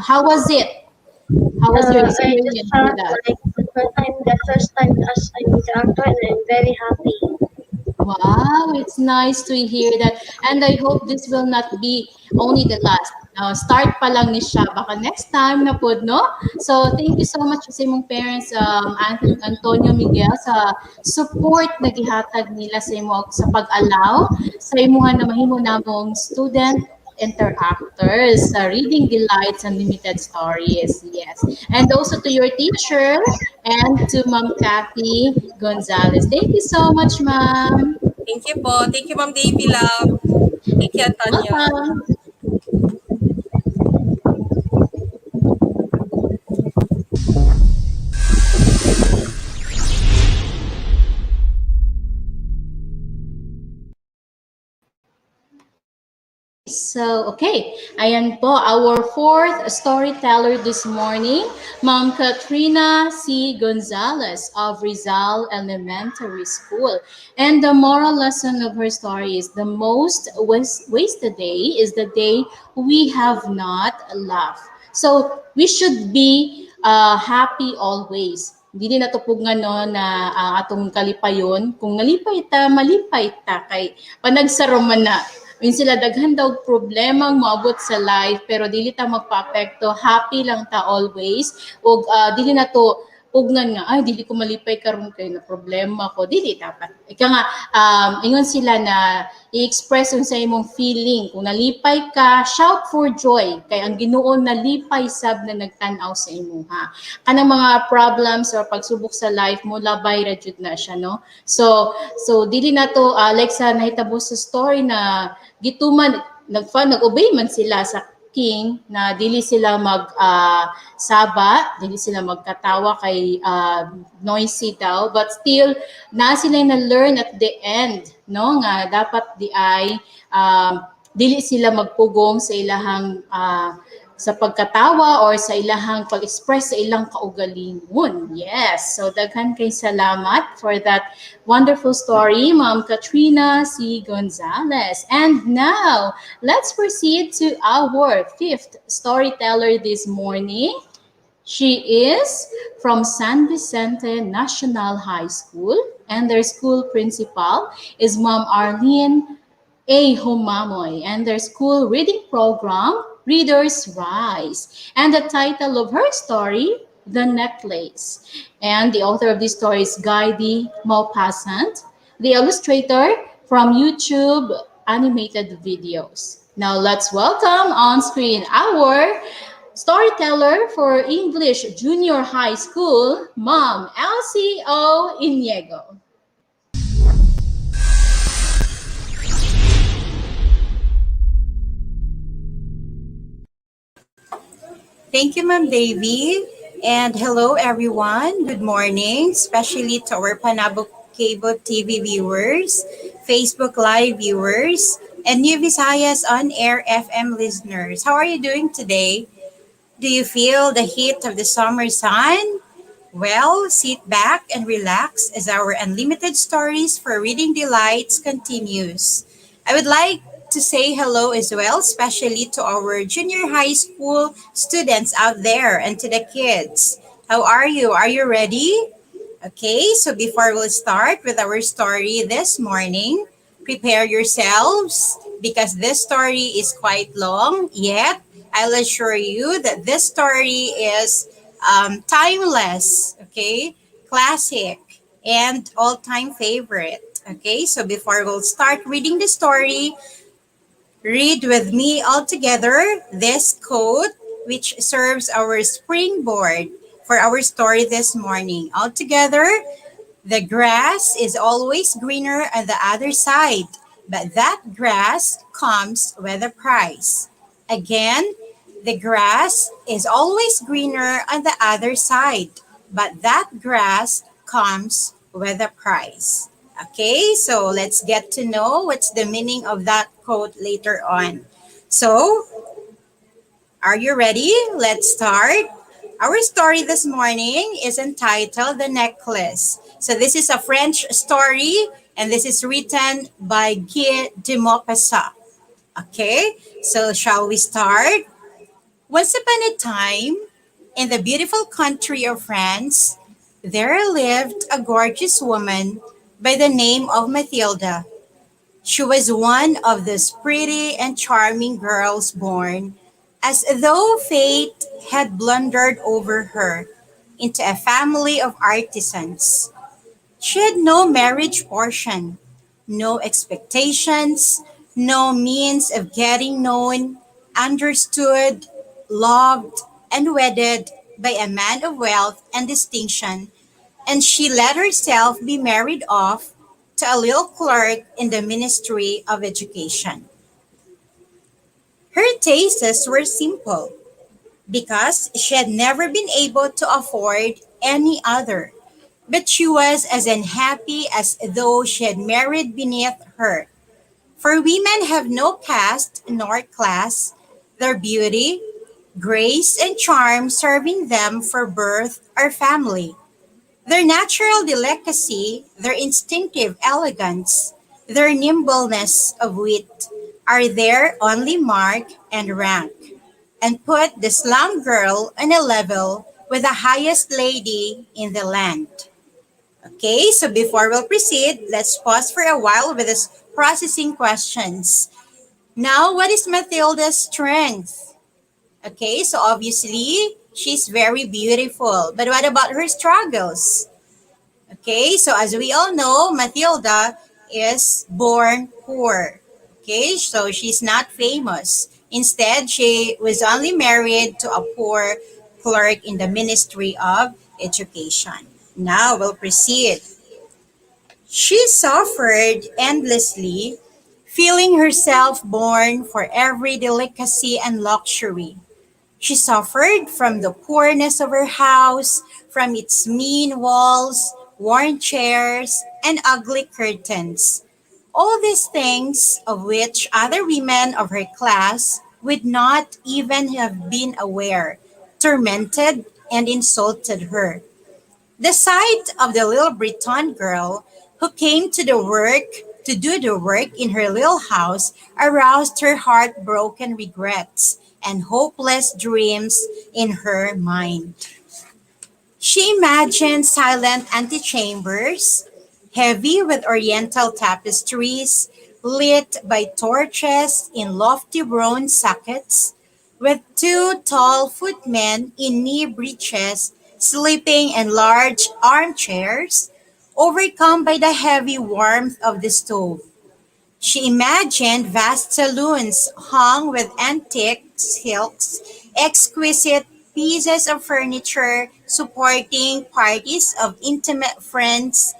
How was it? How was your I just experience felt with us? like the first time as an interactor, and I'm very happy. Wow, it's nice to hear that. And I hope this will not be only the last. Start pa lang ni siya. Baka next time na po, no? So, thank you so much sa imong parents, Antonio Miguel, sa support na gihatag nila sa imo sa pag-allow sa imuha na mahimo namong student interactors sa Reading Delights Unlimited Stories. Yes. And also to your teacher and to Ma'am Kathy Gonzalez. Thank you so much, Ma'am. Thank you po. Thank you, Ma'am Davy Love. Thank you, Antonio. Welcome. So, okay. Ayan po, our fourth storyteller this morning, Ma'am Katrina C. Gonzalez of Rizal Elementary School. And the moral lesson of her story is the most wasted day is the day we have not laughed. So, we should be happy always. Hindi din natupog nga no na atong kalipayon. Kung nalipay ta, malipay ta kay panagsaruman na. Yun sila daghan daw problemang moabot sa life pero dili ta magpa-apekto, happy lang ta always ug dili na to ugnan nga ay dili ko malipay karon kay na problema ko dili dapat ika nga ingon sila na i-express sa imong feeling kung nalipay ka shout for joy kay ang Ginoo nalipay sab na nagtan-aw sa imuha kanang mga problems or pagsubok sa life mo labay ra jud na siya no so dili na to like sa nahitabo sa story na gituman nag-obey man sila sa king na dili sila saba, dili sila magkatawa kay noisy daw but still na sila na learn at the end no nga dapat di ay dili sila magpugong sa ilahang sa pagkatawa or sa ilahang pag-express sa ilang kaugalingon. Yes. So daghan kay salamat for that wonderful story, Ma'am Katrina C. Gonzalez. And now, let's proceed to our fifth storyteller this morning. She is from San Vicente National High School, and their school principal is Ma'am Arlene A. Humamoy, and their school reading program, Reader's Rise. And the title of her story, The Necklace. And the author of this story is Guy Maupassant, the illustrator from YouTube animated videos. Now let's welcome on screen our storyteller for English Junior High School, Mom Elsie O. Iniego. Thank you, Ma'am Davy. And hello, everyone. Good morning, especially to our Panabo Cable TV viewers, Facebook Live viewers, and New Visayas On Air FM listeners. How are you doing today? Do you feel the heat of the summer sun? Well, sit back and relax as our unlimited stories for reading delights continues. I would like to say hello as well, especially to our junior high school students out there and to the kids. How are you? Are you ready? Okay, so before we'll start with our story this morning, prepare yourselves because this story is quite long, yet I'll assure you that this story is timeless, okay, classic, and all time favorite. Okay, so before we'll start reading the story, read with me all together this quote, which serves our springboard for our story this morning. All together, the grass is always greener on the other side, but that grass comes with a price. Again, the grass is always greener on the other side, but that grass comes with a price. Okay, so let's get to know what's the meaning of that quote later on. So, are you ready? Let's start. Our story this morning is entitled The Necklace. So this is a French story and this is written by Guy de Maupassant. Okay, so shall we start? Once upon a time, in the beautiful country of France, there lived a gorgeous woman by the name of Mathilda. She was one of those pretty and charming girls born as though fate had blundered over her into a family of artisans. She had no marriage portion, no expectations, no means of getting known, understood, loved, and wedded by a man of wealth and distinction, and she let herself be married off to a little clerk in the Ministry of Education. Her tastes were simple because she had never been able to afford any other, but she was as unhappy as though she had married beneath her. For women have no caste nor class, their beauty, grace, and charm serving them for birth or family. Their natural delicacy, their instinctive elegance, their nimbleness of wit are their only mark and rank, and put the slum girl on a level with the highest lady in the land. Okay, so before we'll proceed, let's pause for a while with this processing questions. Now, what is Matilda's strength? Okay, so obviously, she's very beautiful. But what about her struggles? Okay, so as we all know, Matilda is born poor. Okay, so she's not famous. Instead, she was only married to a poor clerk in the Ministry of Education. Now we'll proceed. She suffered endlessly, feeling herself born for every delicacy and luxury. She suffered from the poorness of her house, from its mean walls, worn chairs, and ugly curtains. All these things of which other women of her class would not even have been aware, tormented and insulted her. The sight of the little Breton girl who came to do the work in her little house aroused her heartbroken regrets and hopeless dreams in her mind. She imagined silent antechambers, heavy with oriental tapestries, lit by torches in lofty bronze sockets, with two tall footmen in knee breeches sleeping in large armchairs, overcome by the heavy warmth of the stove. She imagined vast saloons hung with antique silks, exquisite pieces of furniture supporting parties of intimate friends,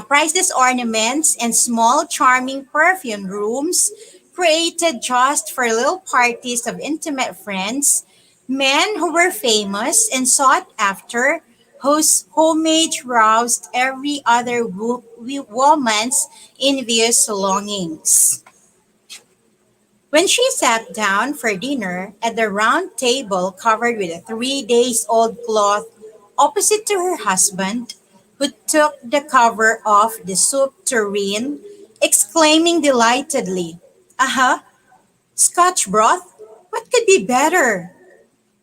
priceless ornaments, and small charming perfume rooms created just for little parties of intimate friends, men who were famous and sought after, whose homage roused every other woman's envious longings. When she sat down for dinner at the round table covered with a 3 days old cloth opposite to her husband, who took the cover off the soup tureen, exclaiming delightedly, "Aha, Scotch broth? What could be better?"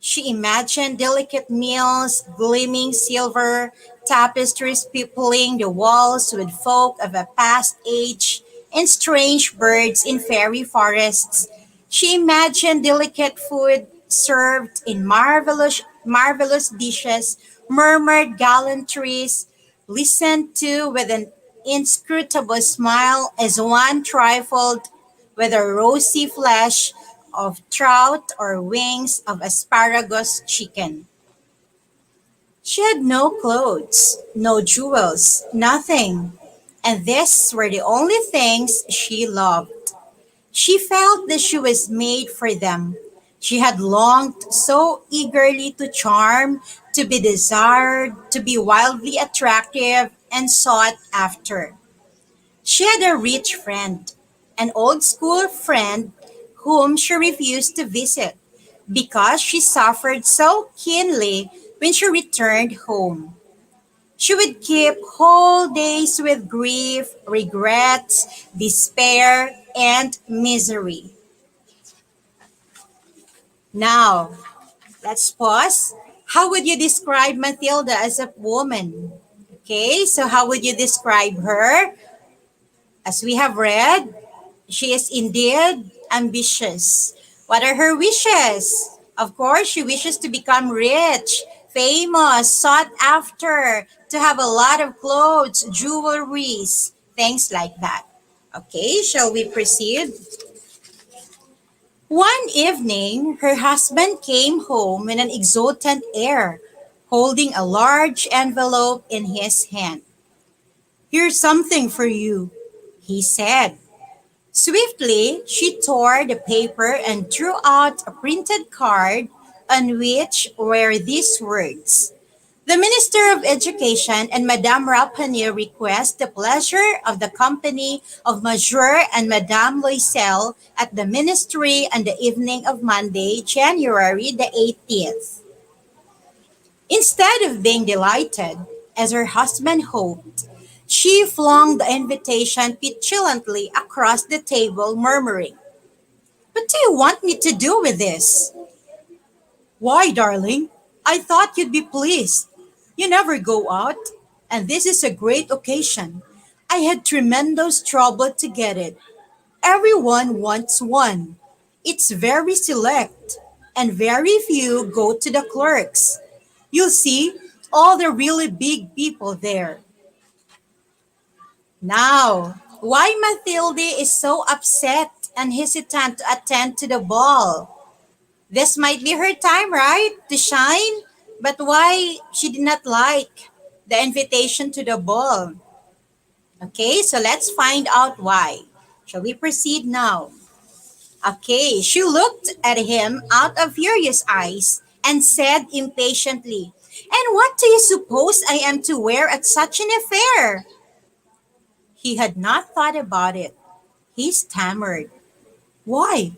She imagined delicate meals, gleaming silver, tapestries peopling the walls with folk of a past age, and strange birds in fairy forests. She imagined delicate food served in marvelous dishes, murmured gallantries, listened to with an inscrutable smile as one trifled with the rosy flesh of trout or wings of asparagus chicken. She had no clothes, no jewels, nothing. And these were the only things she loved. She felt that she was made for them. She had longed so eagerly to charm, to be desired, to be wildly attractive and sought after. She had a rich friend, an old school friend whom she refused to visit because she suffered so keenly when she returned home. She would keep whole days with grief, regrets, despair, and misery. Now, let's pause. How would you describe Matilda as a woman? Okay, so how would you describe her? As we have read, she is indeed ambitious. What are her wishes? Of course, she wishes to become rich, famous, sought after, to have a lot of clothes, jewelries, things like that. Okay, shall we proceed? One evening, her husband came home with an exultant air, holding a large envelope in his hand. "Here's something for you," he said. Swiftly, she tore the paper and drew out a printed card on which were these words: "The Minister of Education and Madame Rapanier request the pleasure of the company of Monsieur and Madame Loisel at the Ministry on the evening of Monday, January the 18th. Instead of being delighted, as her husband hoped, she flung the invitation petulantly across the table, murmuring, "What do you want me to do with this?" "Why, darling, I thought you'd be pleased. You never go out, and this is a great occasion. I had tremendous trouble to get it. Everyone wants one. It's very select, and very few go to the clerks. You'll see all the really big people there." Now, why Mathilde is so upset and hesitant to attend to the ball? This might be her time, right? To shine? But why she did not like the invitation to the ball? Okay, so let's find out why. Shall we proceed now? Okay, she looked at him out of furious eyes and said impatiently, "And what do you suppose I am to wear at such an affair?" He had not thought about it. He stammered, "Why,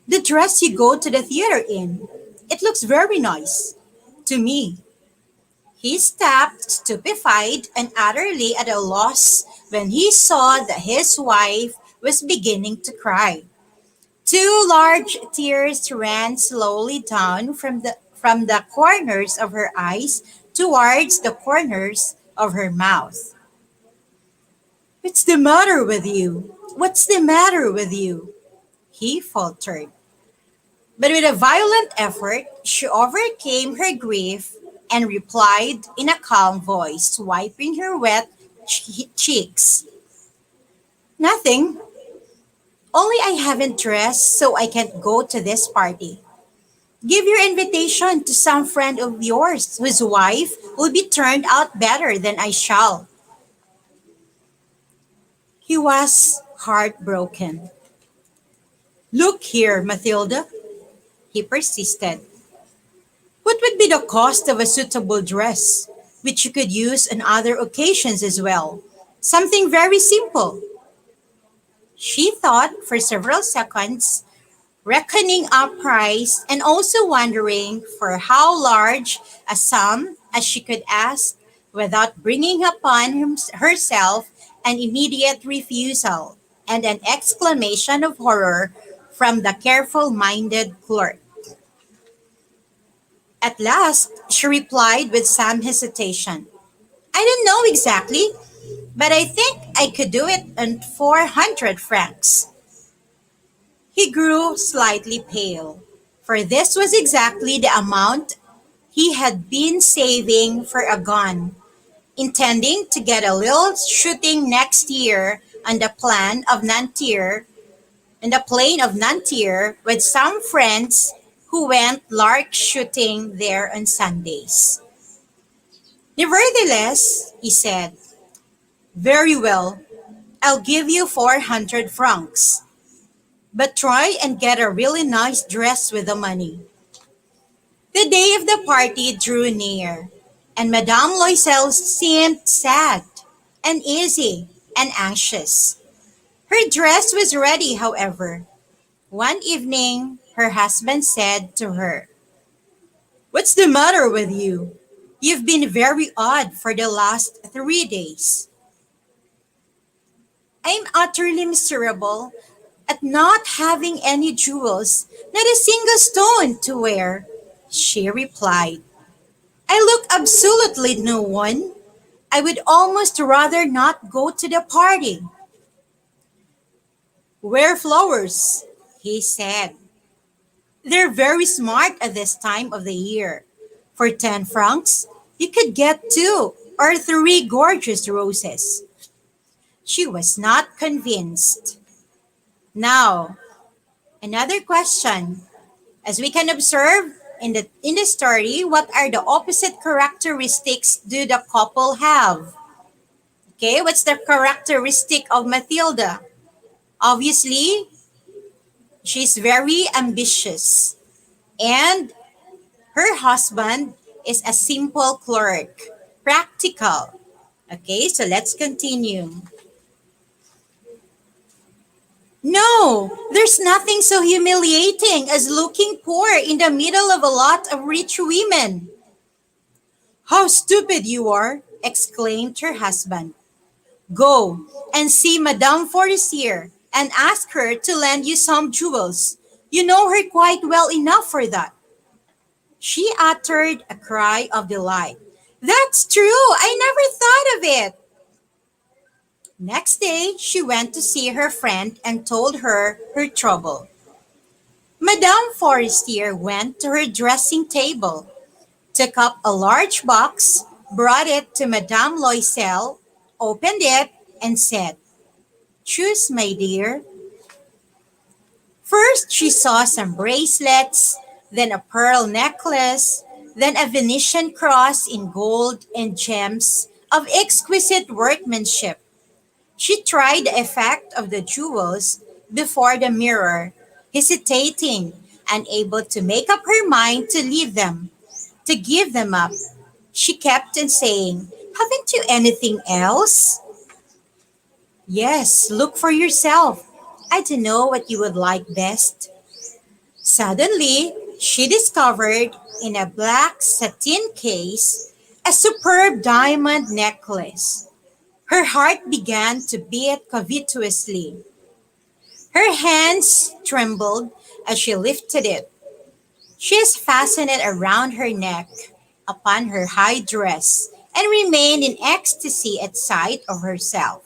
the dress you go to the theater in. It looks very nice. To me." He stopped, stupefied and utterly at a loss when he saw that his wife was beginning to cry. Two large tears ran slowly down from the corners of her eyes towards the corners of her mouth. "What's the matter with you? What's the matter with you?" he faltered. But with a violent effort, she overcame her grief and replied in a calm voice, wiping her wet cheeks, Nothing. Only I haven't dressed so I can't go to this party. Give your invitation to some friend of yours whose wife will be turned out better than I shall. He was heartbroken. Look here, Matilda, he persisted. What would be the cost of a suitable dress, which you could use on other occasions as well? Something very simple. She thought for several seconds, reckoning up price and also wondering for how large a sum as she could ask without bringing upon herself an immediate refusal and an exclamation of horror from the careful-minded clerk. At last, she replied with some hesitation. I don't know exactly, but I think I could do it on 400 francs. He grew slightly pale, for this was exactly the amount he had been saving for a gun, intending to get a little shooting next year on the plan of Nanterre, in the plain of Nanterre with some friends who went lark shooting there on Sundays. Nevertheless, he said, very well, I'll give you 400 francs. But try and get a really nice dress with the money. The day of the party drew near, and Madame Loisel seemed sad, uneasy, and anxious. Her dress was ready, however. One evening, her husband said to her, what's the matter with you? You've been very odd for the last 3 days. I'm utterly miserable at not having any jewels, not a single stone to wear, she replied. I look absolutely no one. I would almost rather not go to the party. Wear flowers, he said. They're very smart at this time of the year. For 10 francs, you could get 2 or 3 gorgeous roses. She was not convinced. Now, another question. As we can observe in the story, what are the opposite characteristics do the couple have? Okay, what's the characteristic of Matilda? Obviously, she's very ambitious. And her husband is a simple clerk, practical. Okay, so let's continue. No, there's nothing so humiliating as looking poor in the middle of a lot of rich women. How stupid you are, exclaimed her husband. Go and see Madame Forestier and ask her to lend you some jewels. You know her quite well enough for that. She uttered a cry of delight. That's true, I never thought of it. Next day, she went to see her friend and told her her trouble. Madame Forestier went to her dressing table, took up a large box, brought it to Madame Loisel, opened it, and said, choose, my dear. First, she saw some bracelets, then a pearl necklace, then a Venetian cross in gold and gems of exquisite workmanship. She tried the effect of the jewels before the mirror, hesitating, unable to make up her mind to leave them, to give them up. She kept on saying, haven't you anything else? Yes, look for yourself. I don't know what you would like best. Suddenly, she discovered in a black satin case a superb diamond necklace. Her heart began to beat covetously. Her hands trembled as she lifted it. She fastened it around her neck, upon her high dress, and remained in ecstasy at sight of herself.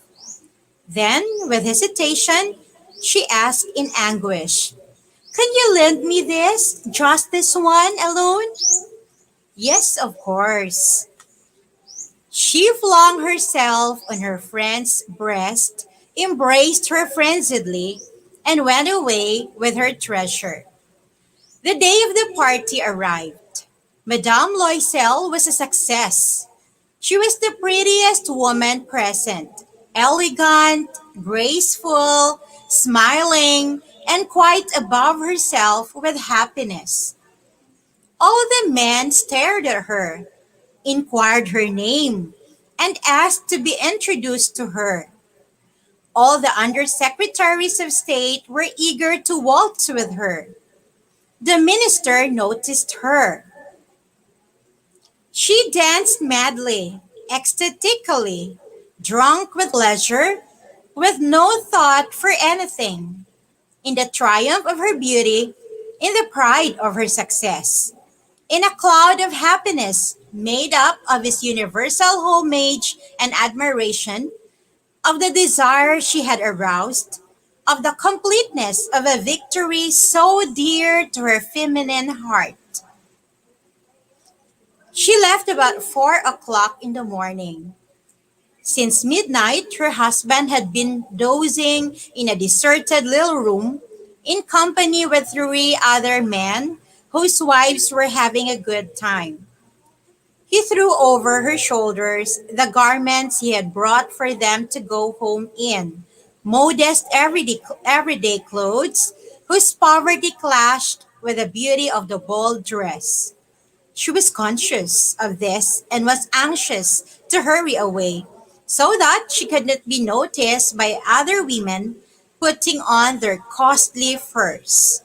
Then, with hesitation, she asked in anguish, can you lend me this, just this one alone? Yes, of course. She flung herself on her friend's breast embraced her frenziedly, and went away with her treasure. The day of the party arrived. Madame Loisel was a success. She was the prettiest woman present, elegant, graceful, smiling, and quite above herself with happiness. All the men stared at her, inquired her name, and asked to be introduced to her. All the undersecretaries of state were eager to waltz with her. The minister noticed her. She danced madly, ecstatically, drunk with pleasure, with no thought for anything, in the triumph of her beauty, in the pride of her success, in a cloud of happiness made up of his universal homage and admiration, of the desire she had aroused, of the completeness of a victory so dear to her feminine heart. She left about 4 o'clock in the morning. Since midnight, her husband had been dozing in a deserted little room in company with 3 other men whose wives were having a good time. He threw over her shoulders the garments he had brought for them to go home in, modest everyday clothes whose poverty clashed with the beauty of the bold dress. She was conscious of this and was anxious to hurry away so that she could not be noticed by other women putting on their costly furs.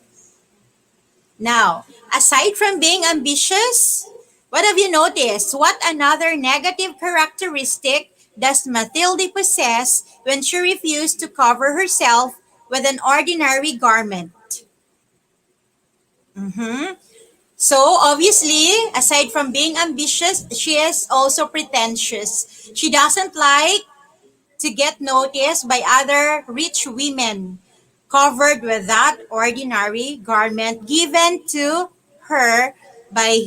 Now, aside from being ambitious, what have you noticed? What another negative characteristic does Mathilde possess when she refused to cover herself with an ordinary garment? Mhm. So obviously, aside from being ambitious, she is also pretentious. She doesn't like to get noticed by other rich women covered with that ordinary garment given to her by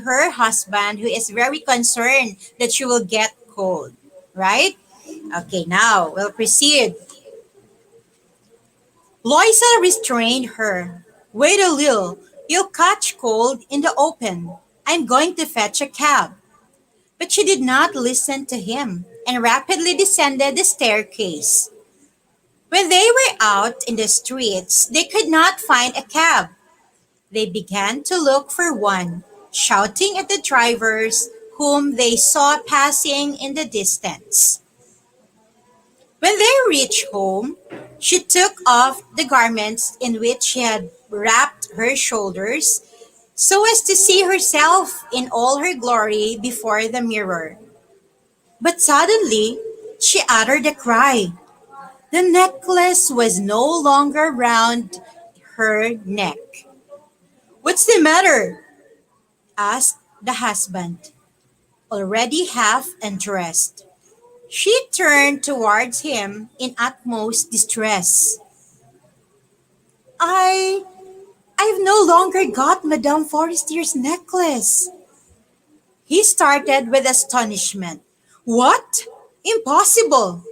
her husband, who is very concerned that she will get cold, right? Okay, now we'll proceed. Loisa restrained her. Wait a little. You'll catch cold in the open. I'm going to fetch a cab. But she did not listen to him and rapidly descended the staircase. When they were out in the streets, they could not find a cab. They began to look for one, shouting at the drivers whom they saw passing in the distance. When they reached home, she took off the garments in which she had wrapped her shoulders so as to see herself in all her glory before the mirror. But suddenly, she uttered a cry. The necklace was no longer round her neck. What's the matter? Asked the husband, already half undressed. She turned towards him in utmost distress. I I've no longer got Madame Forestier's necklace. He started with astonishment. What? Impossible!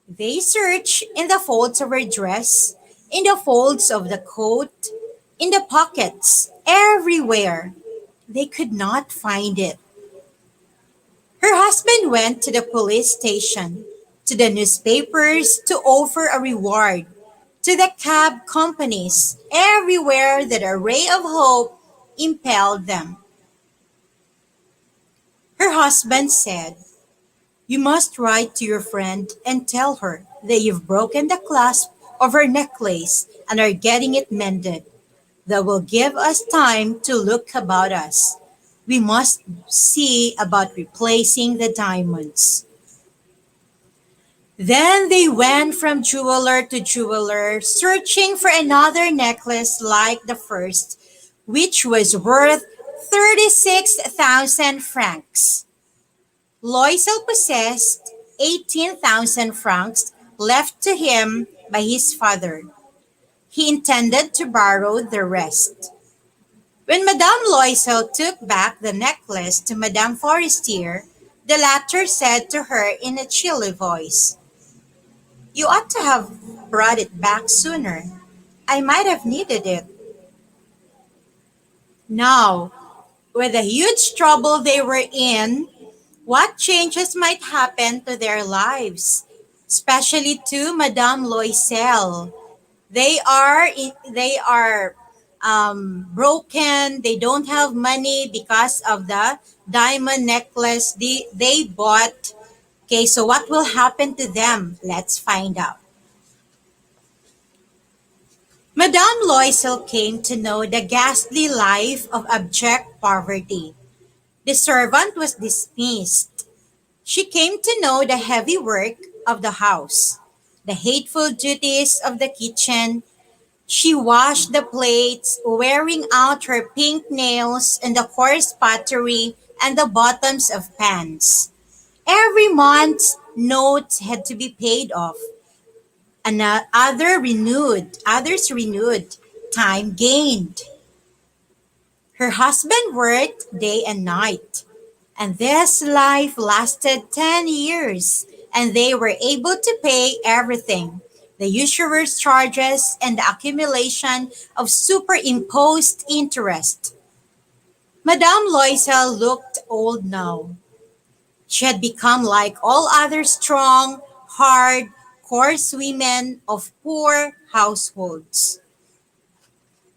They searched in the folds of her dress, in the folds of the coat, in the pockets, everywhere. They could not find it. Her husband went to the police station, to the newspapers to offer a reward, to the cab companies, everywhere that a ray of hope impelled them. Her husband said, You must write to your friend and tell her that you've broken the clasp of her necklace and are getting it mended. That will give us time to look about us. We must see about replacing the diamonds. Then they went from jeweler to jeweler, searching for another necklace like the first, which was worth 36,000 francs. Loisel possessed 18,000 francs left to him by his father. He intended to borrow the rest. When Madame Loisel took back the necklace to Madame Forestier, the latter said to her in a chilly voice, You ought to have brought it back sooner. I might have needed it. Now, with the huge trouble they were in, what changes might happen to their lives, especially to Madame Loisel. They are broken. They don't have money because of the diamond necklace they bought. Okay, so what will happen to them? Let's find out. Madame Loisel came to know the ghastly life of abject poverty. The servant was dismissed. She came to know the heavy work of the house, the hateful duties of the kitchen. She washed the plates, wearing out her pink nails and the coarse pottery and the bottoms of pans. Every month's notes had to be paid off. Others renewed, time gained. Her husband worked day and night. And this life lasted 10 years, and they were able to pay everything, the usurer's charges and the accumulation of superimposed interest. Madame Loisel looked old now. She had become like all other strong, hard, coarse women of poor households.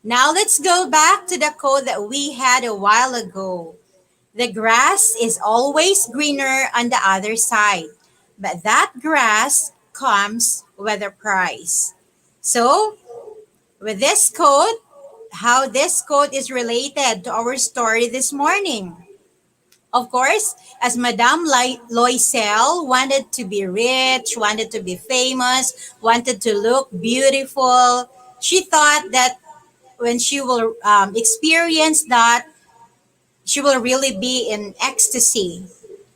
Now let's go back to the quote that we had a while ago. The grass is always greener on the other side, but that grass comes with a price. So, with this quote, how this quote is related to our story this morning. Of course, as Madame Loisel wanted to be rich, wanted to be famous, wanted to look beautiful, she thought that when she will experience that, she will really be in ecstasy.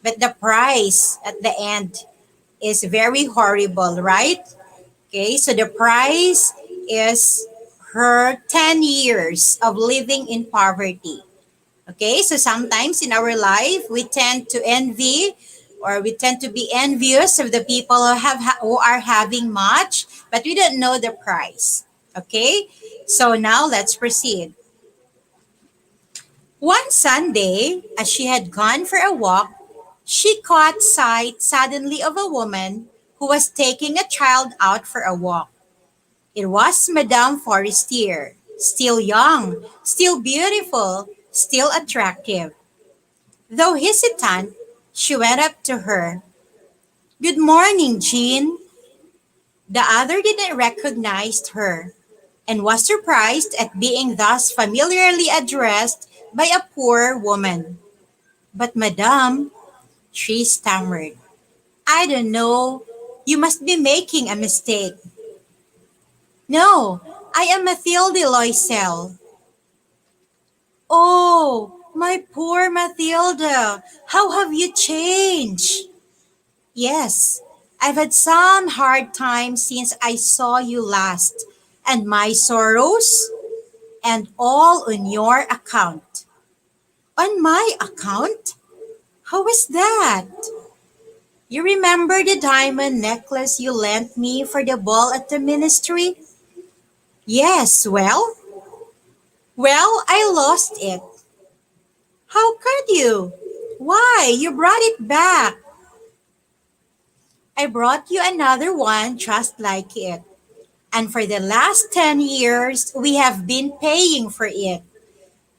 But the price at the end is very horrible, right? Okay, so the price is her 10 years of living in poverty. Okay, so sometimes in our life, we tend to envy or we tend to be envious of the people who are having much, but we don't know the price. Okay, so now let's proceed. One Sunday, as she had gone for a walk, she caught sight suddenly of a woman who was taking a child out for a walk. It was Madame Forestier, still young, still beautiful, still attractive. Though hesitant, she went up to her. "Good morning, Jean." The other didn't recognize her and was surprised at being thus familiarly addressed by a poor woman. "But madame," she stammered, "I don't know. You must be making a mistake." "No, I am Mathilde Loisel." "Oh, my poor Mathilde, how have you changed?" "Yes, I've had some hard times since I saw you last, and my sorrows, and all on your account." "On my account? How was that?" "You remember the diamond necklace you lent me for the ball at the ministry?" "Yes, well?" "Well, I lost it." "How could you? Why, you brought it back." "I brought you another one just like it. And for the last 10 years, we have been paying for it.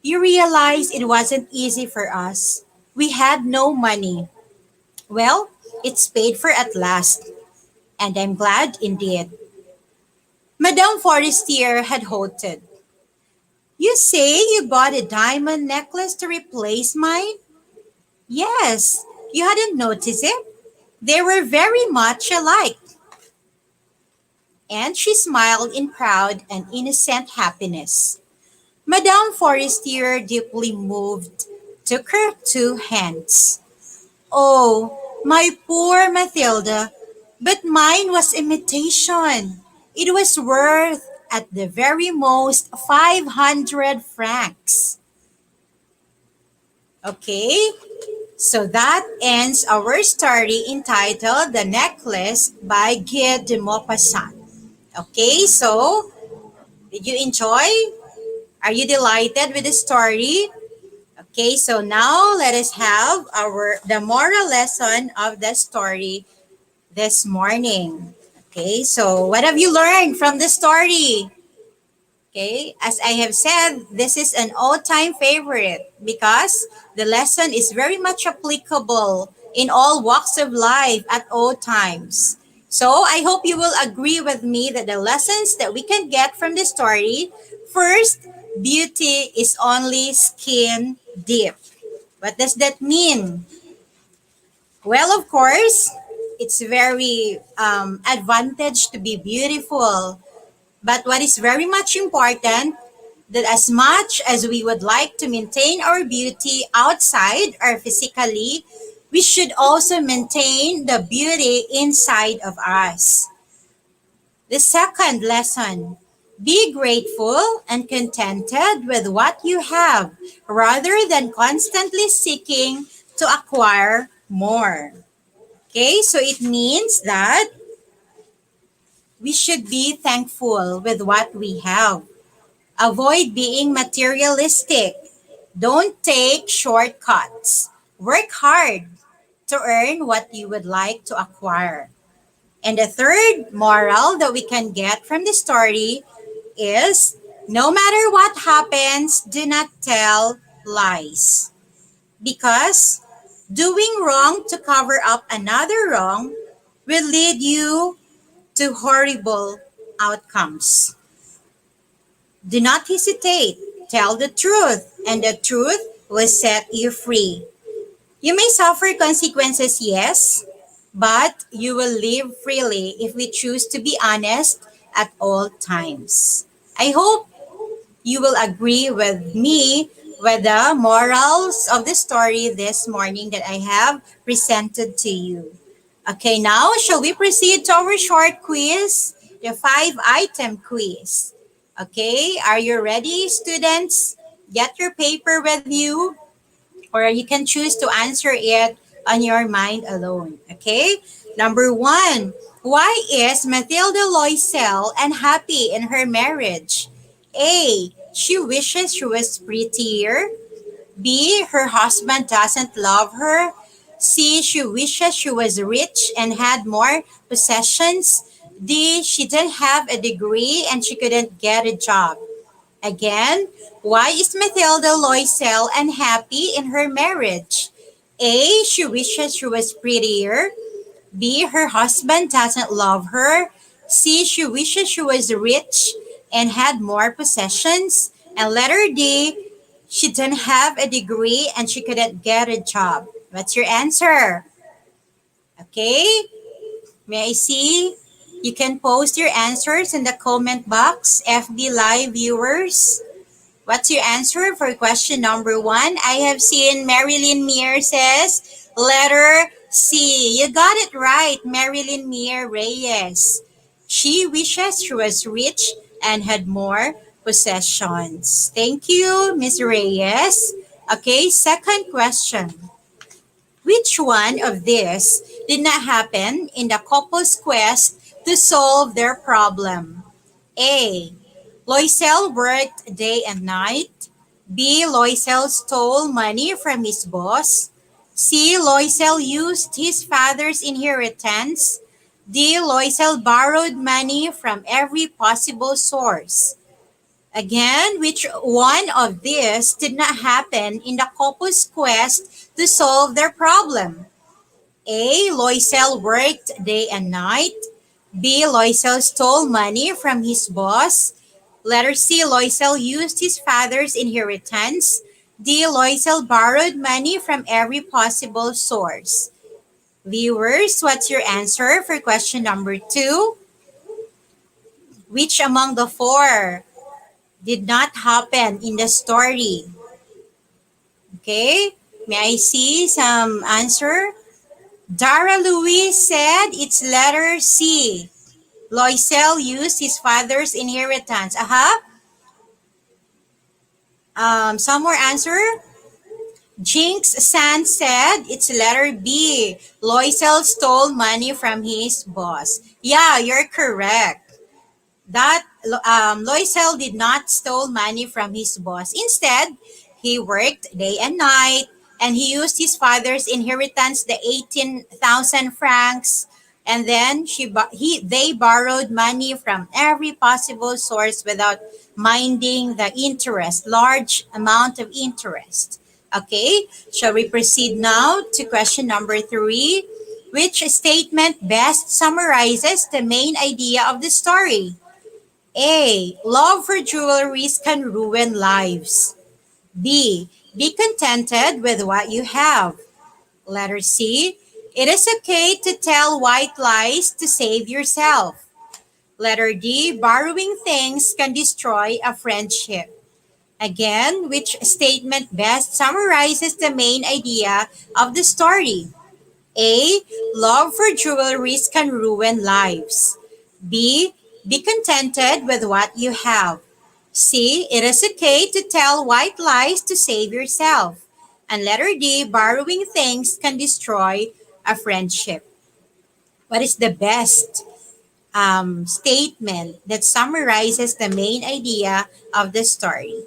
You realize it wasn't easy for us. We had no money. Well, it's paid for at last. And I'm glad indeed." Madame Forestier had halted. "You say you bought a diamond necklace to replace mine?" "Yes, you hadn't noticed it? They were very much alike." And she smiled in proud and innocent happiness. Madame Forestier, deeply moved, took her two hands. "Oh, my poor Mathilda, but mine was imitation. It was worth at the very most 500 francs. Okay, So that ends our story entitled The Necklace by Guy de Maupassant. Okay, so did you enjoy? Are you delighted with the story? Okay, so now let us have the moral lesson of the story this morning. Okay, so what have you learned from the story? Okay, as I have said, this is an all-time favorite because the lesson is very much applicable in all walks of life at all times. So I hope you will agree with me that the lessons that we can get from the story, first, beauty is only skin deep. What does that mean? Well, of course, it's very advantage to be beautiful. But what is very much important that as much as we would like to maintain our beauty outside or physically, we should also maintain the beauty inside of us. The second lesson, be grateful and contented with what you have rather than constantly seeking to acquire more. Okay, so it means that we should be thankful with what we have. Avoid being materialistic. Don't take shortcuts. Work hard to earn what you would like to acquire. And the third moral that we can get from the story is no matter what happens, do not tell lies. Because doing wrong to cover up another wrong will lead you to horrible outcomes. Do not hesitate. Tell the truth, and the truth will set you free. You may suffer consequences, yes, but you will live freely if we choose to be honest at all times. I hope you will agree with me with the morals of the story this morning that I have presented to you. Okay, now shall we proceed to our short quiz, the 5-item quiz. Okay, are you ready, students? Get your paper with you, or you can choose to answer it on your mind alone. Okay, number one, why is Matilda Loisel unhappy in her marriage? A, she wishes she was prettier. B, her husband doesn't love her. C, she wishes she was rich and had more possessions. D, she didn't have a degree and she couldn't get a job. Again, why is Matilda Loisel unhappy in her marriage? A, she wishes she was prettier. B, her husband doesn't love her. C, she wishes she was rich and had more possessions. And letter D, she didn't have a degree and she couldn't get a job. What's your answer? Okay, may I see? You can post your answers in the comment box, FB Live viewers. What's your answer for question number one? I have seen Marilyn Meir says letter C. You got it right, Marilyn Meir Reyes. She wishes she was rich and had more possessions. Thank you, Miss Reyes. Okay, second question. Which one of these did not happen in the couple's quest to solve their problem? A. Loisel worked day and night. B. Loisel stole money from his boss. C. Loisel used his father's inheritance. D. Loisel borrowed money from every possible source. Again, which one of these did not happen in the couple's quest to solve their problem? A. Loisel worked day and night. B. Loisel stole money from his boss. Letter C. Loisel used his father's inheritance. D. Loisel borrowed money from every possible source. Viewers, what's your answer for question number two? Which among the four did not happen in the story? Okay, may I see some answer? Dara Louis said it's letter C. Loisel used his father's inheritance. Some more answer? Jinx San said it's letter B. Loisel stole money from his boss. Yeah, you're correct. That Loisel did not stole money from his boss. Instead, he worked day and night, and he used his father's inheritance, the 18,000 francs, and then they borrowed money from every possible source without minding the interest, large amount of interest. Okay, shall we proceed now to question number 3? Which statement best summarizes the main idea of the story? A. Love for jewelries can ruin lives. B. Be contented with what you have. Letter C. It is okay to tell white lies to save yourself. Letter D. Borrowing things can destroy a friendship. Again, which statement best summarizes the main idea of the story? A. Love for jewelries can ruin lives. B. Be contented with what you have. C. It is okay to tell white lies to save yourself. And letter D. Borrowing things can destroy a friendship. What is the best statement that summarizes the main idea of the story?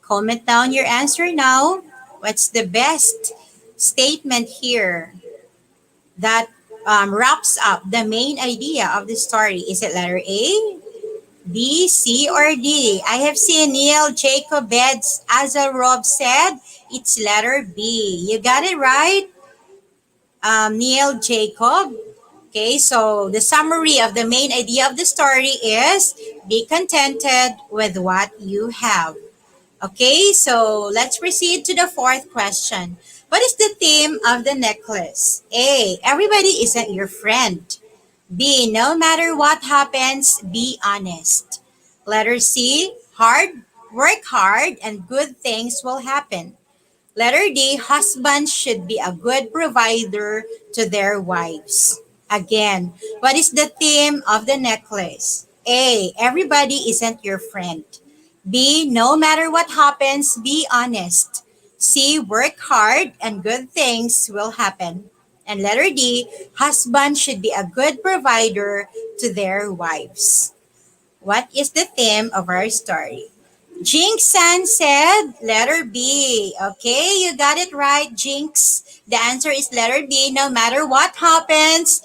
Comment down your answer now. What's the best statement here that wraps up the main idea of the story? Is it letter A, B, C, or D? I have seen Neil Jacob Beds Azarov said it's letter B. You got it right, Neil Jacob. Okay, so the summary of the main idea of the story is be contented with what you have. Okay, so let's proceed to the fourth question. What is the theme of the necklace? A. Everybody isn't your friend. B. No matter what happens, be honest. Letter C. Work hard, and good things will happen. Letter D. Husbands should be a good provider to their wives. Again, what is the theme of the necklace? A. Everybody isn't your friend. B. No matter what happens, be honest. C. Work hard and good things will happen. And letter D. Husbands should be a good provider to their wives. What is the theme of our story? Jinx San said letter B. Okay, you got it right, Jinx. The answer is letter B. No matter what happens,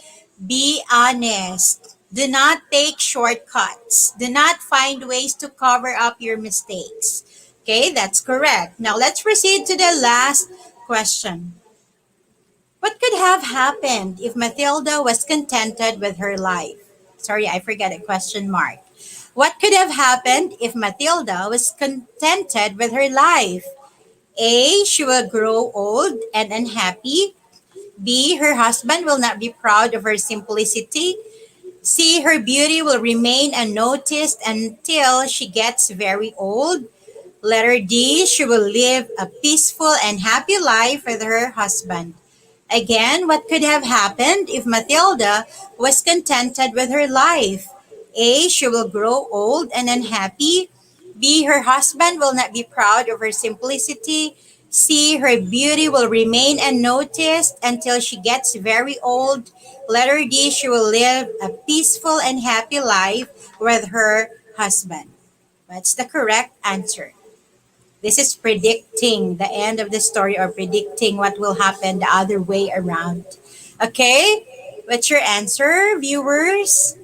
be honest. Do not take shortcuts. Do not find ways to cover up your mistakes. Okay, that's correct. Now let's proceed to the last question. What could have happened if Matilda was contented with her life? Sorry, I forgot a question mark. What could have happened if Matilda was contented with her life? A. She will grow old and unhappy. B. Her husband will not be proud of her simplicity. C. Her beauty will remain unnoticed until she gets very old. Letter D. She will live a peaceful and happy life with her husband. Again, what could have happened if Matilda was contented with her life? A. She will grow old and unhappy. B. Her husband will not be proud of her simplicity. C. Her beauty will remain unnoticed until she gets very old. Letter D. She will live a peaceful and happy life with her husband. What's the correct answer? This is predicting the end of the story or predicting what will happen the other way around. Okay? What's your answer, viewers?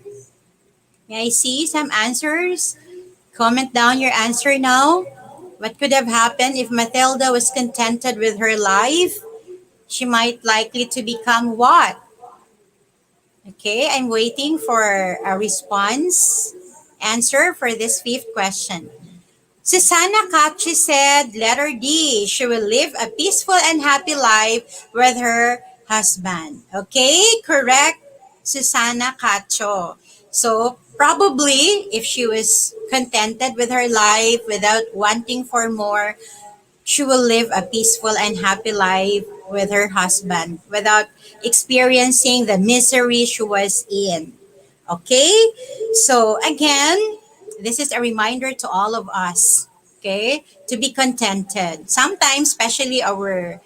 May I see some answers? Comment down your answer now. What could have happened if Matilda was contented with her life? She might likely to become what? Okay, I'm waiting for a response answer for this fifth question. Susanna Cachi said, letter D, she will live a peaceful and happy life with her husband. Okay, correct, Susanna Cacho. So, probably, if she was contented with her life without wanting for more, she will live a peaceful and happy life with her husband without experiencing the misery she was in. Okay? So, again, this is a reminder to all of us. okay? To be contented. Sometimes, especially our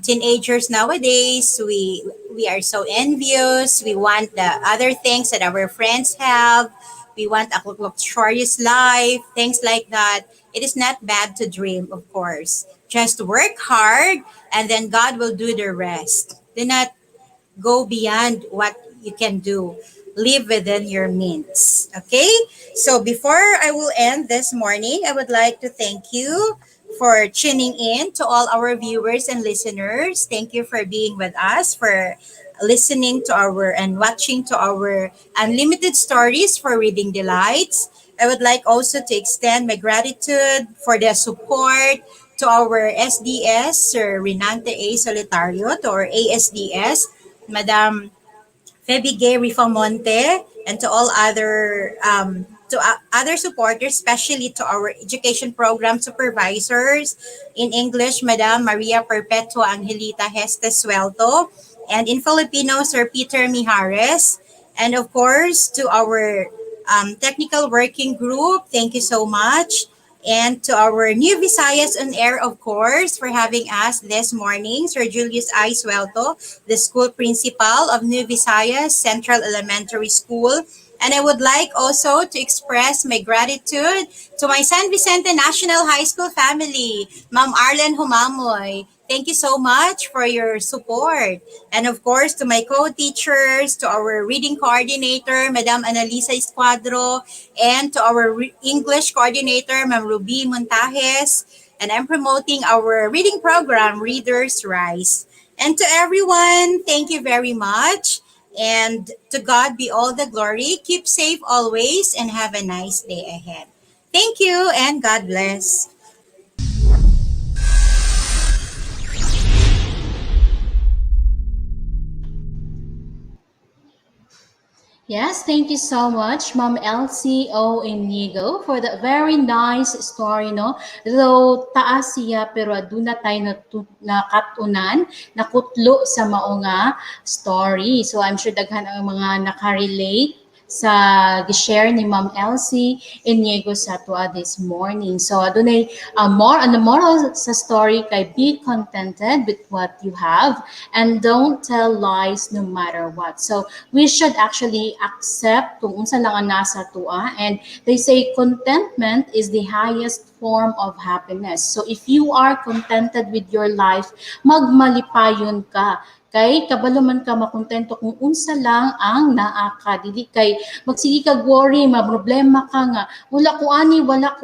teenagers nowadays, we are so envious. We want the other things that our friends have. We want a luxurious life, things like that. It is not bad to dream, of course. Just work hard, and then God will do the rest. Do not go beyond what you can do. Live within your means. Okay? So before I will end this morning, I would like to thank you for tuning in to all our viewers and listeners. Thank you for being with us, for listening to our and watching to our unlimited stories for reading delights. I would like also to extend my gratitude for the support to our SDS, Sir Renante A. Solitario, to our ASDS, Madam Feby Gay Rifamonte, and to all other other supporters, especially to our education program supervisors. In English, Madam Maria Perpetua Angelita Heste Suelto, and in Filipino, Sir Peter Mijares. And of course, to our technical working group, thank you so much. And to our new Visayas on air, of course, for having us this morning, Sir Julius I. Suelto, the school principal of New Visayas Central Elementary School. And I would like also to express my gratitude to my San Vicente National High School family, Ma'am Arlen Humamoy. Thank you so much for your support. And of course, to my co-teachers, to our reading coordinator, Madam Analisa Escuadro, and to our English coordinator, Ma'am Ruby Montajes. And I'm promoting our reading program, Readers Rise. And to everyone, thank you very much. And to God be all the glory. Keep safe always and have a nice day ahead. Thank you and God bless. Yes, thank you so much, Ma'am Elsie O. Inigo, for that very nice story, no? Though taas siya, pero doon na tayo nakatunan, nakutlo sa maunga story. So I'm sure daghan ang mga nakarelate sa gi-share ni Ma'am Elsie Inigo sa tuwa this morning. So adunay more on the moral sa story kay be contented with what you have and don't tell lies no matter what. So we should actually accept kung unsa lang ang nasa tuwa, and they say contentment is the highest form of happiness. So if you are contented with your life, magmalipayon ka. Kay kabalo man ka makontento kung unsa lang ang naa ka, dili kay magsige kag worry, problema ka nga wala ko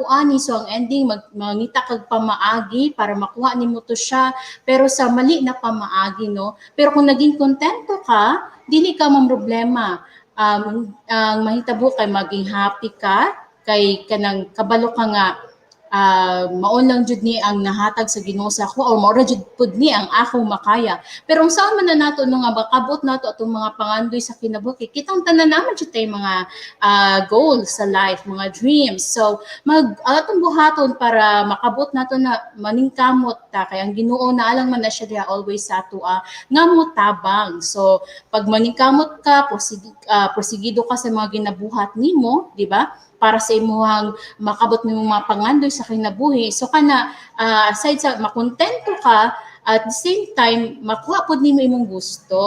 ani, so ang ending mangita kag pamaagi para makuha nimo to siya, pero sa mali na pamaagi, no? Pero kung naging kontento ka, dili ka problema. Ang mahitabo kay maging happy ka, kay kanang kabalo ka nga maon lang jud ni ang nahatag sa Ginoo sa ako, or mao ra jud pud ni ang akong makaya. Pero kung saan man na nato no nga makabot nato atong mga pangandoy sa kinabuhi, kitang tanan naman jud tay mga goals sa life, mga dreams. So atong buhaton para makabot nato na maningkamot ta, kay ang Ginoo na alang man na siya diha always sa atoa nga motabang. So pag maningkamot ka, porsigido ka sa mga ginabuhat nimo, di ba? Para sa imuhang makabot mo mga pangandoy sa kinabuhi. So kana aside sa makontento ka, at the same time makuha pud nimo imong gusto.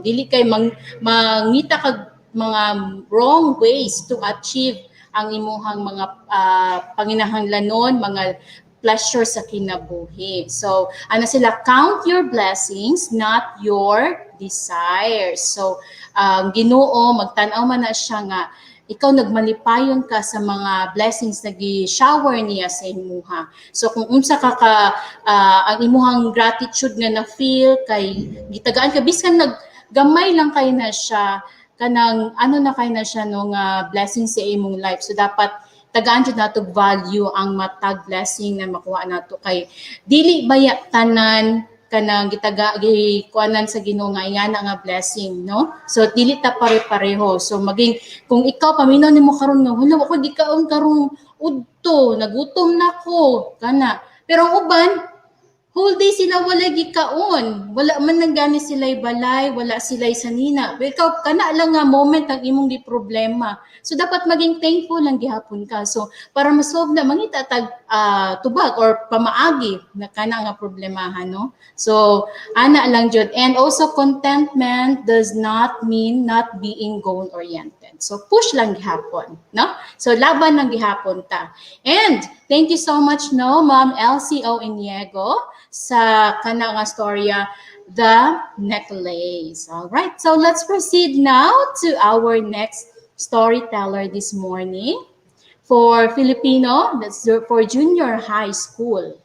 Dili kay mangita kag mga wrong ways to achieve ang imuhang mga panginahanglanon, mga pleasure sa kinabuhi. So, sila, count your blessings, not your desires. So, Ginoo magtan-aw man na siya nga ikaw nagmalipayon ka sa mga blessings na gi-shower niya sa imuha. So kung unsa ka ang imuhang gratitude nga na-feel kay gitagaan ka biskan naggamay lang kay na siya, kanang na kay na siya no nga blessing sa imong life. So dapat tagaan jud nato value ang matag blessing na makuha nato, kay dili baya tanan kanang gikuanan sa Ginoo nga ingana nga blessing, no? So dili ta pare-pareho. So maging kung ikaw paminaw nimo karon nga wala ako di kaon karong udto, nagutom na ko kana. Pero ang uban whole day sila wala gikaon. Wala man lang gani sila'y balay, wala sila'y sanina. Pero ikaw, kana lang nga moment ang imong di problema. So, dapat maging thankful lang gihapon ka. So, para masolve na, mangita tag tubag or pamaagi na kana nga problemahan, no? So, ana lang jud. And also, contentment does not mean not being goal-oriented. So, push lang gihapon, no? So, laban lang gihapon ta. And, thank you so much, no, Ma'am LCO Iniego, sa kana nga storya, The Necklace. All right, so let's proceed now to our next storyteller this morning. For Filipino, that's for junior high school.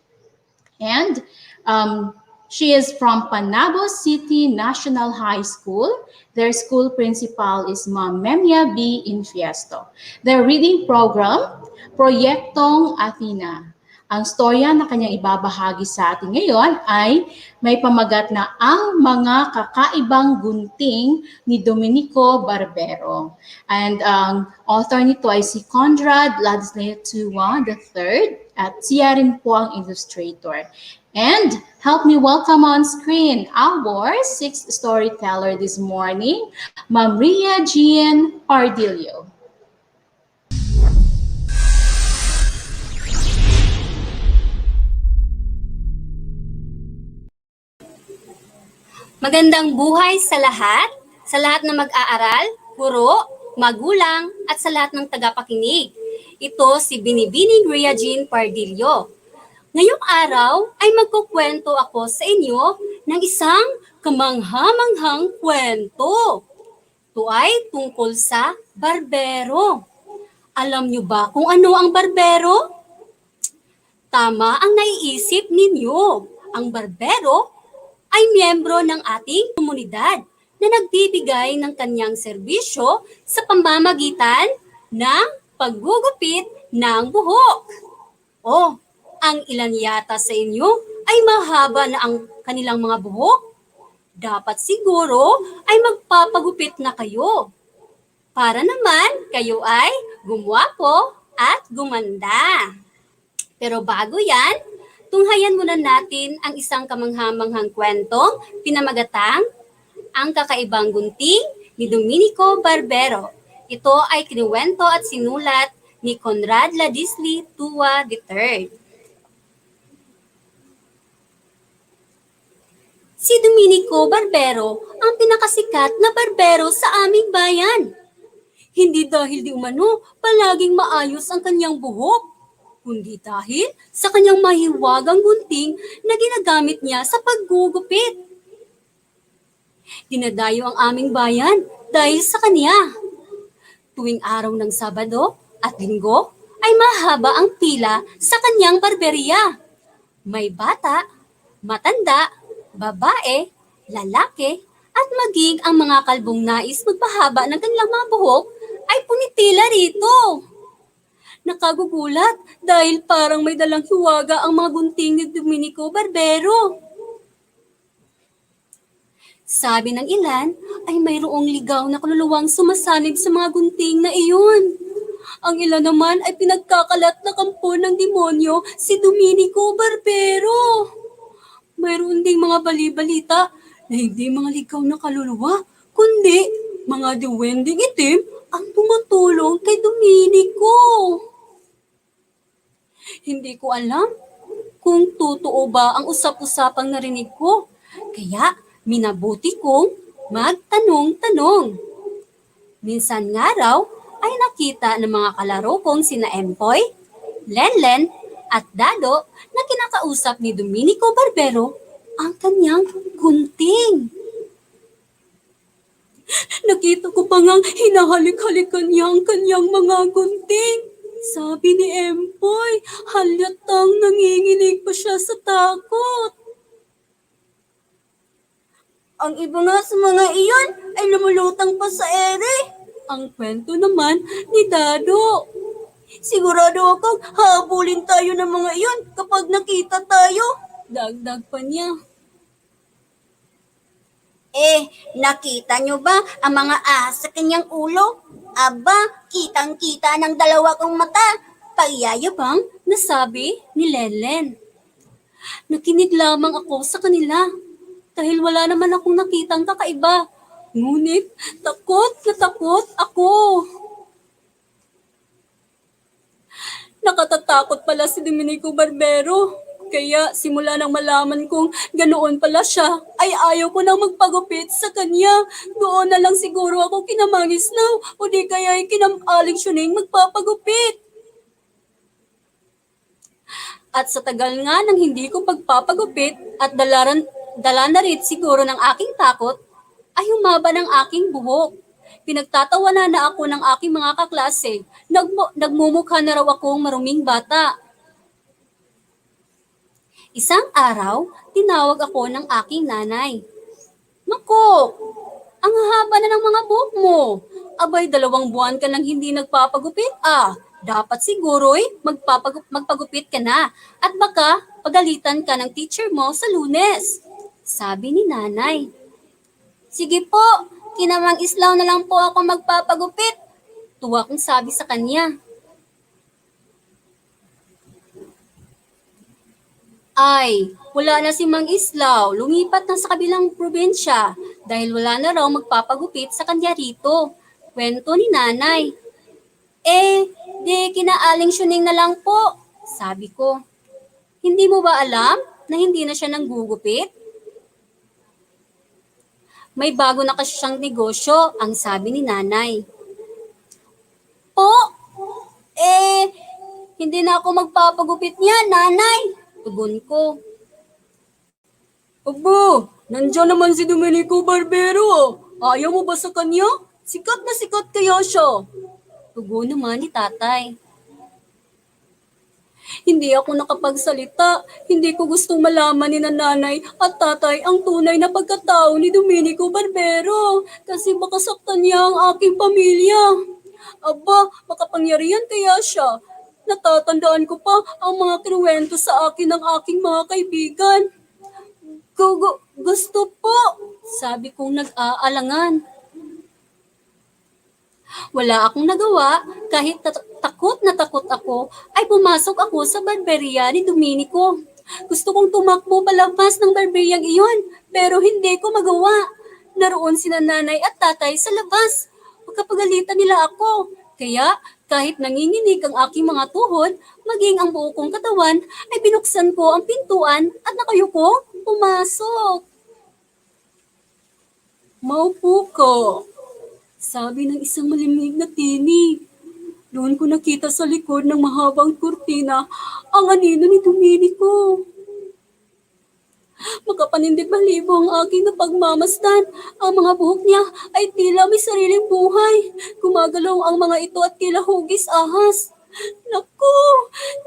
And she is from Panabo City National High School. Their school principal is Ma'am Memia B. Infiesto. Their reading program, Proyektong Athena. Ang storya na kanyang ibabahagi sa atin ngayon ay may pamagat na ang mga kakaibang gunting ni Domenico Barbero. And ang author nito ay si Conrad Ladsley-Tua III at siya rin po ang illustrator. And help me welcome on screen our sixth storyteller this morning, Ma'am Ria Jean Pardillo. Magandang buhay sa lahat na mag-aaral, guro, magulang, at sa lahat ng tagapakinig. Ito si Binibining Ria Jean Pardillo. Ngayong araw ay magkukwento ako sa inyo ng isang kamangha-manghang kwento. Ito ay tungkol sa barbero. Alam niyo ba kung ano ang barbero? Tama ang naiisip ninyo. Ang barbero ay miyembro ng ating komunidad na nagbibigay ng kanyang serbisyo sa pamamagitan ng paggugupit ng buhok. O, ang ilan yata sa inyo ay mahaba na ang kanilang mga buhok. Dapat siguro ay magpapagupit na kayo. Para naman kayo ay gumwapo at gumanda. Pero bago yan, tunghayan muna natin ang isang kamangha-manghang kwentong pinamagatang Ang Kakaibang Gunting ni Domenico Barbero. Ito ay kinuwento at sinulat ni Conrad Ladsley-Tua III. Si Domenico Barbero ang pinakasikat na barbero sa aming bayan. Hindi dahil di umano palaging maayos ang kanyang buhok, kundi dahil sa kanyang mahiwagang gunting na ginagamit niya sa paggugupit. Dinadayo ang aming bayan dahil sa kanya. Tuwing araw ng Sabado at Linggo ay mahaba ang pila sa kanyang barberya. May bata, matanda, babae, lalaki, at maging ang mga kalbong nais magpahaba ng kanilang mga buhok ay pumitila rito. Nakagugulat dahil parang may dalang hiwaga ang mga gunting ni Domenico Barbero. Sabi ng ilan ay mayroong ligaw na kaluluwang sumasanib sa mga gunting na iyon. Ang ilan naman ay pinagkakalat na kampo ng demonyo si Domenico Barbero. Mayroon ding mga bali-balita na hindi mga ligaw na kaluluwa, kundi mga duwending itim ang tumutulong kay Domenico. Hindi ko alam kung totoo ba ang usap-usapang narinig ko, kaya minabuti kong magtanong-tanong. Minsan nga raw ay nakita ng mga kalaro kong sina Empoy, Lenlen, at Dado na kinakausap ni Domenico Barbero ang kanyang gunting. Nakita ko pa ngang hinahalik-halikan niya ang kanyang mga gunting. Sabi ni Empoy, halatang nanginginig pa siya sa takot. Ang iba nga sa mga iyon ay lumulutang pa sa ere. Ang kwento naman ni Dado. Sigurado akong habulin tayo ng mga iyon kapag nakita tayo. Dagdag pa niya. Nakita nyo ba ang mga ahas sa kanyang ulo? Aba, kitang-kita ng dalawa kong mata. Pagyayabang nasabi ni Lenlen. Nakinig lamang ako sa kanila dahil wala naman akong nakitang kakaiba. Ngunit takot na takot ako. Nakatatakot pala si Domenico Barbero. Kaya simula nang malaman kong ganoon pala siya, ay ayaw ko nang magpagupit sa kanya. Doon na lang siguro ako kinamangis na o di kaya ay kinamaling siya magpapagupit. At sa tagal nga ng hindi ko pagpapagupit at dala na rin siguro ng aking takot, ay humaba ng aking buhok. Pinagtatawanan na ako ng aking mga kaklase. Nagmumukha na raw akong maruming bata. Isang araw, tinawag ako ng aking nanay. Mako, ang haba na ng mga buhok mo. Abay, 2 buwan ka nang hindi nagpapagupit ah. Dapat siguro'y magpagupit ka na at baka pagalitan ka ng teacher mo sa Lunes. Sabi ni nanay. Sige po, kinamang islaw na lang po ako magpapagupit. Tuwa kong sabi sa kanya. Ay, wala na si Mang Islaw, lumipat na sa kabilang probinsya dahil wala na raw magpapagupit sa kanya rito. Kwento ni nanay. Di kinaaling syuning na lang po, sabi ko. Hindi mo ba alam na hindi na siya nanggugupit? May bago na kasi siyang negosyo, ang sabi ni nanay. Po, hindi na ako magpapagupit niya, nanay. Tugon ko. Aba, nandiyan naman si Domenico Barbero. Ayaw mo ba sa kanya? Sikat na sikat kaya siya. Tugon naman ni tatay. Hindi ako nakapagsalita. Hindi ko gustong malaman ni nanay at tatay ang tunay na pagkatao ni Domenico Barbero kasi baka saktan niya ang aking pamilya. Aba, makapangyarihan kaya siya. Natatandaan ko pa ang mga kinuwento sa akin ng aking mga kaibigan. Gusto po, sabi kong nag-aalangan. Wala akong nagawa, kahit takot na takot ako, ay pumasok ako sa barberia ni Domenico. Gusto kong tumakbo palabas ng barberiyang iyon, pero hindi ko magawa. Naroon sina nanay at tatay sa labas. Magkapagalitan nila ako. Kaya kahit nanginginig ang aking mga tuhod, maging ang buo kong katawan, ay binuksan ko ang pintuan at nakayuko, pumasok. Maupo ka, sabi ng isang malimig na tinig. Doon ko nakita sa likod ng mahabang kurtina ang anino ni Domenico. Makapanindig balibo ang aking napagmamasdan. Ang mga buhok niya ay tila may sariling buhay. Gumagalaw ang mga ito at tila hugis ahas. Naku,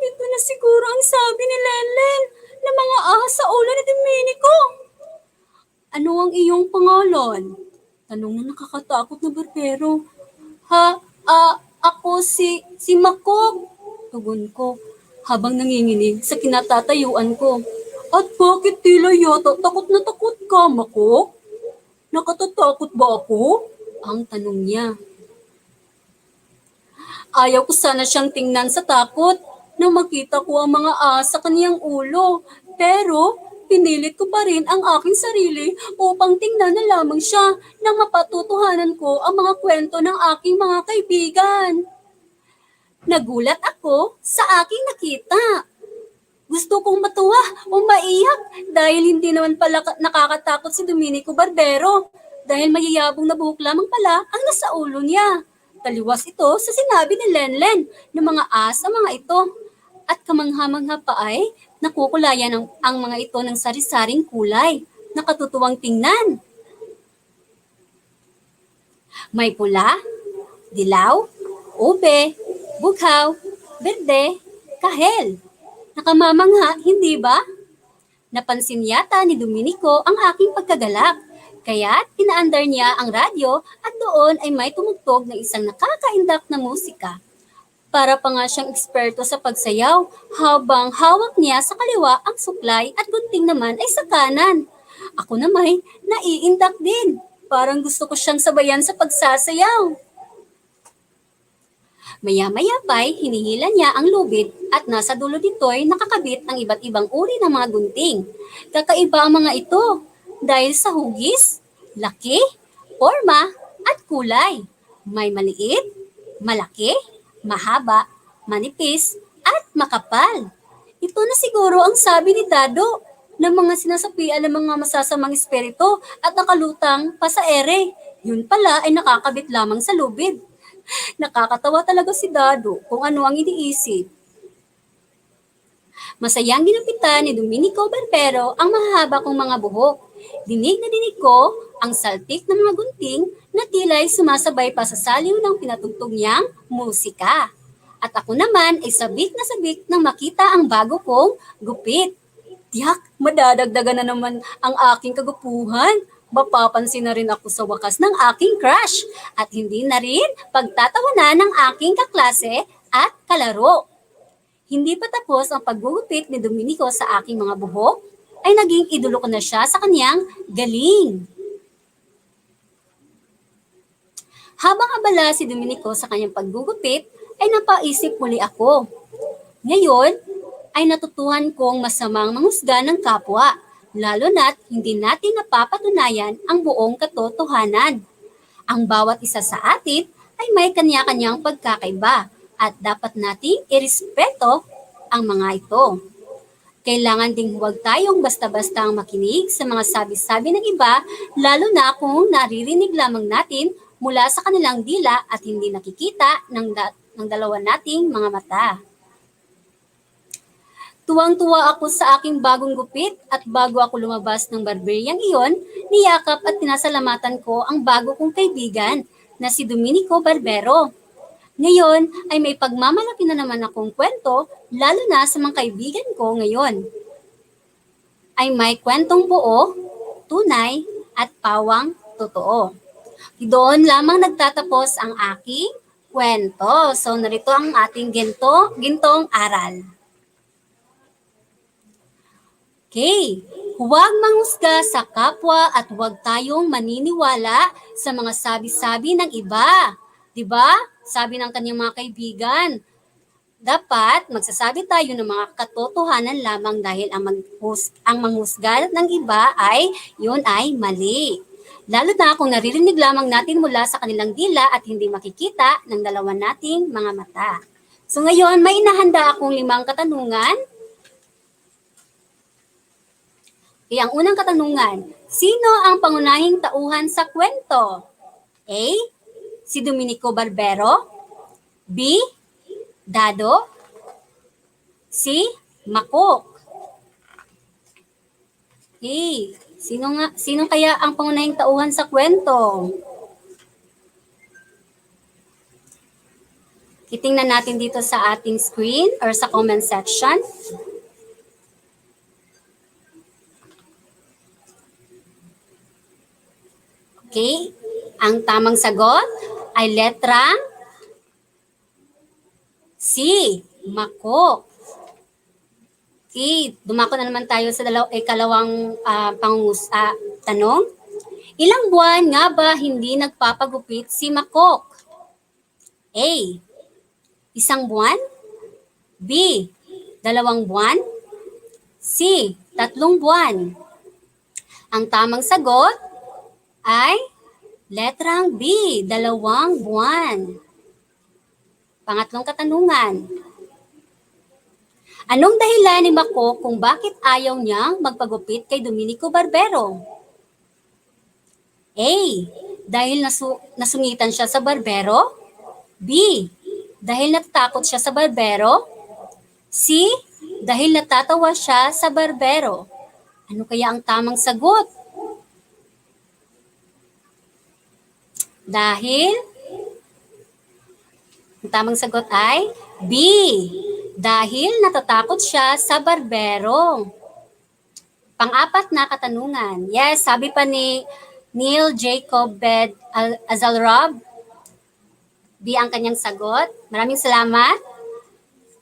ito na siguro ang sabi ni Lenlen na mga ahas sa ulo ni Domenico. Ano ang iyong pangalan? Tanong na nakakatakot na barbero. Ako si Makok. Tugon ko habang nanginginig sa kinatatayuan ko. At bakit tila yata takot na takot ka, Makok? Nakatatakot ba ako? Ang tanong niya. Ayaw ko sana siyang tingnan sa takot nang makita ko ang mga ahas sa kaniyang ulo. Pero pinilit ko pa rin ang aking sarili upang tingnan na lamang siya nang mapatutuhanan ko ang mga kwento ng aking mga kaibigan. Nagulat ako sa aking nakita. Gusto kong matuwa o maiyak dahil hindi naman pala nakakatakot si Domenico Barbero dahil mayayabong na buhok lamang pala ang nasa ulo niya. Taliwas ito sa sinabi ni Lenlen ng mga ahas ang mga ito. At kamangha-mangha pa ay nakukulayan ang mga ito ng sari-saring kulay. Nakatutuwang tingnan. May pula, dilaw, ube, bughaw, berde, kahel. Nakamamangha, hindi ba? Napansin yata ni Domenico ang aking pagkagalak. Kaya pinaandar niya ang radyo at doon ay may tumugtog na isang nakakaindak na musika. Para pa nga siyang eksperto sa pagsayaw habang hawak niya sa kaliwa ang suklay at gunting naman ay sa kanan. Ako naman naiindak din. Parang gusto ko siyang sabayan sa pagsasayaw. Maya-maya pa'y hinihila niya ang lubid at nasa dulo nito'y nakakabit ang iba't ibang uri ng mga gunting. Kakaiba ang mga ito dahil sa hugis, laki, forma at kulay. May maliit, malaki, mahaba, manipis at makapal. Ito na siguro ang sabi ni Dado ng mga sinasapian ng mga masasamang espiritu at nakalutang pa sa ere. Yun pala ay nakakabit lamang sa lubid. Nakakatawa talaga si Dado kung ano ang iniisip. Masayang ginupitan ni Domenico Barbero ang mahahaba kong mga buhok. Dinig na dinig ko ang saltik ng mga gunting na tila'y sumasabay pa sa saliw ng pinatugtog niyang musika. At ako naman ay sabik na sabik nang makita ang bago kong gupit. Tiyak, madadagdagan na naman ang aking kagupuhan. Mapapansin na rin ako sa wakas ng aking crush at hindi na rin pagtatawanan ng aking kaklase at kalaro. Hindi pa tapos ang paggugupit ni Domenico sa aking mga buhok, ay naging idolo ko na siya sa kanyang galing. Habang abala si Domenico sa kanyang paggugupit, ay napaisip muli ako. Ngayon, ay natutuhan kong masamang manghusga ng kapwa, lalo na't hindi natin napapatunayan ang buong katotohanan. Ang bawat isa sa atin ay may kanya-kanyang pagkakaiba at dapat nating irespeto ang mga ito. Kailangan ding huwag tayong basta-bastang makinig sa mga sabi-sabi ng iba, lalo na kung naririnig lamang natin mula sa kanilang dila at hindi nakikita ng dalawa nating mga mata. Tuwang-tuwa ako sa aking bagong gupit at bago ako lumabas ng barberyang iyon, niyakap at pinasalamatan ko ang bago kong kaibigan na si Domenico Barbero. Ngayon ay may pagmamalaki na naman akong kwento, lalo na sa mga kaibigan ko ngayon. Ay may kwentong buo, tunay at pawang totoo. Doon lamang nagtatapos ang aking kwento. So narito ang ating gintong aral. Okay, huwag manghusga sa kapwa at huwag tayong maniniwala sa mga sabi-sabi ng iba. 'Di ba? Sabi ng kanyang mga kaibigan, dapat magsasabi tayo ng mga katotohanan lamang dahil ang manghusga ng iba ay yun ay mali. Lalo na kung naririnig lamang natin mula sa kanilang dila at hindi makikita ng dalawa nating mga mata. So ngayon, may inahanda akong 5 katanungan. Ang unang katanungan, sino ang pangunahing tauhan sa kwento? A. Si Domenico Barbero. B. Dado. C. Makok. A. Sino kaya ang pangunahing tauhan sa kwento? Titingnan natin dito sa ating screen or sa comment section. Okay, ang tamang sagot ay letrang C, Makok. Okay, dumako na naman tayo sa ikalawang tanong. Ilang buwan nga ba hindi nagpapagupit si Makok? A, 1 buwan. B, 2 buwan. C, 3 buwan. Ang tamang sagot ay letrang B, 2 buwan. Pangatlong katanungan. Anong dahilan ni Makok kung bakit ayaw niyang magpagupit kay Domenico Barbero? A, dahil nasungitan siya sa barbero. B, dahil natatakot siya sa barbero. C, dahil natatawa siya sa barbero. Ano kaya ang tamang sagot? Dahil ang tamang sagot ay B. Dahil natatakot siya sa barbero. Pang-apat na katanungan. Yes, sabi pa ni Neil Jacob Bed Azalrob, B ang kanyang sagot. Maraming salamat.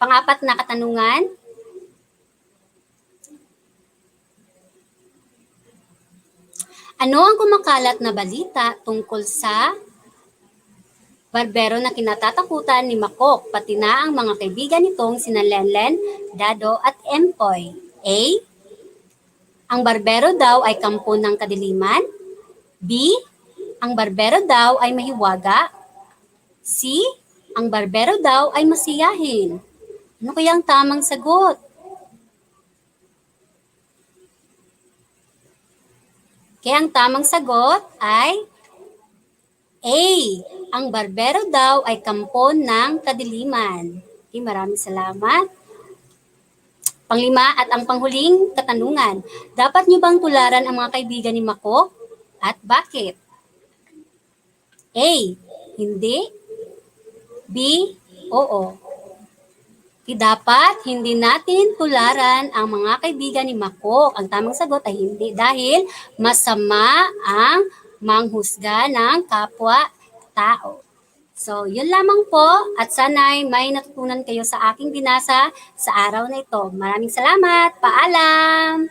Pang-apat na katanungan. Ano ang kumakalat na balita tungkol sa Barbero na kinatatakutan ni Makok, pati na ang mga kaibigan nitong sina Lenlen, Dado at Empoy. A. Ang barbero daw ay kampo ng kadiliman. B. Ang barbero daw ay mahiwaga. C. Ang barbero daw ay masiyahin. Ano kaya ang tamang sagot? Kaya ang tamang sagot ay A. Ang barbero daw ay kampo ng kadiliman. Okay, maraming salamat. Panglima at ang panghuling katanungan, dapat niyo bang tularan ang mga kaibigan ni Makok? At bakit? A. Hindi. B. Oo. Dapat hindi natin tularan ang mga kaibigan ni Makok. Ang tamang sagot ay hindi dahil masama ang manghusga ng kapwa-tao. So, yun lamang po at sana'y may natutunan kayo sa aking binasa sa araw na ito. Maraming salamat. Paalam!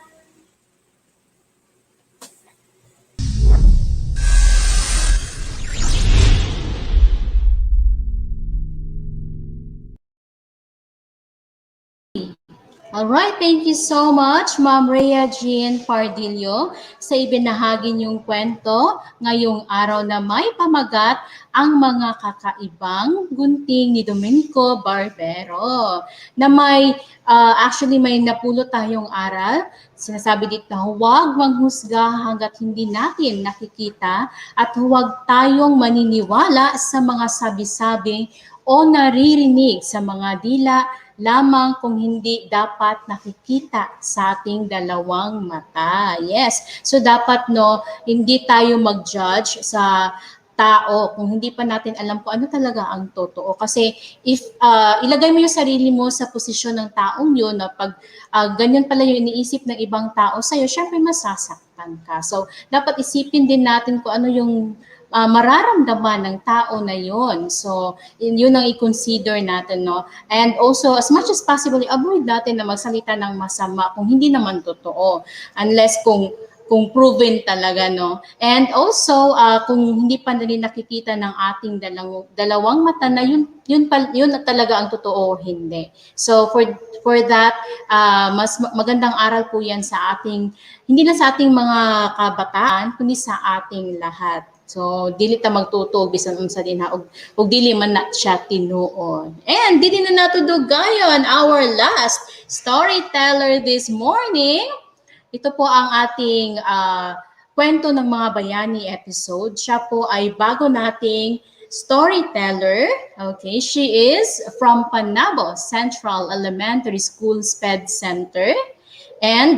Alright, thank you so much, Ma'am Rhea Jean Pardillo, sa ibinahagi niyong kwento ngayong araw na may pamagat ang mga kakaibang gunting ni Domenico Barbero. Na actually may napulot tayong aral. Sinasabi dito na huwag manghusga hanggat hindi natin nakikita at huwag tayong maniniwala sa mga sabi-sabi o naririnig sa mga dila lamang kung hindi dapat nakikita sa ating dalawang mata. Yes. So dapat hindi tayo mag-judge sa tao kung hindi pa natin alam kung ano talaga ang totoo. Kasi if ilagay mo yung sarili mo sa posisyon ng taong yun na pag ganyan pala yung iniisip ng ibang tao sa'yo, syempre masasaktan ka. So dapat isipin din natin kung ano yung mararamdaman ng tao na yun. So, yun ang i-consider natin, no? And also, as much as possible, avoid natin na magsalita ng masama kung hindi naman totoo. Unless kung proven talaga, no? And also, kung hindi pa rin nakikita ng ating dalawang mata na yun talaga ang totoo o hindi. So, for that, mas magandang aral po yan sa ating, hindi na sa ating mga kabataan, kundi sa ating lahat. So, dili ta magtuto bisan unsa din ha og dili man na siya tinuon. And dili na nato dugayon our last storyteller this morning. Ito po ang ating kwento ng mga bayani episode. Siya po ay bago nating storyteller. Okay, she is from Panabo Central Elementary School SPED Center. And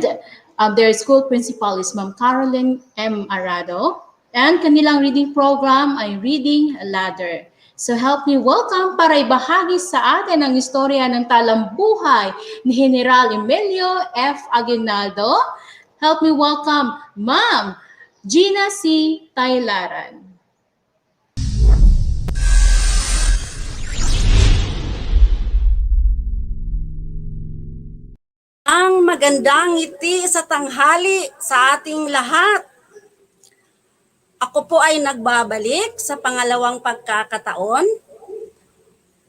their school principal is Ma'am Caroline M. Arado. And kanilang reading program ay Reading Ladder. So help me welcome para ibahagi sa atin ang istorya ng talambuhay ni General Emilio F. Aguinaldo. Help me welcome Ma'am Gina C. Taylaran. Ang magandang ngiti sa tanghali sa ating lahat. Ako po ay nagbabalik sa pangalawang pagkakataon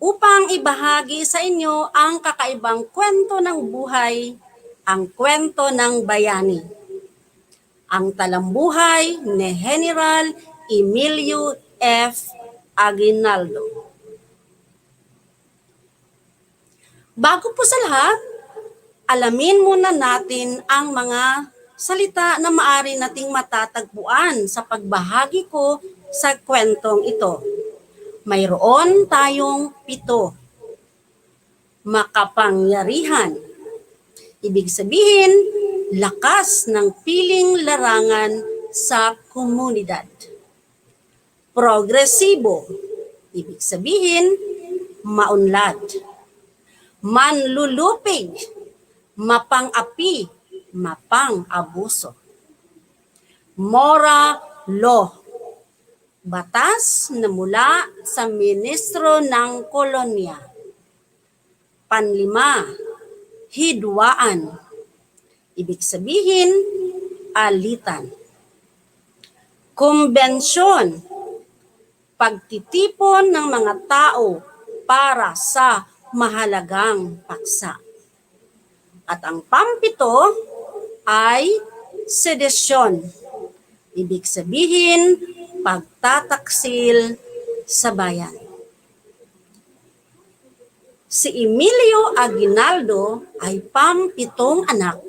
upang ibahagi sa inyo ang kakaibang kwento ng buhay, ang kwento ng bayani. Ang talambuhay ni General Emilio F. Aguinaldo. Bago po sa lahat, alamin muna natin ang mga salita na maaari nating matatagpuan sa pagbahagi ko sa kwentong ito. Mayroon tayong 7. Makapangyarihan. Ibig sabihin, lakas ng piling larangan sa komunidad. Progresibo. Ibig sabihin, maunlad. Manlulupig. Mapang-api. Mapang-abuso. Mora law. Batas na mula sa ministro ng kolonya. Panlima, hidwaan. Ibig sabihin, alitan. Kumbensyon. pagtitipon ng mga tao para sa mahalagang paksa. At ang pampito ay sedesyon. Ibig sabihin, pagtataksil sa bayan. Si Emilio Aguinaldo ay pampitong anak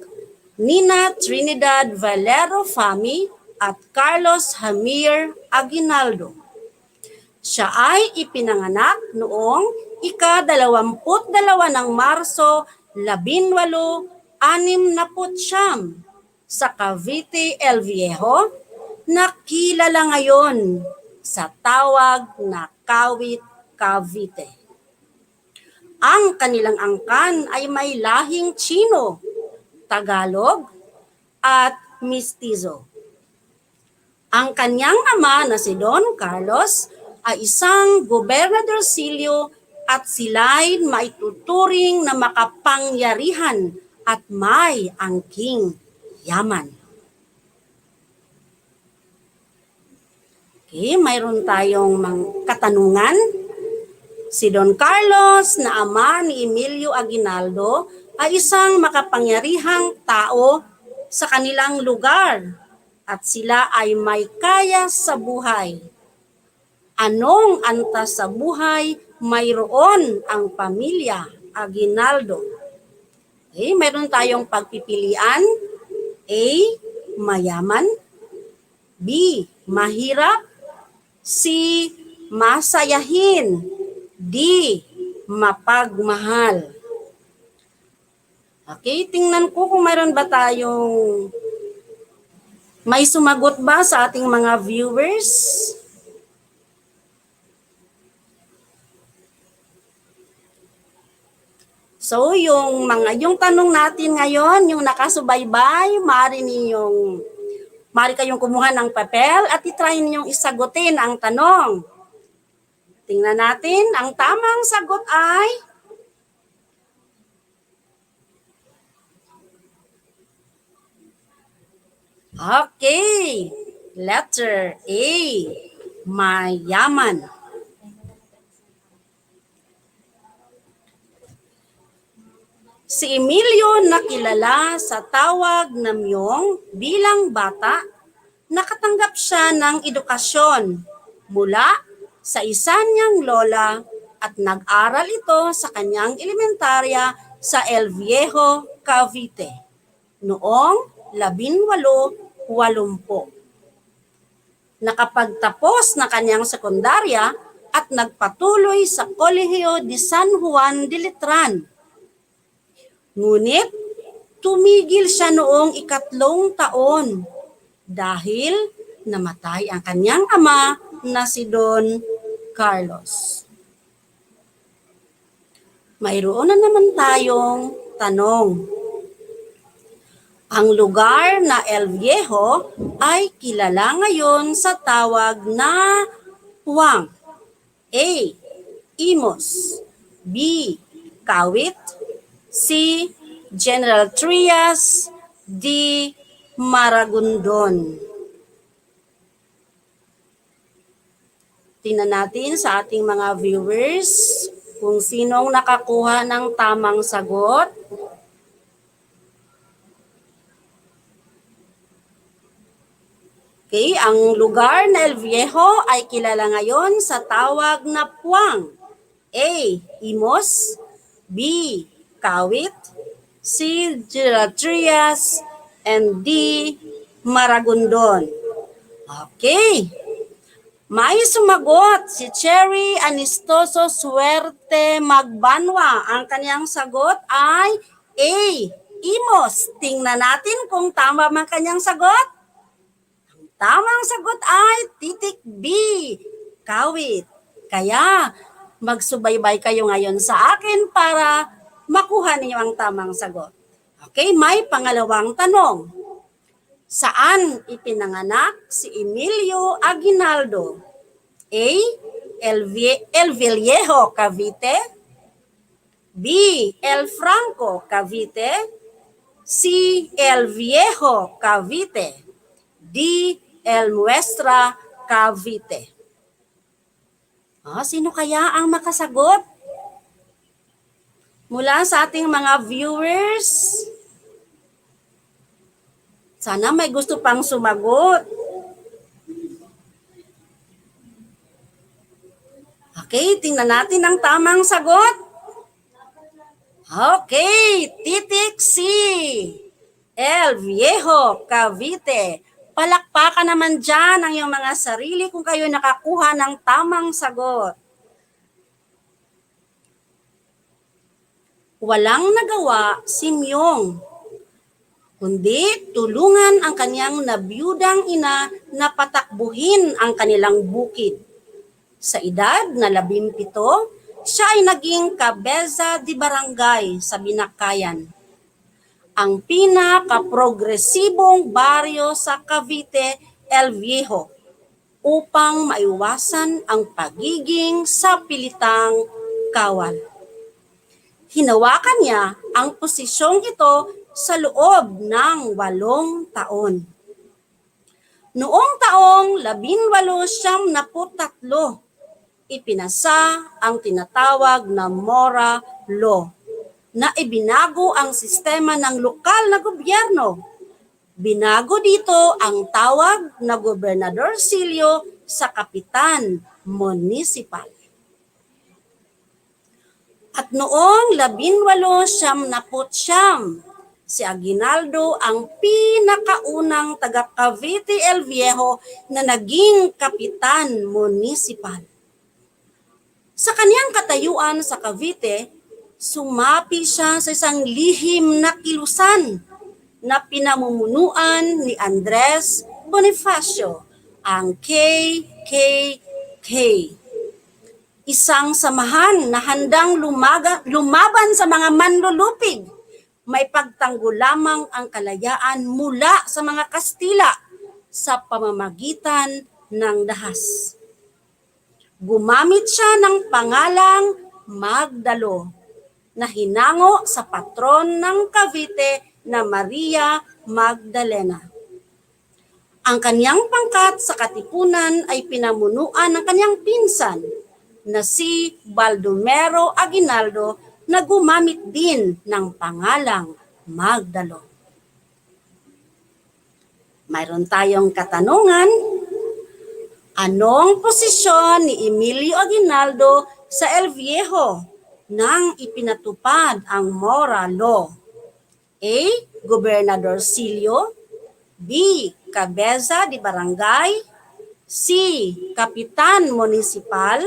nina Trinidad Valero Fami at Carlos Jamir Aguinaldo. Siya ay ipinanganak noong ika-22 ng Marso 1869 sa Cavite El Viejo na kilala ngayon sa tawag na Kawit, Cavite. Ang kanilang angkan ay may lahing Chino, Tagalog at Mistizo. Ang kanyang ama na si Don Carlos ay isang gobernadorcilyo at sila'y maituturing na makapangyarihan at may angking yaman. Okay, mayroon tayong katanungan. Si Don Carlos na ama ni Emilio Aguinaldo ay isang makapangyarihang tao sa kanilang lugar at sila ay may kaya sa buhay. Anong antas sa buhay mayroon ang pamilya Aguinaldo? Okay, mayroon tayong pagpipilian. A. Mayaman. B. Mahirap. C. Masayahin. D. Mapagmahal. Okay, tingnan ko kung mayroon ba tayong may sumagot ba sa ating mga viewers. So, yung tanong natin ngayon, yung nakasubaybay, maaari kayong kumuha ng papel at itry ninyong isagutin ang tanong. Tingnan natin, ang tamang sagot ay okay, letter A, mayaman. Si Emilio nakilala sa tawag na Myong bilang bata, nakatanggap siya ng edukasyon mula sa isa niyang lola at nag-aral ito sa kanyang elementarya sa El Viejo, Cavite noong 1880. Nakapagtapos na kanyang sekundarya at nagpatuloy sa Kolehiyo de San Juan de Letran. Ngunit tumigil siya noong 3 taon dahil namatay ang kanyang ama na si Don Carlos. Mayroon na naman tayong tanong. Ang lugar na El Viejo ay kilala ngayon sa tawag na Puwang. A. Imos. B. Kawit. C. General Trias. D. Maragondon. Tingnan natin sa ating mga viewers kung sinong nakakuha ng tamang sagot. Okay, ang lugar na El Viejo ay kilala ngayon sa tawag na Puwang. A. Imos. B. Kawit. C. General Trias. And D. Maragondon. Okay. May sumagot si Cherry Anistoso Suerte Magbanwa. Ang kanyang sagot ay A. Imos. Tingnan natin kung tama ang kanyang sagot. Ang tamang sagot ay titik B. Kawit. Kaya magsubaybay kayo ngayon sa akin para makuha ninyo ang tamang sagot. Okay, may pangalawang tanong. Saan ipinanganak si Emilio Aguinaldo? A. El Viejo, Cavite. B. El Franco, Cavite. C. El Viejo, Cavite. D. El Muestra, Cavite. Sino kaya ang makasagot? Mula sa ating mga viewers, sana may gusto pang sumagot. Okay, tingnan natin ang tamang sagot. Okay, titik C. El Viejo, Cavite. Palakpakan naman dyan ang iyong mga sarili kung kayo nakakuha ng tamang sagot. Walang nagawa si Myong, kundi tulungan ang kanyang nabiyudang ina na patakbuhin ang kanilang bukid. Sa edad na 17, siya ay naging kabeza di barangay sa Binakayan, ang pinaka-progresibong baryo sa Cavite, El Viejo, upang maiwasan ang pagiging sapilitang kawal. Hinawakan niya ang posisyong ito sa loob ng 8 taon. Noong taong 1873, ipinasa ang tinatawag na Mora Law na ibinago ang sistema ng lokal na gobyerno. Binago dito ang tawag na Gobernador Silio sa Kapitan Municipal. At noong 1879, si Aguinaldo ang pinakaunang taga Cavite El Viejo na naging Kapitan Municipal. Sa kaniyang katayuan sa Cavite, sumapi siya sa isang lihim na kilusan na pinamumunuan ni Andres Bonifacio, ang KKK. Isang samahan na handang lumaban sa mga manlulupig. May pagtanggol lamang ang kalayaan mula sa mga Kastila sa pamamagitan ng dahas. Gumamit siya ng pangalang Magdalo na hinango sa patron ng Cavite na Maria Magdalena. Ang kanyang pangkat sa katipunan ay pinamunuan ng kanyang pinsan na si Baldomero Aguinaldo na gumamit din ng pangalang Magdalo. Mayroon tayong katanungan. Anong posisyon ni Emilio Aguinaldo sa El Viejo nang ipinatupad ang Mora Law? A. Gobernador Silio. B. Cabeza de Barangay. C. Kapitan Municipal.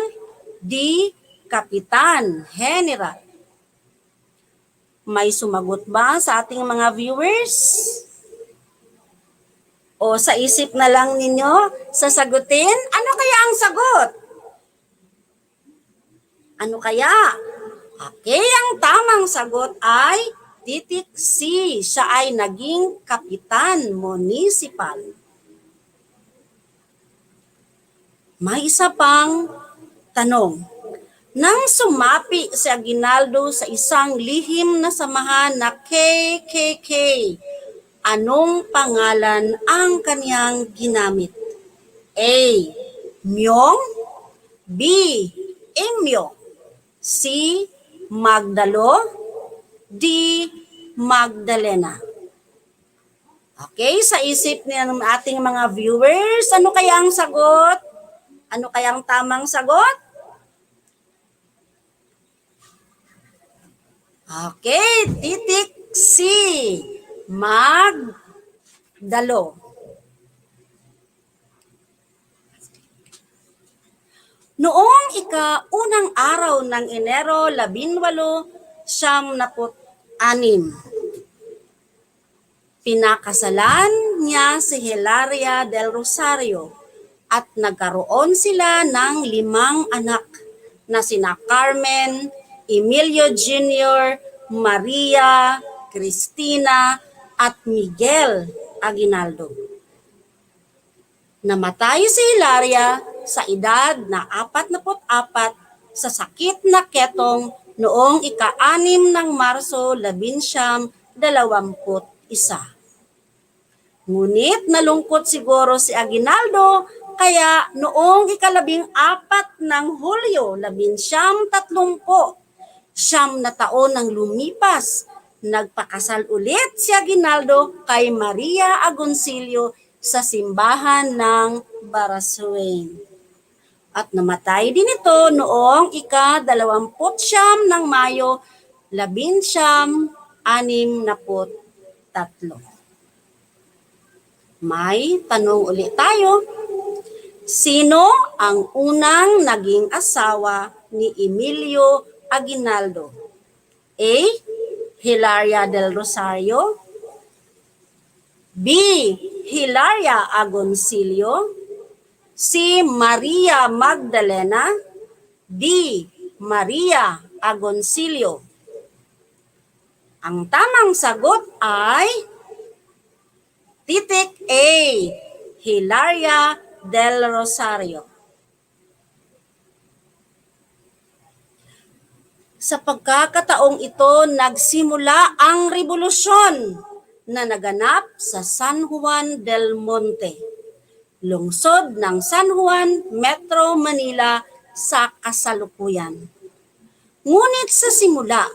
D. Kapitan General. May sumagot ba sa ating mga viewers? O sa isip na lang ninyo sasagutin? Ano kaya ang sagot? Ano kaya? Okay, ang tamang sagot ay titik C. Siya ay naging Kapitan Municipal. May isa pang tanong. Nang sumapi si Aguinaldo sa isang lihim na samahan na KKK, anong pangalan ang kaniyang ginamit? A. Myong. B. Emyo. C. Magdalo. D. Magdalena. Okay, sa isip ng ating mga viewers, ano kaya ang sagot? Ano kaya ang tamang sagot? Okay, titik C. Magdalo. Noong ika-unang araw ng Enero 1876, pinakasalan niya si Hilaria del Rosario at nagkaroon sila ng 5 anak na sina Carmen, Emilio Jr., Maria, Cristina, at Miguel Aguinaldo. Namatay si Hilaria sa edad na 44 sa sakit na ketong noong ika-6 ng Marso 1921. Ngunit nalungkot siguro si Aguinaldo Kaya noong 14 ng Hulyo, 1930, 9 nang lumipas, nagpakasal ulit si Aguinaldo kay Maria Agoncillo sa simbahan ng Barasuin. At namatay din ito noong ika-29 ng Mayo, 1963. May tanong ulit tayo. Sino ang unang naging asawa ni Emilio Aguinaldo? A. Hilaria del Rosario. B. Hilaria Agoncillo. C. Maria Magdalena. D. Maria Agoncillo. Ang tamang sagot ay titik A. Hilaria del Rosario. Sa pagkakataong ito, nagsimula ang revolusyon na naganap sa San Juan del Monte, lungsod ng San Juan, Metro Manila sa kasalukuyan. Ngunit sa simula,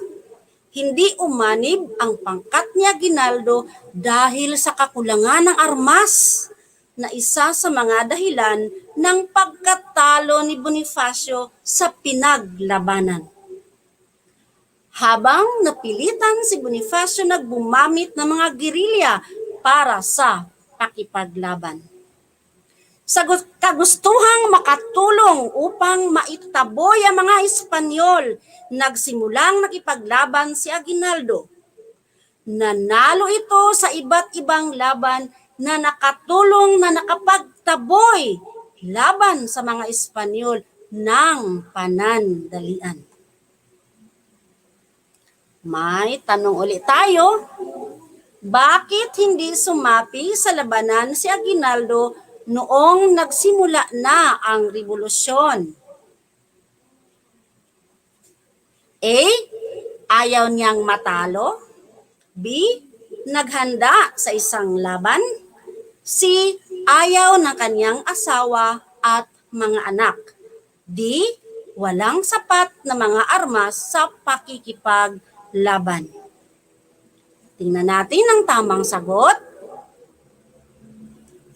hindi umanib ang pangkat ni Aguinaldo dahil sa kakulangan ng armas na isa sa mga dahilan ng pagkatalo ni Bonifacio sa pinaglabanan. Habang napilitan si Bonifacio nagbumamit ng mga gerilya para sa pakipaglaban. Sa kagustuhang makatulong upang maitaboy ang mga Espanyol, nagsimulang nakipaglaban si Aguinaldo. Nanalo ito sa iba't ibang laban na nakatulong na nakapagtaboy laban sa mga Espanyol ng panandalian. May tanong ulit tayo. Bakit hindi sumapi sa labanan si Aguinaldo noong nagsimula na ang revolusyon? A. Ayaw niyang matalo. B. Naghanda sa isang laban. C. Ayaw ng kanyang asawa at mga anak. D. Walang sapat na mga armas sa pakikipaglaban. Tingnan natin ang tamang sagot.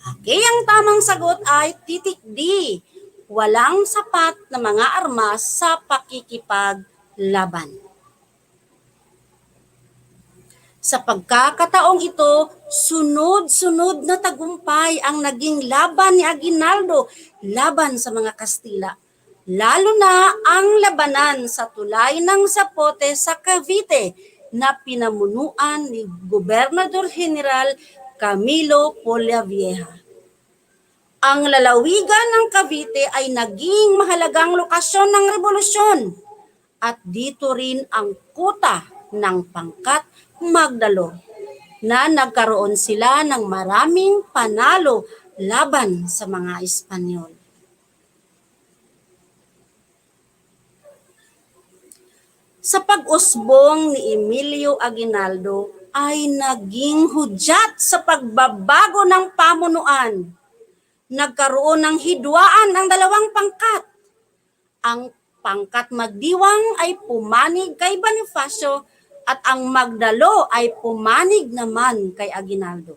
Okay, ang tamang sagot ay titik D. Walang sapat na mga armas sa pakikipaglaban. Sa pagkakataong ito, sunod-sunod na tagumpay ang naging laban ni Aguinaldo laban sa mga Kastila. Lalo na ang labanan sa tulay ng Zapote sa Cavite na pinamunuan ni Gobernador General Camilo Polavieja. Ang lalawigan ng Cavite ay naging mahalagang lokasyon ng revolusyon at dito rin ang kuta ng pangkat Magdalo na nagkaroon sila ng maraming panalo laban sa mga Espanyol. Sa pag-usbong ni Emilio Aguinaldo ay naging hudyat sa pagbabago ng pamunuan. Nagkaroon ng hidwaan ang dalawang pangkat. Ang pangkat Magdiwang ay pumanig kay Bonifacio at ang Magdalo ay pumanig naman kay Aguinaldo.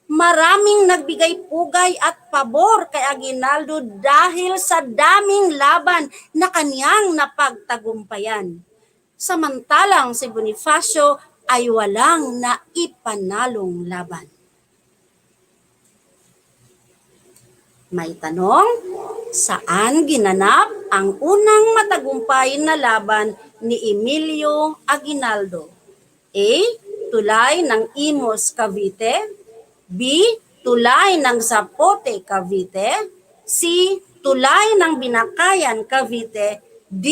Maraming nagbigay pugay at pabor kay Aguinaldo dahil sa daming laban na kaniyang napagtagumpayan. Samantalang si Bonifacio ay walang naipanalong laban. May tanong, saan ginanap ang unang matagumpay na laban ni Emilio Aguinaldo? A. Tulay ng Imus, Cavite. B. Tulay ng Zapote, Cavite. C. Tulay ng Binakayan, Cavite. D.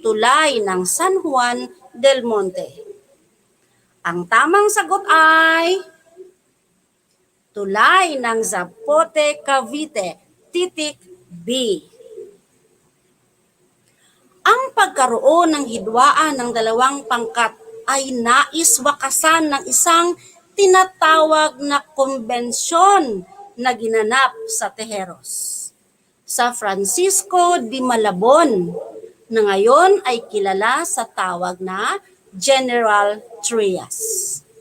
Tulay ng San Juan del Monte. Ang tamang sagot ay tulay ng Zapote, Cavite, titik B. Ang pagkaroon ng hidwaan ng dalawang pangkat ay nais wakasan ng isang tinatawag na konbensyon na ginanap sa Tejeros. Sa Francisco de Malabon, na ngayon ay kilala sa tawag na General Trias.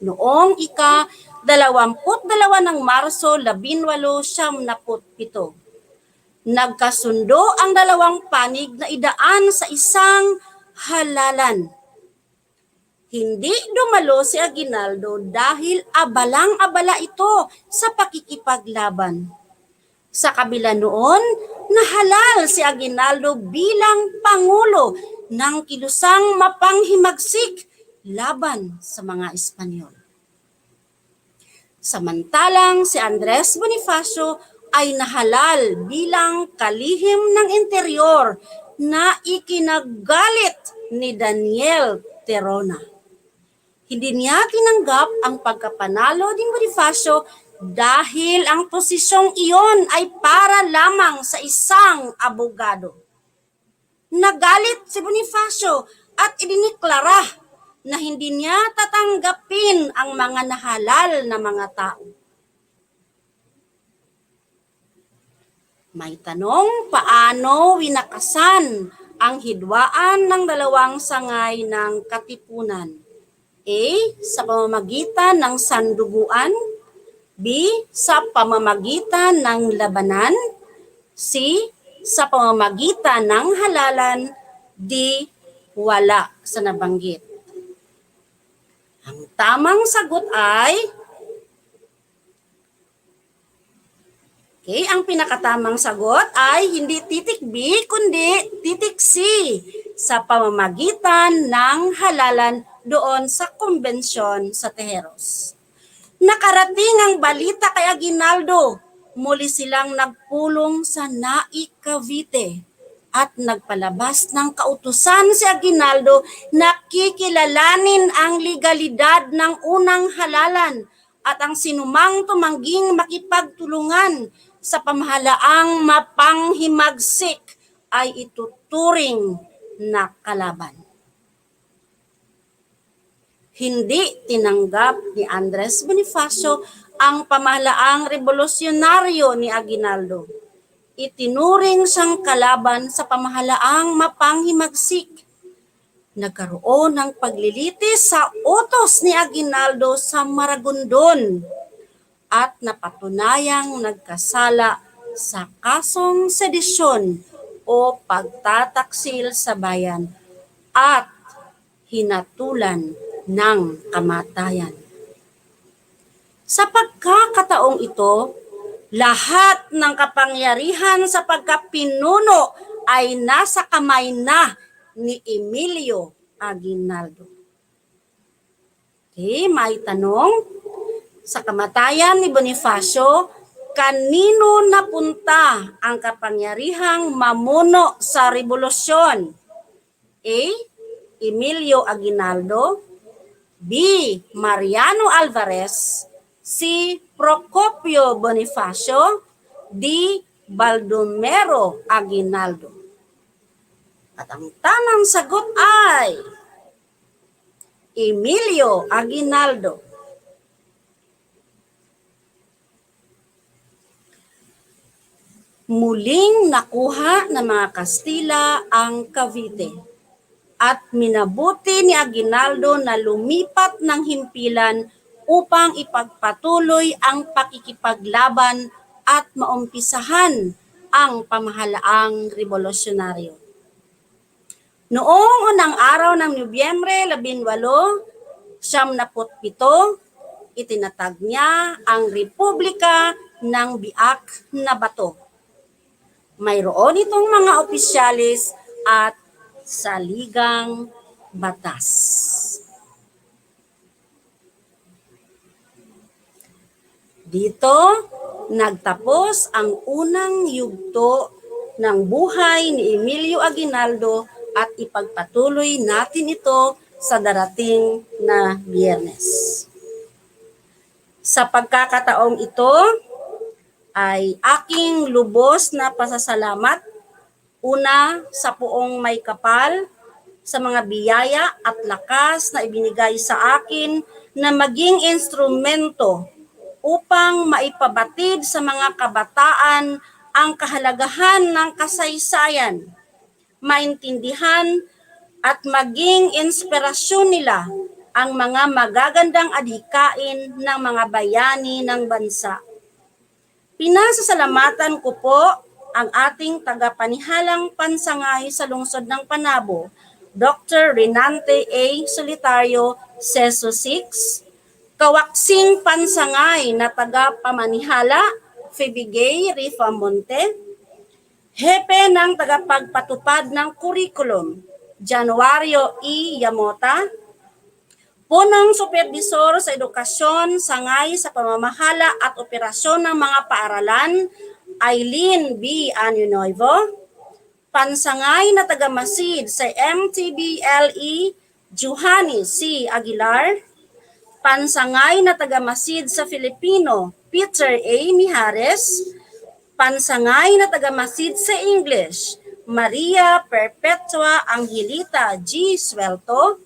Noong ika-22 ng Marso 1897, nagkasundo ang dalawang panig na idaan sa isang halalan. Hindi dumalo si Aguinaldo dahil abalang-abala ito sa pakikipaglaban. Sa kabila noon, nahalal si Aguinaldo bilang Pangulo ng kilusang mapanghimagsik laban sa mga Espanyol. Samantalang si Andres Bonifacio ay nahalal bilang kalihim ng interior na ikinagalit ni Daniel Terona. Hindi niya tinanggap ang pagkapanalo ni Bonifacio dahil ang posisyong iyon ay para lamang sa isang abogado. Nagalit si Bonifacio at idiniklara na hindi niya tatanggapin ang mga nahalal na mga tao. May tanong, paano winakasan ang hidwaan ng dalawang sangay ng katipunan? A. Sa pamamagitan ng sanduguan. B. Sa pamamagitan ng labanan. C. Sa pamamagitan ng halalan. D. Wala sa nabanggit. Ang tamang sagot ay ang pinakatamang sagot ay hindi titik B, kundi titik C, sa pamamagitan ng halalan doon sa kumbensyon sa Tejeros. Nakarating ang balita kay Aguinaldo, muli silang nagpulong sa Naik, Cavite at nagpalabas ng kautusan si Aguinaldo na kikilalanin ang legalidad ng unang halalan at ang sinumang tumangging makipagtulungan sa pamahalaang mapanghimagsik ay ituturing na kalaban. Hindi tinanggap ni Andres Bonifacio ang pamahalaang revolusyonaryo ni Aguinaldo. Itinuring siyang kalaban sa pamahalaang mapanghimagsik. Nagkaroon ng paglilitis sa utos ni Aguinaldo sa Maragondon at napatunayang nagkasala sa kasong sedisyon o pagtataksil sa bayan at hinatulan ng kamatayan. Sa pagkakataong ito, lahat ng kapangyarihan sa pagkapinuno ay nasa kamay na ni Emilio Aguinaldo. May tanong, sa kamatayan ni Bonifacio, kanino napunta ang kapangyarihang mamuno sa revolusyon? A. Emilio Aguinaldo. B. Mariano Alvarez. C. Procopio Bonifacio. D. Baldomero Aguinaldo. At ang tamang sagot ay Emilio Aguinaldo. Muling nakuha ng mga Kastila ang Cavite at minabuti ni Aguinaldo na lumipat ng himpilan upang ipagpatuloy ang pakikipaglaban at maumpisahan ang pamahalaang revolusyonaryo. Noong unang araw ng Nobyembre 18, 77, itinatag niya ang Republika ng Biak na Bato. Mayroon itong mga opisyalis at saligang batas. Dito, nagtapos ang unang yugto ng buhay ni Emilio Aguinaldo at ipagpatuloy natin ito sa darating na Biyernes. Sa pagkakataong ito, ay aking lubos na pasasalamat una sa Poong May Kapal sa mga biyaya at lakas na ibinigay sa akin na maging instrumento upang maipabatid sa mga kabataan ang kahalagahan ng kasaysayan, maintindihan at maging inspirasyon nila ang mga magagandang adhikain ng mga bayani ng bansa. Pinasasalamatan ko po ang ating tagapanihalang pansangay sa lungsod ng Panabo, Dr. Renante A. Solitario, Seso 6, kawaksing pansangay na tagapamanihala, Fibigay Rifamonte, hepe ng tagapagpatupad ng kurikulum, Januario E. Yamota, punong supervisor sa edukasyon, sangay sa pamamahala at operasyon ng mga paaralan, Eileen B. Anunoivo, pansangay na tagamasid sa MTBLE, Juhani C. Aguilar, pansangay na tagamasid sa Filipino, Peter A. Mijares, pansangay na tagamasid sa English, Maria Perpetua Angelita G. Suelto,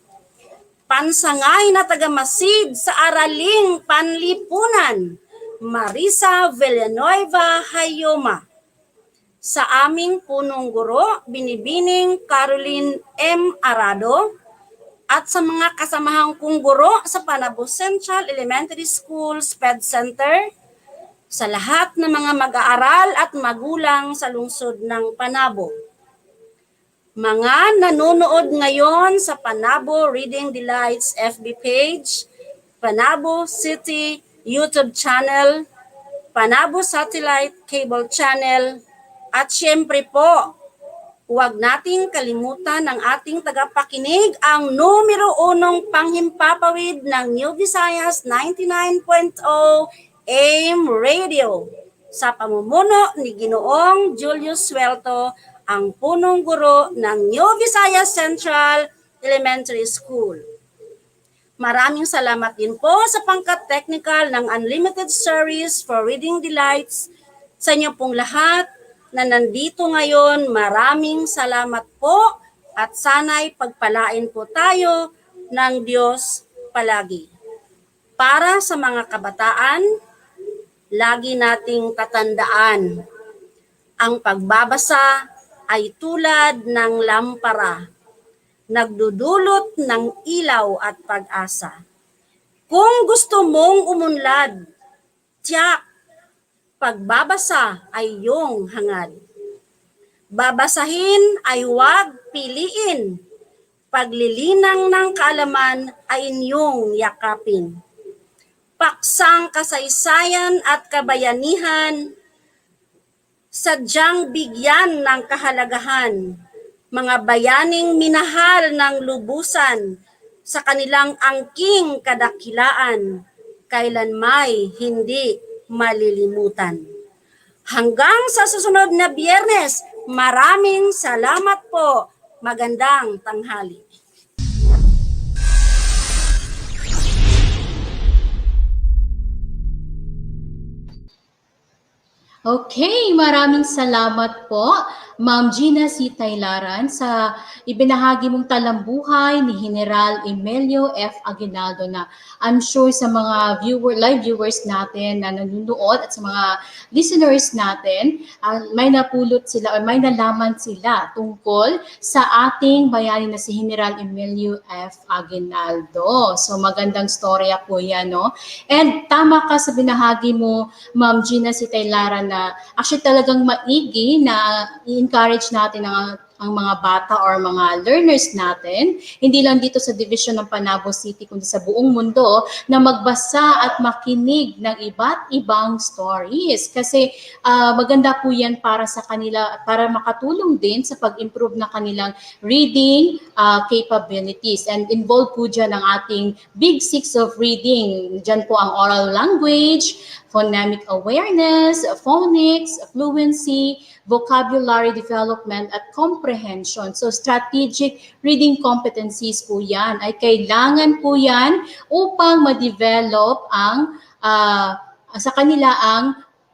pansangay na tagamasid sa Araling Panlipunan, Marisa Villanueva Hayoma. Sa aming punong guro, Binibining Caroline M. Arado, at sa mga kasamahang kong guro sa Panabo Central Elementary School SPED Center, sa lahat ng mga mag-aaral at magulang sa lungsod ng Panabo. Mga nanonood ngayon sa Panabo Reading Delights FB page, Panabo City YouTube channel, Panabo Satellite Cable Channel, at syempre po, huwag nating kalimutan ng ating tagapakinig ang numero 1 panghimpapawid ng New Visayas 99.0 AM Radio sa pamumuno ni Ginoong Julius Suelto, ang punong guro ng New Visayas Central Elementary School. Maraming salamat din po sa pangkat technical ng Unlimited Series for Reading Delights. Sa inyo pong lahat na nandito ngayon, maraming salamat po at sana'y pagpalain po tayo ng Diyos palagi. Para sa mga kabataan, lagi nating tatandaan, ang pagbabasa ay tulad ng lampara, nagdudulot ng ilaw at pag-asa. Kung gusto mong umunlad, tiyak, pagbabasa ay iyong hangad. Babasahin ay huwag piliin, paglilinang ng kaalaman ay inyong yakapin. Paksang kasaysayan at kabayanihan, sadyang bigyan ng kahalagahan, mga bayaning minahal ng lubusan sa kanilang angking kadakilaan, kailanmay hindi malilimutan. Hanggang sa susunod na Biyernes, maraming salamat po. Magandang tanghali. Okay, maraming salamat po, Ma'am Gina C. Taylaran, sa ibinahagi mong talambuhay ni General Emilio F. Aguinaldo na I'm sure sa mga live viewers natin na nanonood at sa mga listeners natin, may napulot sila o may nalaman sila tungkol sa ating bayani na si General Emilio F. Aguinaldo. So magandang storya po yan, no? And tama ka sa binahagi mo, Ma'am Gina C. Taylaran, na actually talagang maigi na i-encourage natin ang mga bata or mga learners natin, hindi lang dito sa division ng Panabo City, kundi sa buong mundo, na magbasa at makinig ng iba't ibang stories. Kasi maganda po yan para sa kanila, para makatulong din sa pag-improve na kanilang reading capabilities. And involved po dyan ang ating Big Six of Reading. Dyan po ang oral language, phonemic awareness, phonics, fluency, vocabulary development, at comprehension. So strategic reading competencies po yan. Ay kailangan po yan upang ma-develop sa kanila ang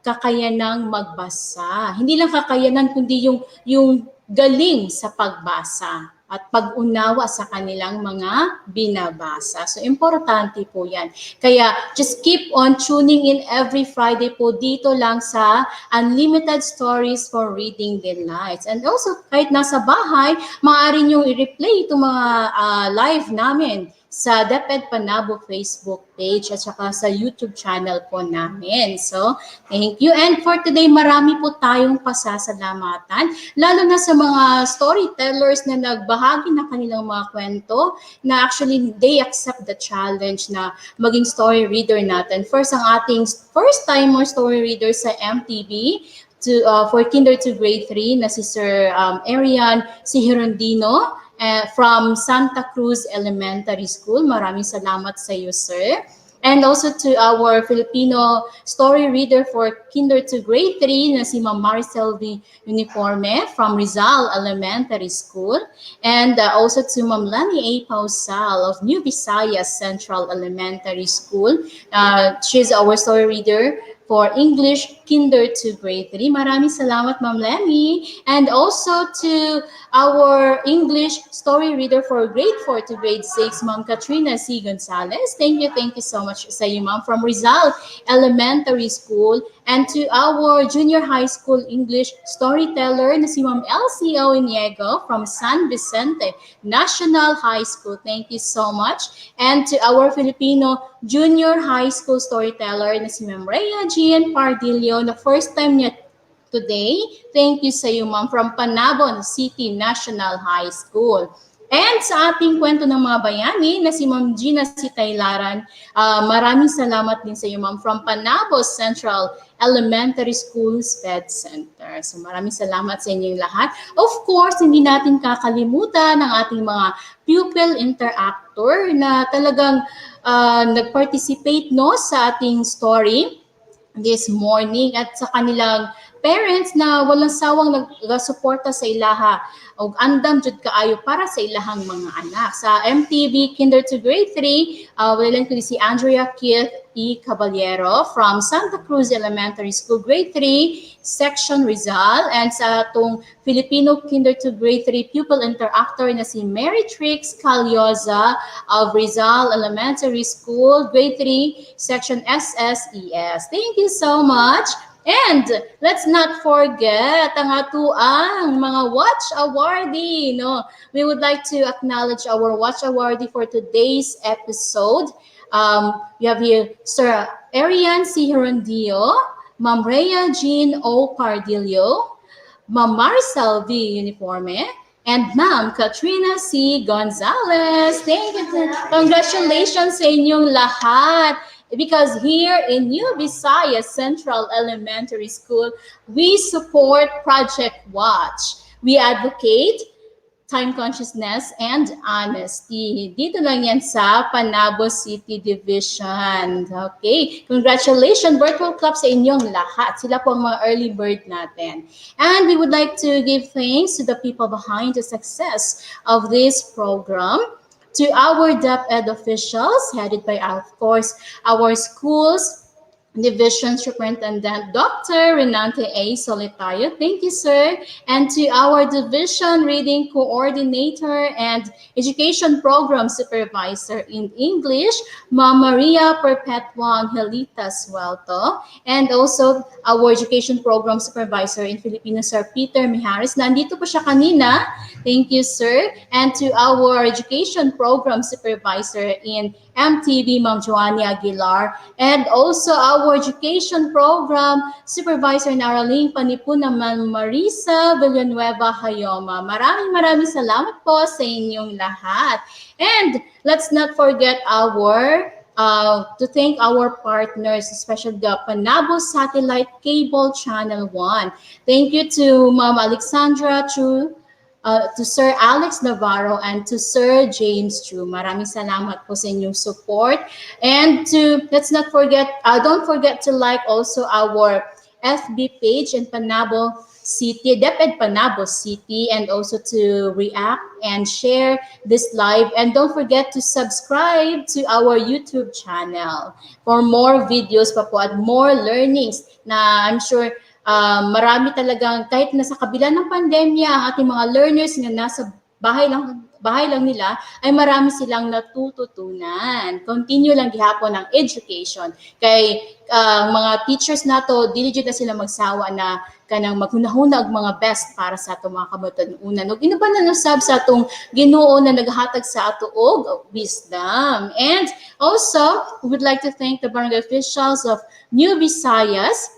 kakayanang magbasa. Hindi lang kakayanan, kundi yung galing sa pagbasa. at pag-unawa sa kanilang mga binabasa. So, importante po yan. Kaya, just keep on tuning in every Friday po dito lang sa Unlimited Stories for Reading Delights. And also, kahit nasa bahay, maaari nyo i-replay itong mga live namin sa DepEd Panabo Facebook page at saka sa YouTube channel po namin. So, thank you. And for today, marami po tayong pasasalamatan, lalo na sa mga storytellers na nagbahagi na kanilang mga kwento na actually they accept the challenge na maging story reader natin. First, ang ating first-timer story reader sa MTV, for kinder to grade 3 na si Sir Arian Sihirondino from Santa Cruz Elementary School. Maraming salamat sa iyo, sir. And also to our Filipino story reader for kinder to grade 3 na si Ma'am Maricel V. Uniforme from Rizal Elementary School. And also to Ma'am Lani A. Pausal of New Visayas Central Elementary School. She's our story reader for English kinder to grade 3. Maraming salamat, Ma'am Lenny. And also to our English story reader for grade 4 to grade 6, Ma'am Katrina C. Gonzalez. Thank you so much sa iyo, Ma'am, from Rizal Elementary School. And to our junior high school English storyteller na si Ma'am Elsie Iniego from San Vicente National High School. Thank you so much. And to our Filipino junior high school storyteller na si Ma'am Rhea Jean Pardillo, na first time niya today. Thank you sa iyo, Ma'am, from Panabo City National High School. And sa ating kwento ng mga bayani na si Ma'am Gina Sitaylaran, maraming salamat din sa iyo, Ma'am, from Panabo Central Elementary School SPED Center. So maraming salamat sa inyong lahat. Of course, hindi natin kakalimutan ang ating mga pupil interactor na talagang nag-participate no, sa ating story this morning at sa kanilang parents na walang sawang nagsuporta sa ilaha o andam jud kaayo para sa ilahang mga anak. Sa MTV Kinder to Grade 3, wala ko si Andrea Keith E. Caballero from Santa Cruz Elementary School Grade 3, Section Rizal. And sa atong Filipino Kinder to Grade 3 pupil interactor na si Mary Trix Calioza of Rizal Elementary School Grade 3, Section SSES. Thank you so much. And let's not forget ang atuang mga Watch Awardee. No? We would like to acknowledge our Watch Awardee for today's episode. We have here Sir Arian C. Hirondio, Ma'am Rhea Jean O. Pardillo, Ma'am Maricel V. Uniforme, and Ma'am Katrina C. Gonzalez. Thank you. Congratulations sa inyong lahat. Because here in New Visayas Central Elementary School, we support Project Watch. We advocate time consciousness and honesty. Dito lang yan sa Panabo City Division. Okay, congratulations, virtual club sa inyong lahat. Sila po ang mga early bird natin. And we would like to give thanks to the people behind the success of this program. To our DepEd officials, headed by, of course, our school's Division Superintendent, Dr. Renante A. Solitario. Thank you, sir. And to our Division Reading Coordinator and Education Program Supervisor in English, Ma'am Maria Perpetua Angelita Suelto. And also our Education Program Supervisor in Filipino, Sir Peter Mijares. Nandito po siya kanina. Thank you, sir. And to our Education Program Supervisor in MTV, Ma'am Joanny Aguilar, and also our Education Program Supervisor in Aralan, Panipuna, Ma'am Marisa Villanueva Hayoma. Maraming salamat po sa inyong lahat. And let's not forget to thank our partners, especially the Panabo Satellite Cable Channel 1. Thank you to Ma'am Alexandra Chu, to Sir Alex Navarro, and to Sir James Chu. Maraming salamat po sa inyong support. And let's not forget, don't forget to like also our FB page in Panabo City, DepEd Panabo City, and also to react and share this live. And don't forget to subscribe to our YouTube channel for more videos pa po at more learnings na I'm sure marami talagang, kahit nasa kabila ng pandemya, ang ating mga learners na nasa bahay lang nila ay marami silang natututunan. Continue lang gihapon ang education. Kay mga teachers nato, diligent na sila magsawa na kanang maghunahuna og mga best para sa ato mga kamatununan. Ug ino ba na nasab sa atong Ginoo na naghatag sa ato og wisdom. And also, we would like to thank the barangay officials of New Visayas,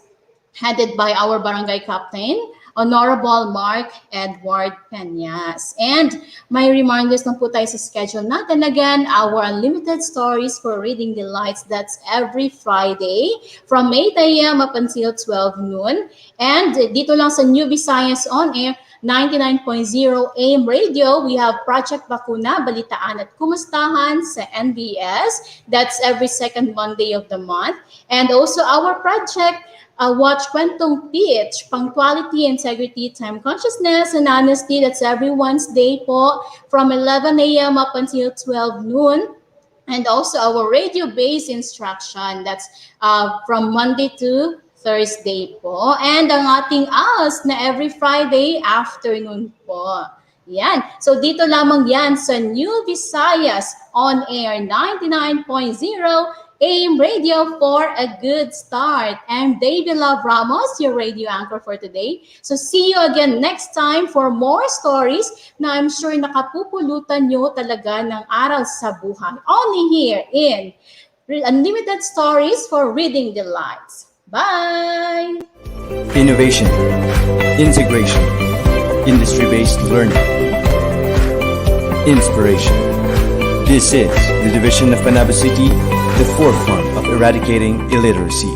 headed by our barangay captain, Honorable Mark Edward Peñas. And may reminders lang po tayo sa schedule natin. Again, our Unlimited Stories for Reading Delights, that's every Friday from 8 a.m. up until 12 noon. And dito lang sa New Visayas On Air, 99.0 AM Radio, we have Project Bakuna, Balitaan at Kumustahan sa NBS. That's every second Monday of the month. And also our project, Watch Kwentong Pitch, Punctuality, Integrity, Time Consciousness, and Honesty. That's every Wednesday po from 11 a.m. up until 12 noon. And also our radio-based instruction. That's from Monday to Thursday po. And ang ating ALS na every Friday afternoon po. Yan. So dito lamang yan sa New Visayas On Air 99.0 AM Radio for a good start. I'm Davy Love Ramos, your radio anchor for today. So see you again next time for more stories na I'm sure nakapupulutan nyo talaga ng aral sa buhay. Only here in Unlimited Stories for Reading Delights. Bye! Innovation, integration, industry-based learning, inspiration. This is the division of Panabo City, the forefront of eradicating illiteracy.